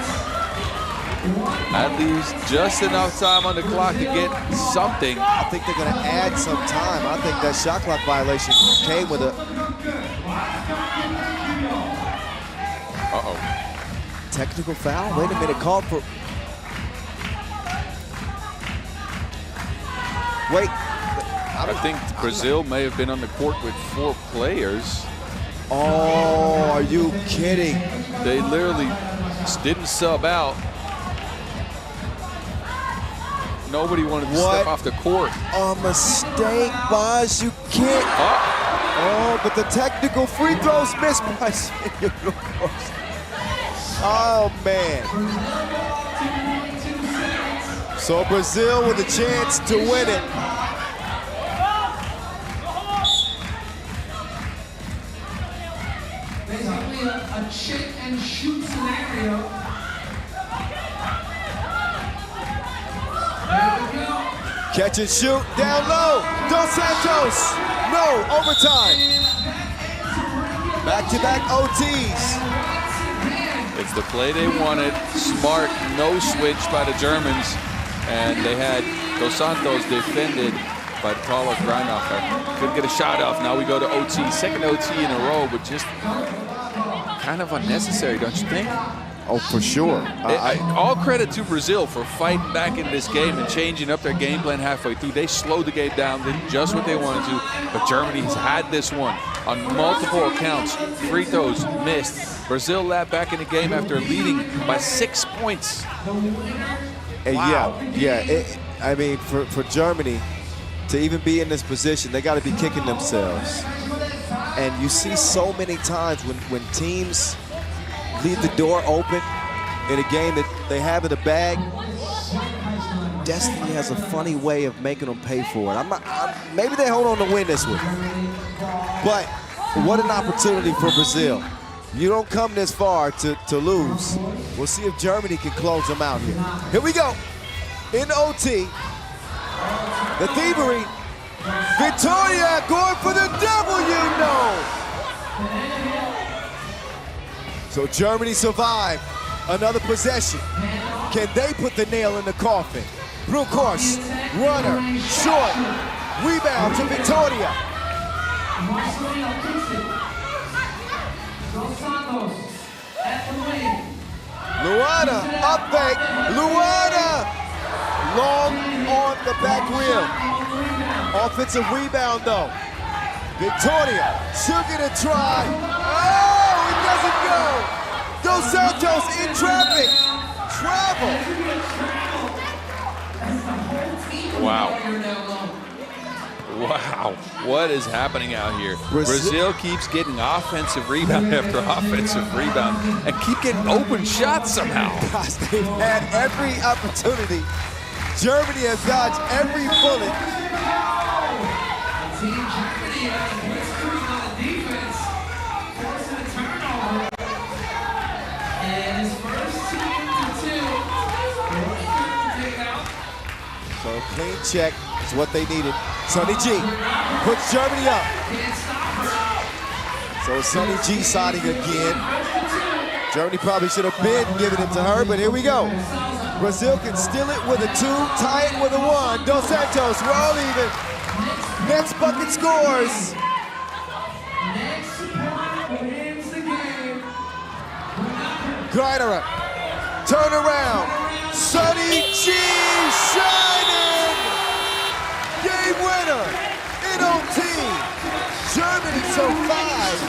At least just enough time on the clock to get something. I think they're gonna add some time. I think that shot clock violation came with a... Uh-oh. Technical foul? Wait a minute, called for... Wait. I think Brazil may have been on the court with 4 players. Oh, are you kidding? They literally didn't sub out. Nobody wanted to step off the court. A mistake, Boz. You can't. Oh, but the technical free throws missed by Oh, man. So Brazil with a chance to win it. Basically a chick and shoot scenario. Catch and shoot, down low. Dos Santos, no, overtime. Back-to-back OTs. It's the play they wanted. Smart, no switch by the Germans. And they had Dos Santos defended by Paulo Greinacher. Couldn't get a shot off. Now we go to OT. Second OT in a row, but just kind of unnecessary, don't you think? Oh, for sure. All credit to Brazil for fighting back in this game and changing up their game plan halfway through. They slowed the game down, did just what they wanted to, but Germany has had this one on multiple accounts. Free throws missed. Brazil lapped back in the game after leading by 6 points. Wow. I mean, for Germany to even be in this position, they got to be kicking themselves. And you see so many times when teams leave the door open in a game that they have in the bag, Destiny has a funny way of making them pay for it. Maybe they hold on to win this one. But what an opportunity for Brazil. You don't come this far to lose. We'll see if Germany can close them out here. Here we go. In OT, the thievery. Victoria going for the W, no. So Germany survived another possession. Can they put the nail in the coffin? Brute course, runner, short, rebound to Victoria. Luana, up fake, Luana, long on the back rim. Offensive rebound though. Victoria, she'll get a try. Oh, it doesn't go. Dos Santos in traffic. Travel. Wow. Wow, what is happening out here? Brazil keeps getting offensive rebound after offensive rebound and keep getting open shots somehow. Gosh, they've had every opportunity. Germany has dodged every bullet. Team Germany has whispering on the defense, forcing a turnover. And his first team to 2. So clean check is what they needed. Sonny G puts Germany up. So Sonny G siding again. Germany probably should have been giving it to her, but here we go. Brazil can steal it with a 2, tie it with a 1. Dos Santos, we're all even. Next bucket scores. Greinacher, turn around. Sonny G shining. Game winner in OT. Germany survived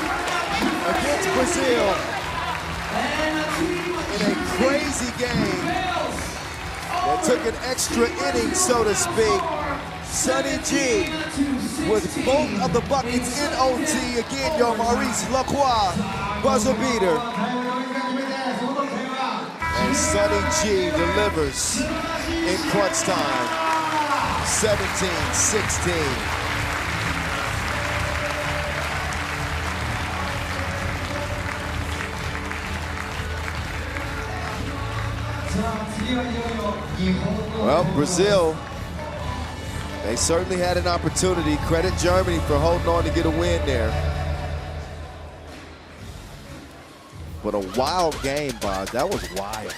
against Brazil in a crazy game that took an extra inning, so to speak. Sonny G with both of the buckets in OT. Again, your Maurice Lacroix buzzer beater. And Sonny G delivers in crunch time. 17-16. Well, Brazil, they certainly had an opportunity. Credit Germany for holding on to get a win there. But a wild game, Bob. That was wild.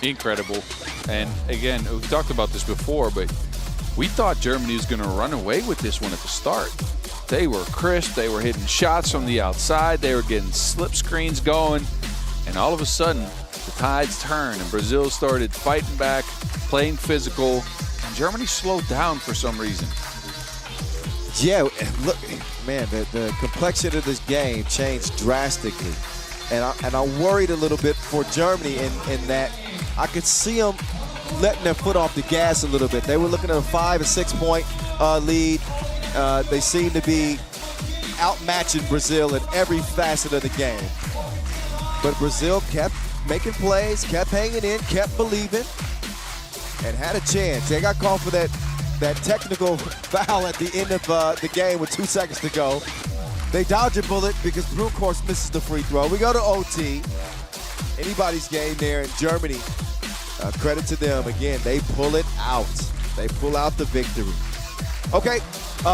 Incredible. And again, we talked about this before, but we thought Germany was going to run away with this one at the start. They were crisp. They were hitting shots from the outside. They were getting slip screens going. And all of a sudden, the tides turned and Brazil started fighting back, playing physical. And Germany slowed down for some reason. Yeah, look, man, the complexion of this game changed drastically. And I worried a little bit for Germany in that I could see them letting their foot off the gas a little bit. They were looking at a 5 or 6 point lead. They seemed to be outmatching Brazil in every facet of the game. But Brazil kept making plays, kept hanging in, kept believing, and had a chance. They got called for that technical foul at the end of the game with 2 seconds to go. They dodge a bullet because Brunkhorst misses the free throw. We go to OT. Anybody's game there in Germany. Credit to them. Again, they pull it out. They pull out the victory. Okay,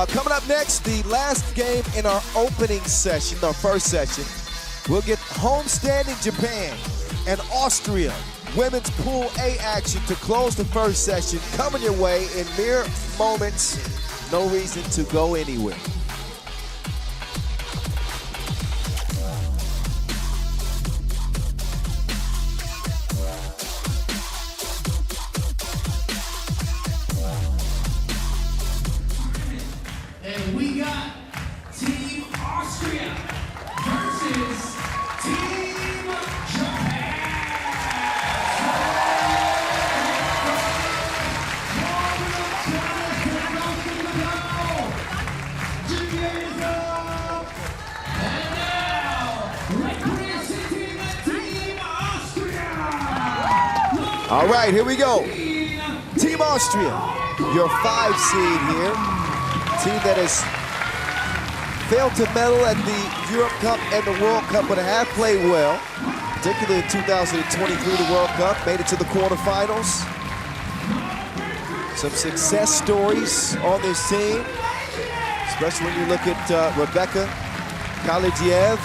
coming up next, the last game in our opening session, our first session. We'll get homestanding Japan and Austria women's Pool A action to close the first session. Coming your way in mere moments. No reason to go anywhere. And we got Team Austria versus Team Japan. And now, representing Team Austria. All right, here we go. Team Austria, your 5 seed here. Team that has failed to medal at the Europe Cup and the World Cup, but have played well, particularly in 2023, the World Cup, made it to the quarterfinals. Some success stories on this team, especially when you look at Rebecca Kalidiev.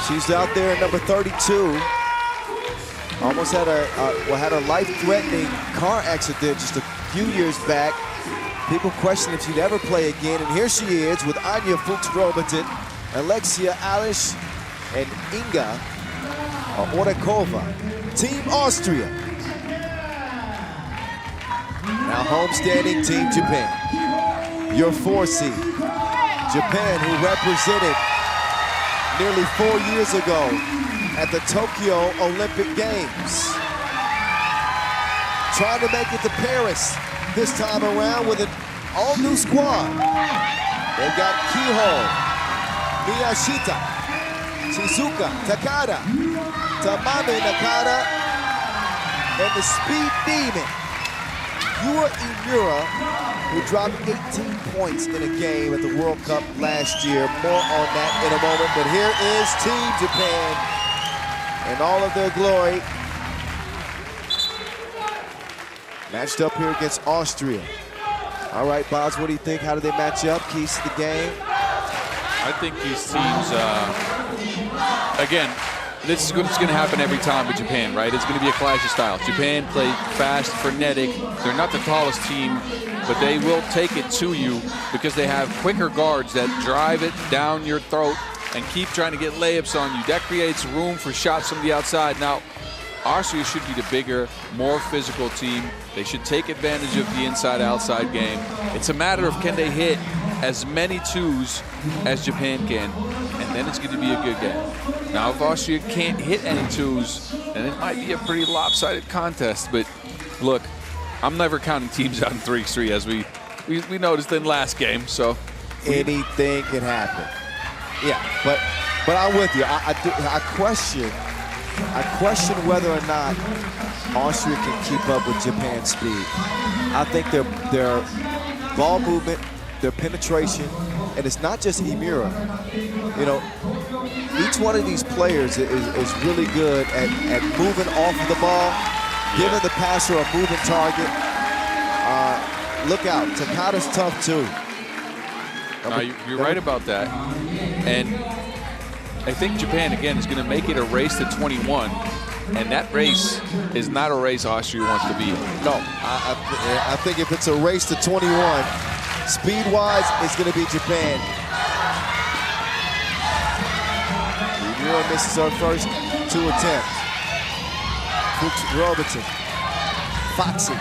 She's out there at number 32. Almost had a life-threatening car accident just a few years back. People question if she'd ever play again, and here she is with Anya Fuchs-Robertson, Alexia Alish, and Inga Orekova. Team Austria. Now homestanding Team Japan. Your 4 seed. Japan, who represented nearly 4 years ago at the Tokyo Olympic Games. Trying to make it to Paris this time around with an all-new squad. They've got Kiho, Miyashita, Shizuka, Takada, Tamame Nakata, and the Speed Demon, Yua Imura, who dropped 18 points in a game at the World Cup last year. More on that in a moment, but here is Team Japan in all of their glory. Matched up here against Austria. All right, Boz, what do you think? How do they match up? Keys to the game? I think these teams, again, this is what's going to happen every time with Japan, right? It's going to be a clash of styles. Japan play fast, frenetic. They're not the tallest team, but they will take it to you because they have quicker guards that drive it down your throat and keep trying to get layups on you. That creates room for shots from the outside. Now, Austria should be the bigger, more physical team. They should take advantage of the inside-outside game. It's a matter of can they hit as many twos as Japan can, and then it's going to be a good game. Now, if Austria can't hit any twos, then it might be a pretty lopsided contest. But look, I'm never counting teams out in 3x3 as we noticed in last game. So anything can happen. Yeah, but I'm with you. I question whether or not Austria can keep up with Japan's speed. I think their ball movement, their penetration, and it's not just Imura. You know, each one of these players is really good at moving off of the ball Giving the passer a moving target. Look out, Takada's tough too. No, you're right about that. And I think Japan, again, is going to make it a race to 21. And that race is not a race Austria wants to be in. No, I think if it's a race to 21, speed-wise, it's going to be Japan. Emira misses her first 2 attempts. Robertson, Foxy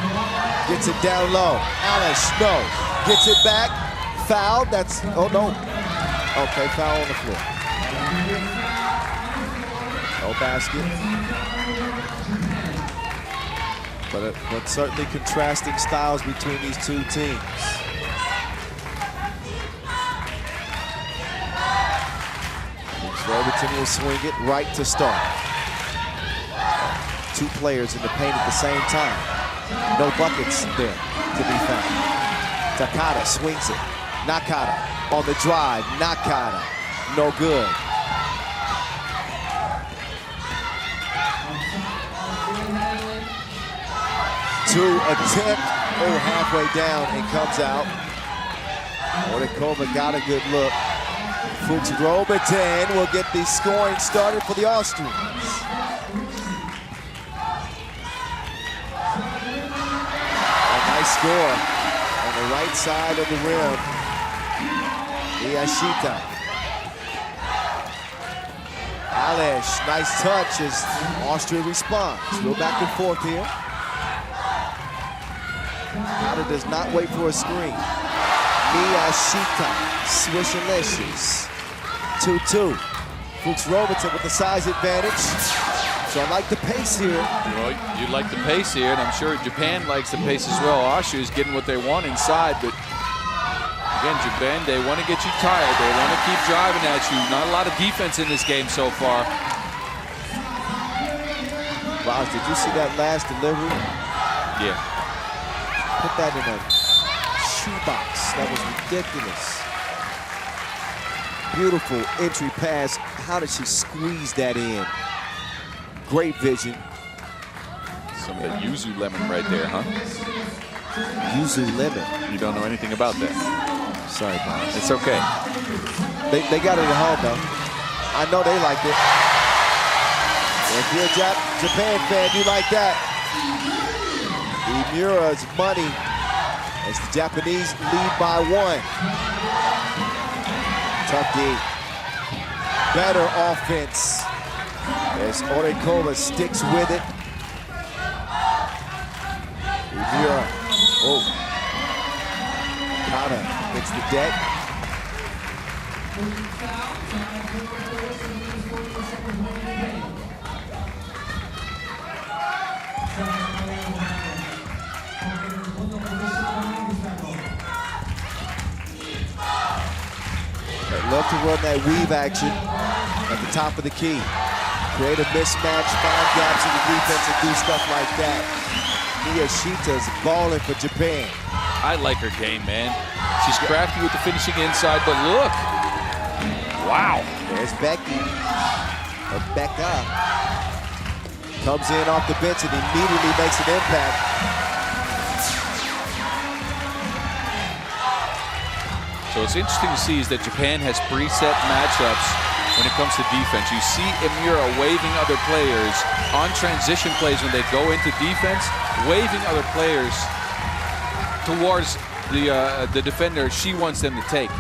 gets it down low. Alice, no, gets it back. Foul, that's, oh no. Okay, foul on the floor. No basket. But certainly contrasting styles between these two teams. Robertson will swing it right to start. 2 players in the paint at the same time. No buckets there to be found. Takada swings it. Nakata on the drive. Nakata, no good. To attempt, halfway down and comes out. Orikova got a good look. Fuchs Robertson will get the scoring started for the Austrians. A nice score on the right side of the rim. Miyashita. Alish, nice touch as Austria responds. Real back and forth here. Takada does not wait for a screen. Miyashita, swishalicious. 2-2. Fuchs Robertson with the size advantage. So I like the pace here. Well, you like the pace here, and I'm sure Japan likes the pace as well. Austria is getting what they want inside, but again, Japan, they want to get you tired. They want to keep driving at you. Not a lot of defense in this game so far. Roz, did you see that last delivery? Yeah. Put that in a shoebox. That was ridiculous. Beautiful entry pass. How did she squeeze that in? Great vision. Some of the yuzu lemon right there, huh? Yuzu lemon. You don't know anything about that. Sorry, Bob. It's okay. They got it at home, though. I know they liked it. If you're a Japan fan, you like that. Emira's money as the Japanese lead by 1. Tough D. Better offense as Orikova sticks with it. Emira, Takada hits the deck. I'd love to run that weave action at the top of the key. Create a mismatch, find gaps in the defense, and do stuff like that. Miyashita's balling for Japan. I like her game, man. She's crafty with the finishing inside, but look. Wow. There's Becky. Or Becca. Comes in off the bench and immediately makes an impact. So what's interesting to see is that Japan has preset matchups when it comes to defense. You see Emira waving other players on transition plays when they go into defense, waving other players towards the defender she wants them to take.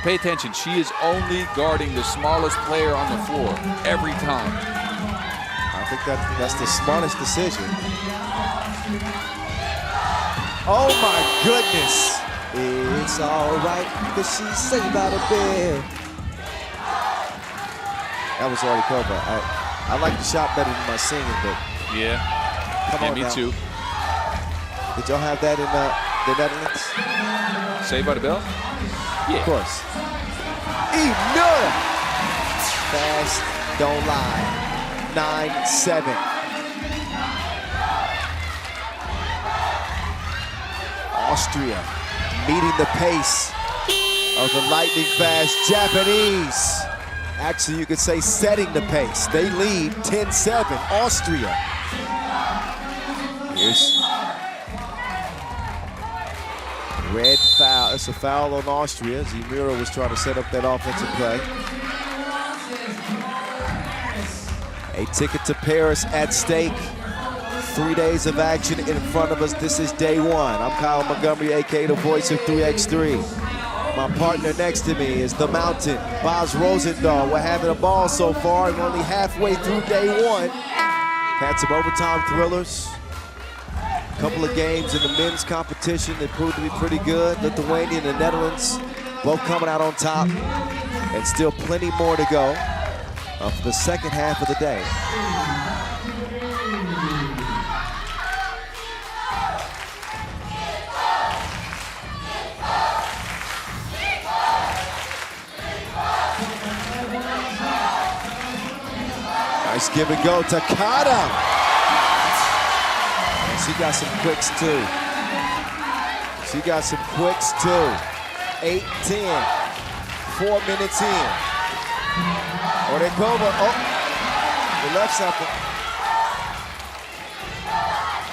Pay attention, she is only guarding the smallest player on the floor every time. I think that's the smartest decision. Oh my goodness. It's all right, because she say about a bed. That was already covered. I like the shot better than my singing, but yeah, come on me now. too. Did y'all have that in the Netherlands? Saved by the Bell? Yeah. Of course. Enough! Fast, don't lie. 9-7. Austria meeting the pace of the lightning fast Japanese. Actually, you could say setting the pace. They lead 10-7, Austria. Here's red foul. It's a foul on Austria. Zemura was trying to set up that offensive play. A ticket to Paris at stake. 3 days of action in front of us. This is day one. I'm Kyle Montgomery, aka the voice of 3x3. My partner next to me is the Mountain, Boz Rosendahl. We're having a ball so far and only halfway through day one. Had some overtime thrillers. A couple of games in the men's competition that proved to be pretty good. Lithuania and the Netherlands both coming out on top. And still plenty more to go for the second half of the day. Nice give and go, Takada. And she got some quicks too. 8-10, 4 minutes in. Orekova, oh, they left something.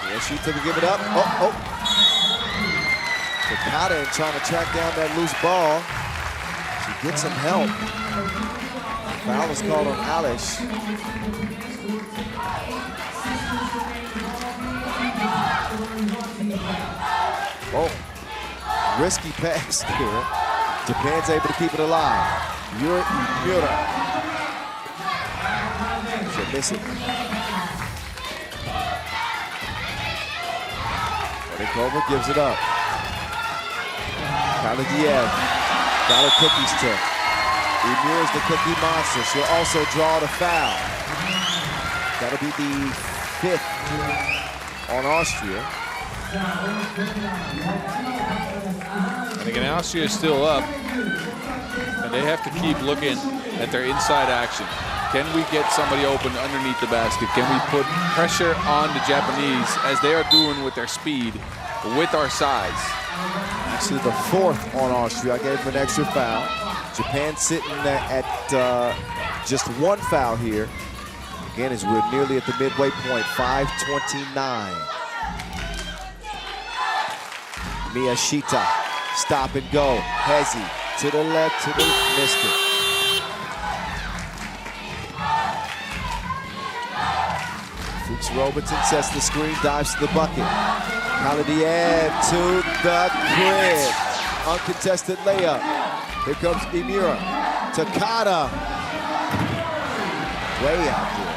Yeah, she took a give it up, oh. Takada trying to track down that loose ball. She gets some help. Foul is called on Alish. Oh, risky pass here. Japan's able to keep it alive. Utsunomiya Shi. She'll miss it. Orekova gives it up. Kaladiev got her cookies took. Emira's the cookie monster. She'll also draw the foul. That'll be the 5th on Austria. And again, Austria is still up, and they have to keep looking at their inside action. Can we get somebody open underneath the basket? Can we put pressure on the Japanese, as they are doing with their speed, with our size? Actually, the 4th on Austria. I gave them an extra foul. Japan sitting at just 1 foul here. Again, as we're nearly at the midway point, 5:29. Miyashita, stop and go. Hezi, to the left, missed it. Fuchs Robertson sets the screen, dives to the bucket. Kaladiev to the crib. Uncontested layup. Here comes Emira. Takada. Way out there.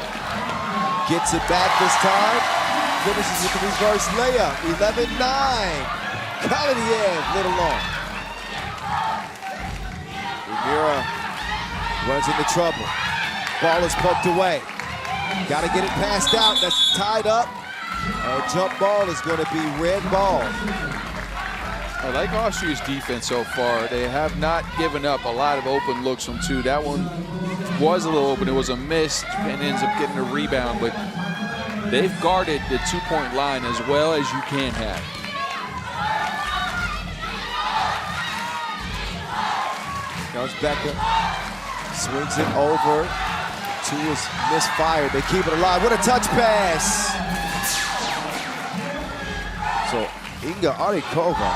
Gets it back this time. Finishes with the reverse layup. 11-9. Kaladiev, little long. Emira runs into trouble. Ball is poked away. Got to get it passed out. That's tied up. A jump ball is going to be red ball. I like Austria's defense so far. They have not given up a lot of open looks from 2. That one was a little open. It was a miss and ends up getting a rebound, but they've guarded the 2-point line as well as you can have. Comes Becca, swings it over. 2 is misfired. They keep it alive. What a touch pass! So Inga Orekova,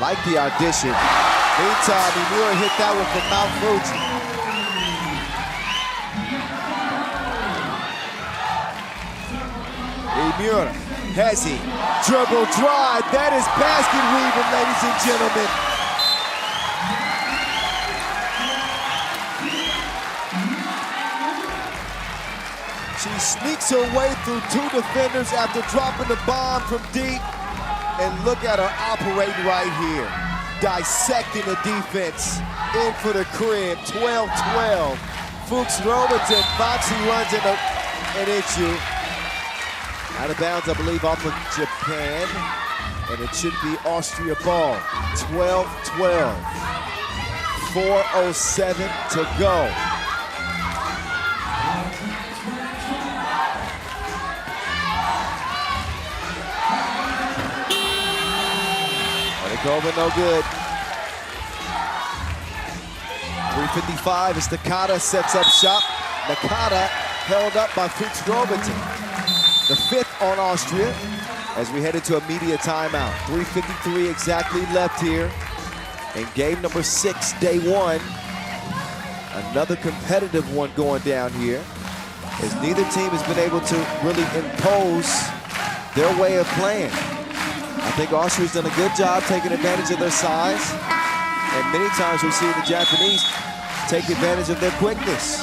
like the audition. Meantime, Emira hit that one from Mount Fuji. Emira, Hezi, dribble drive. That is basket weaving, ladies and gentlemen. She sneaks her way through 2 defenders after dropping the bomb from deep. And look at her operating right here. Dissecting the defense. In for the crib, 12-12. Fuchs Robertson, Foxy runs in an issue. Out of bounds, I believe, off of Japan. And it should be Austria ball. 12-12. 4:07 to go. Over, no good. 3:55 as Nakata sets up shop. Nakata held up by Fuchs Robertson. The 5th on Austria. as we head into a media timeout. 3:53 exactly left here in game number 6, day 1. Another competitive one going down here, as neither team has been able to really impose their way of playing. I think Austria's done a good job taking advantage of their size, and many times we've seen the Japanese take advantage of their quickness.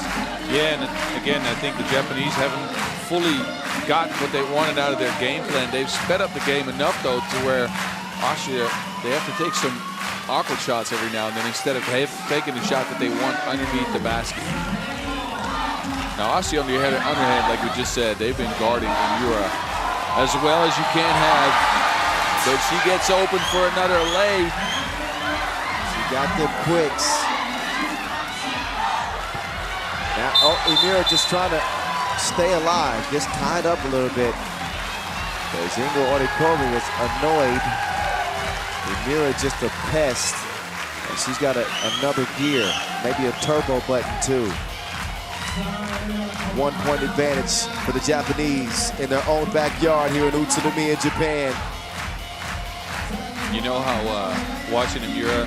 Yeah, and again, I think the Japanese haven't fully gotten what they wanted out of their game plan. They've sped up the game enough, though, to where Austria, they have to take some awkward shots every now and then instead of taking the shot that they want underneath the basket. Now, Austria on the other hand, like we just said, they've been guarding Imura as well as you can have. But she gets open for another lay. She got them quicks. Now, Imura just trying to stay alive, gets tied up a little bit. As Ingo Orikovi was annoyed. Imura just a pest. And she's got another gear, maybe a turbo button too. 1 point advantage for the Japanese in their own backyard here in Utsunomiya, Japan. You know how watching Imura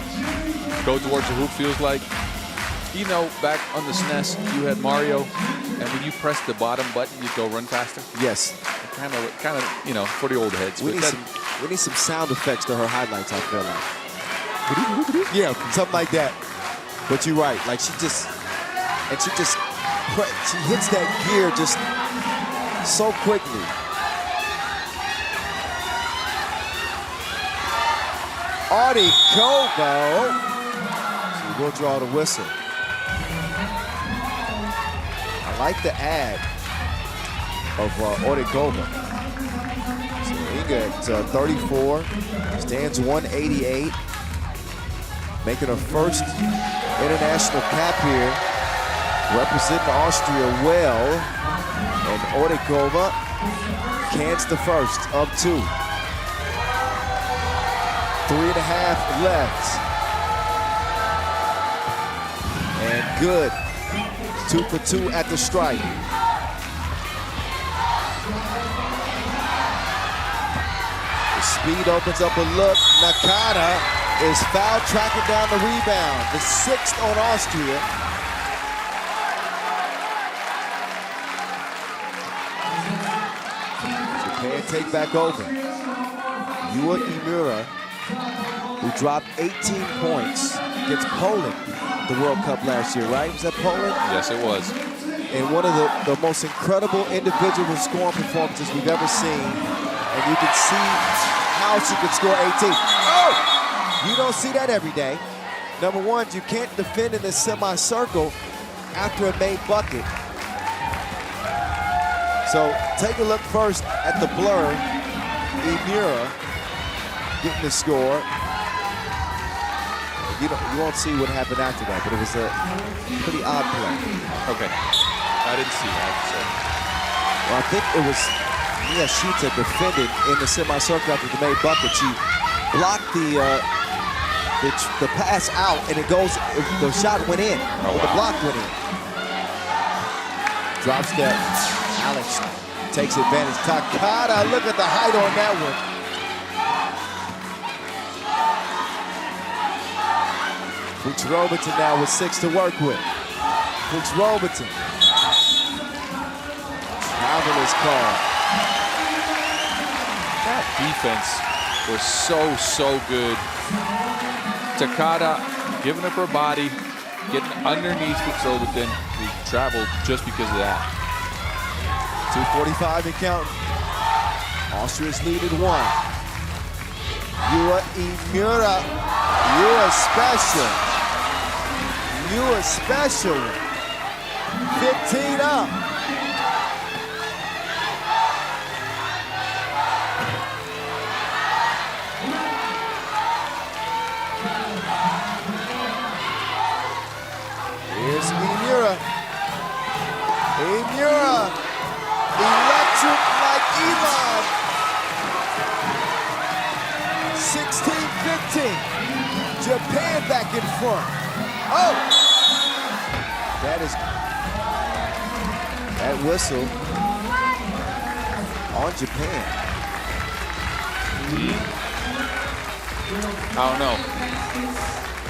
go towards the hoop feels like? You know, back on the SNES, you had Mario, and when you press the bottom button, you'd go run faster. Yes. Kind of, you know, for the old heads. We need some sound effects to her highlights, I feel like. Yeah, something like that. But you're right, like she hits that gear just so quickly. Orikovi. She will draw the whistle. I like the ad of Orikovi. So Inga at 34, stands 188, making her first international cap here, representing Austria well, and Orikovi cans the first of 2. 3.5 left. And good. 2 for 2 at the stripe. The speed opens up a look. Nakata is foul tracking down the rebound. The 6th on Austria. Japan take back over. Utsunomiya, who dropped 18 points against Poland the World Cup last year, right? Was that Poland? Yes, it was. And one of the most incredible individual scoring performances we've ever seen. And you can see how she could score 18. Oh! You don't see that every day. Number one, you can't defend in the semicircle after a made bucket. So take a look first at the blur. Imura getting the score. You won't see what happened after that, but it was a pretty odd play. Okay, I didn't see that. So. Well, I think it was Mia Shita defended in the semicircle after the made bucket. She blocked the pass out, and the shot went in. Oh, wow. The block went in. Drop step. Alex takes advantage. Takada, look at the height on that one. Brooks Robertson now with 6 to work with. Brooks Robertson. Traveler's call. That defense was so good. Takada giving up her body, getting underneath Brooks Robertson, who traveled just because of that. 2:45 and counting. Austria's lead at 1. Utsunomiya, you are special. You are special. 15 up. Here's Imura. Imura. Electric like Elon. 16-15. Japan back in front. Oh! That whistle on Japan. I don't know.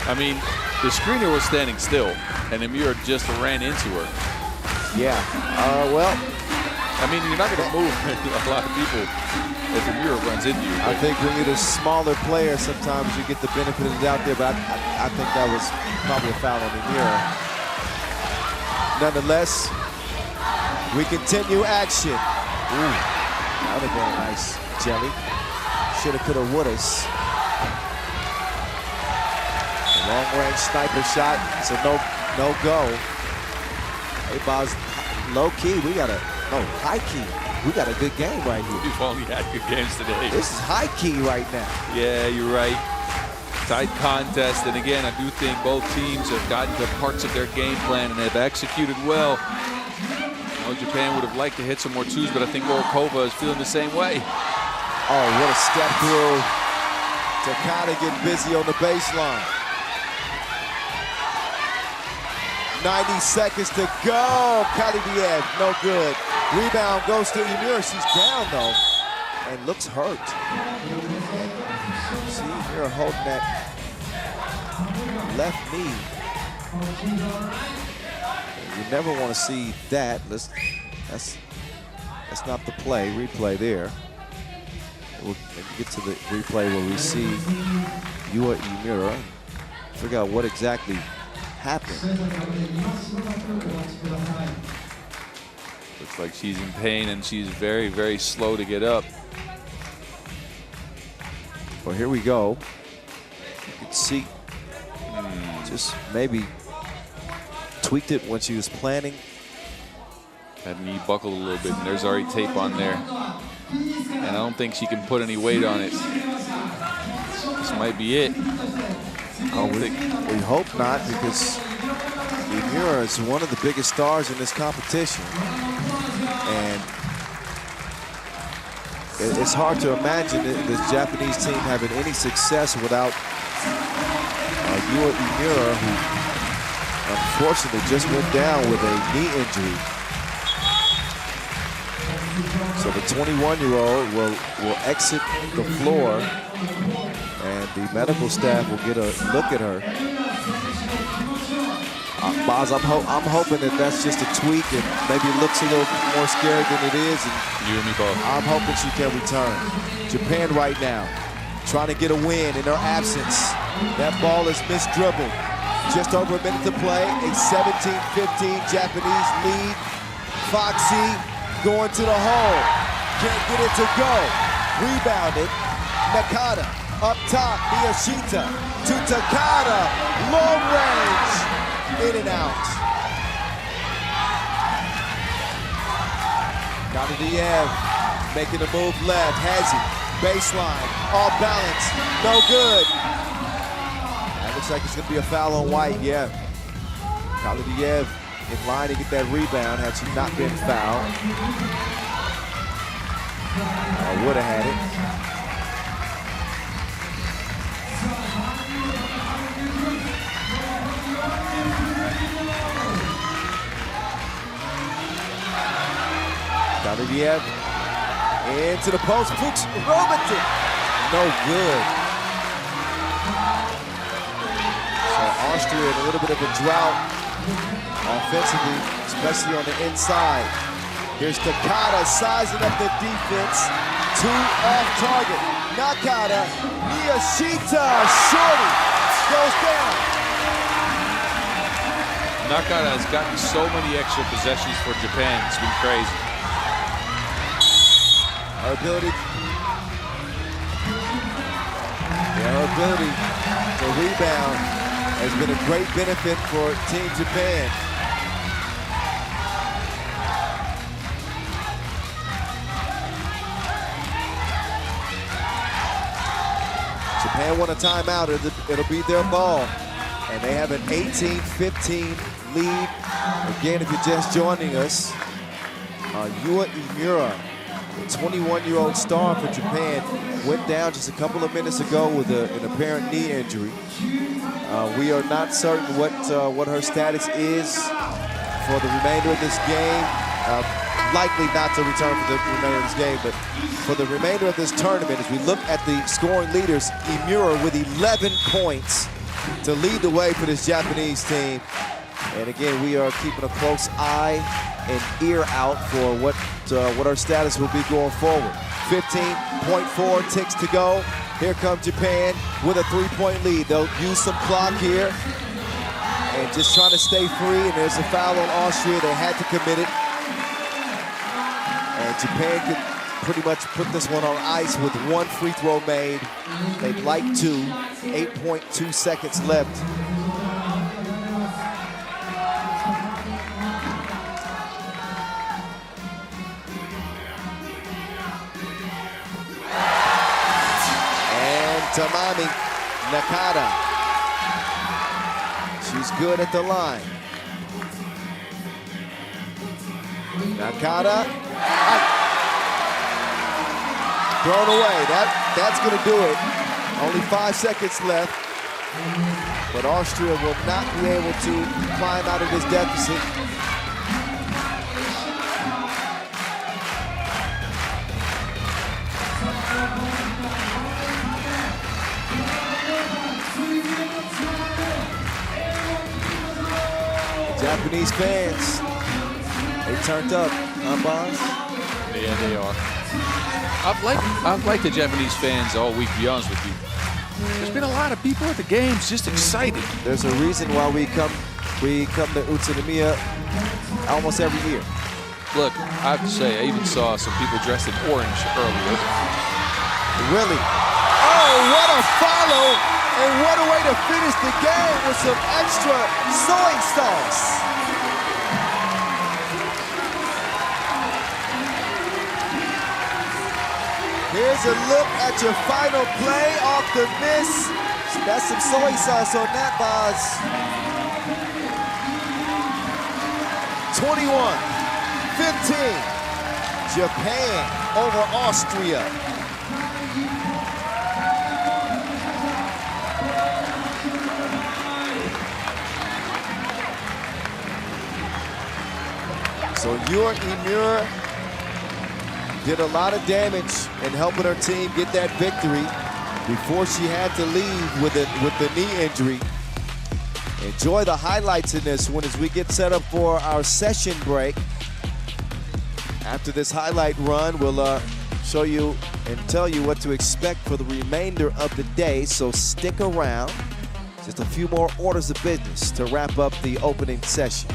I mean, the screener was standing still, and Amira just ran into her. Yeah. Well, I mean, you're not going to move a lot of people if Amira runs into you. I think when you're the smaller player, sometimes you get the benefit of the doubt there, but I think that was probably a foul on Amira. Nonetheless, we continue action. Ooh, that would have been a nice jelly. Shoulda, coulda, wouldas. Long-range sniper shot, so no go. Hey, Boz, low-key, high-key. We got a good game right here. We've only had good games today. This is high-key right now. Yeah, you're right. Tight contest, and again, I do think both teams have gotten to parts of their game plan and have executed well. I know Japan would have liked to hit some more twos, but I think Orkova is feeling the same way. Oh, what a step through. Takada getting busy on the baseline. 90 seconds to go. Kalidiev, no good. Rebound goes to Amira. She's down, though, and looks hurt. See, Amira holding that left knee. You never want to see that. That's not the play. Replay there. We'll get to the replay where we see Yua Amira. Figure out what exactly happened. Looks like she's in pain and she's very, very slow to get up. Well, here we go. You can see just maybe tweaked it when she was planning. That knee buckled a little bit, and there's already tape on there. And I don't think she can put any weight on it. This might be it. Oh, we hope not, because Amira is one of the biggest stars in this competition. And it's hard to imagine this Japanese team having any success without Yua Amira, who unfortunately just went down with a knee injury. So the 21-year-old will exit the floor, and the medical staff will get a look at her. Boz, I'm hoping that that's just a tweak and maybe it looks a little more scared than it is. And you and me both. I'm hoping she can return. Japan right now trying to get a win in her absence. That ball is misdribbled. Just over a minute to play. A 17-15 Japanese lead. Foxy going to the hole. Can't get it to go. Rebounded. Nakata up top. Miyashita to Takada. Long range. In and out. Kalidiev making a move left. Has it. Baseline. Off balance. No good. That looks like it's going to be a foul on White. Yeah. Kalidiev in line to get that rebound had she not been fouled. Would have had it. Kalidiev into the post. Fuchs Robertson. No good. So Austria in a little bit of a drought offensively, especially on the inside. Here's Takada sizing up the defense. Two off target. Nakata. Miyashita. Shorty goes down. Nakata has gotten so many extra possessions for Japan. It's been crazy. Her ability to rebound has been a great benefit for Team Japan. Japan won a timeout. It'll be their ball. And they have an 18-15 lead. Again, if you're just joining us, Yua Amira, the 21-year-old star for Japan, went down just a couple of minutes ago with an apparent knee injury. We are not certain what her status is for the remainder of this game. likely not to return for the remainder of this game, but for the remainder of this tournament, as we look at the scoring leaders, Imura with 11 points to lead the way for this Japanese team. And again, we are keeping a close eye and ear out for what our status will be going forward. 15.4 ticks to go. Here comes Japan with a 3-point lead. They'll use some clock here and just trying to stay free. And there's a foul on Austria. They had to commit it. And Japan could pretty much put this one on ice with one free throw made. They'd like to. 8.2 seconds left. And Tamami Nakata. She's good at the line. Nakata. Thrown away. That's going to do it. Only 5 seconds left. But Austria will not be able to climb out of this deficit. Japanese fans, they turned up, huh, Bonds? Yeah, they are. I've liked the Japanese fans all week, to be honest with you. There's been a lot of people at the games just excited. There's a reason why we come to Utsunomiya almost every year. Look, I have to say, I even saw some people dressed in orange earlier. Really? Oh, what a follow! And what a way to finish the game with some extra soy sauce. Here's a look at your final play off the miss. That's some soy sauce on that, Boz. 21-15. Japan over Austria. So your Imura did a lot of damage in helping her team get that victory before she had to leave with the knee injury. Enjoy the highlights in this one as we get set up for our session break. After this highlight run, we'll show you and tell you what to expect for the remainder of the day, so stick around. Just a few more orders of business to wrap up the opening session.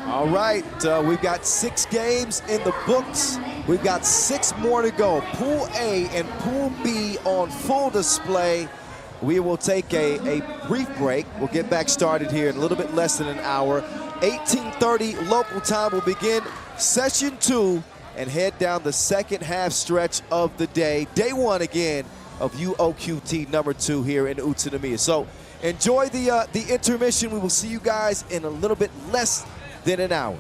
All right, we've got 6 games in the books. We've got 6 more to go. Pool A and Pool B on full display. We will take a brief break. We'll get back started here in a little bit less than an hour. 18:30 local time will begin session 2 and head down the second half stretch of the day. Day 1 again of UOQT number 2 here in Utsunomiya. So enjoy the intermission. We will see you guys in a little bit less than an hour.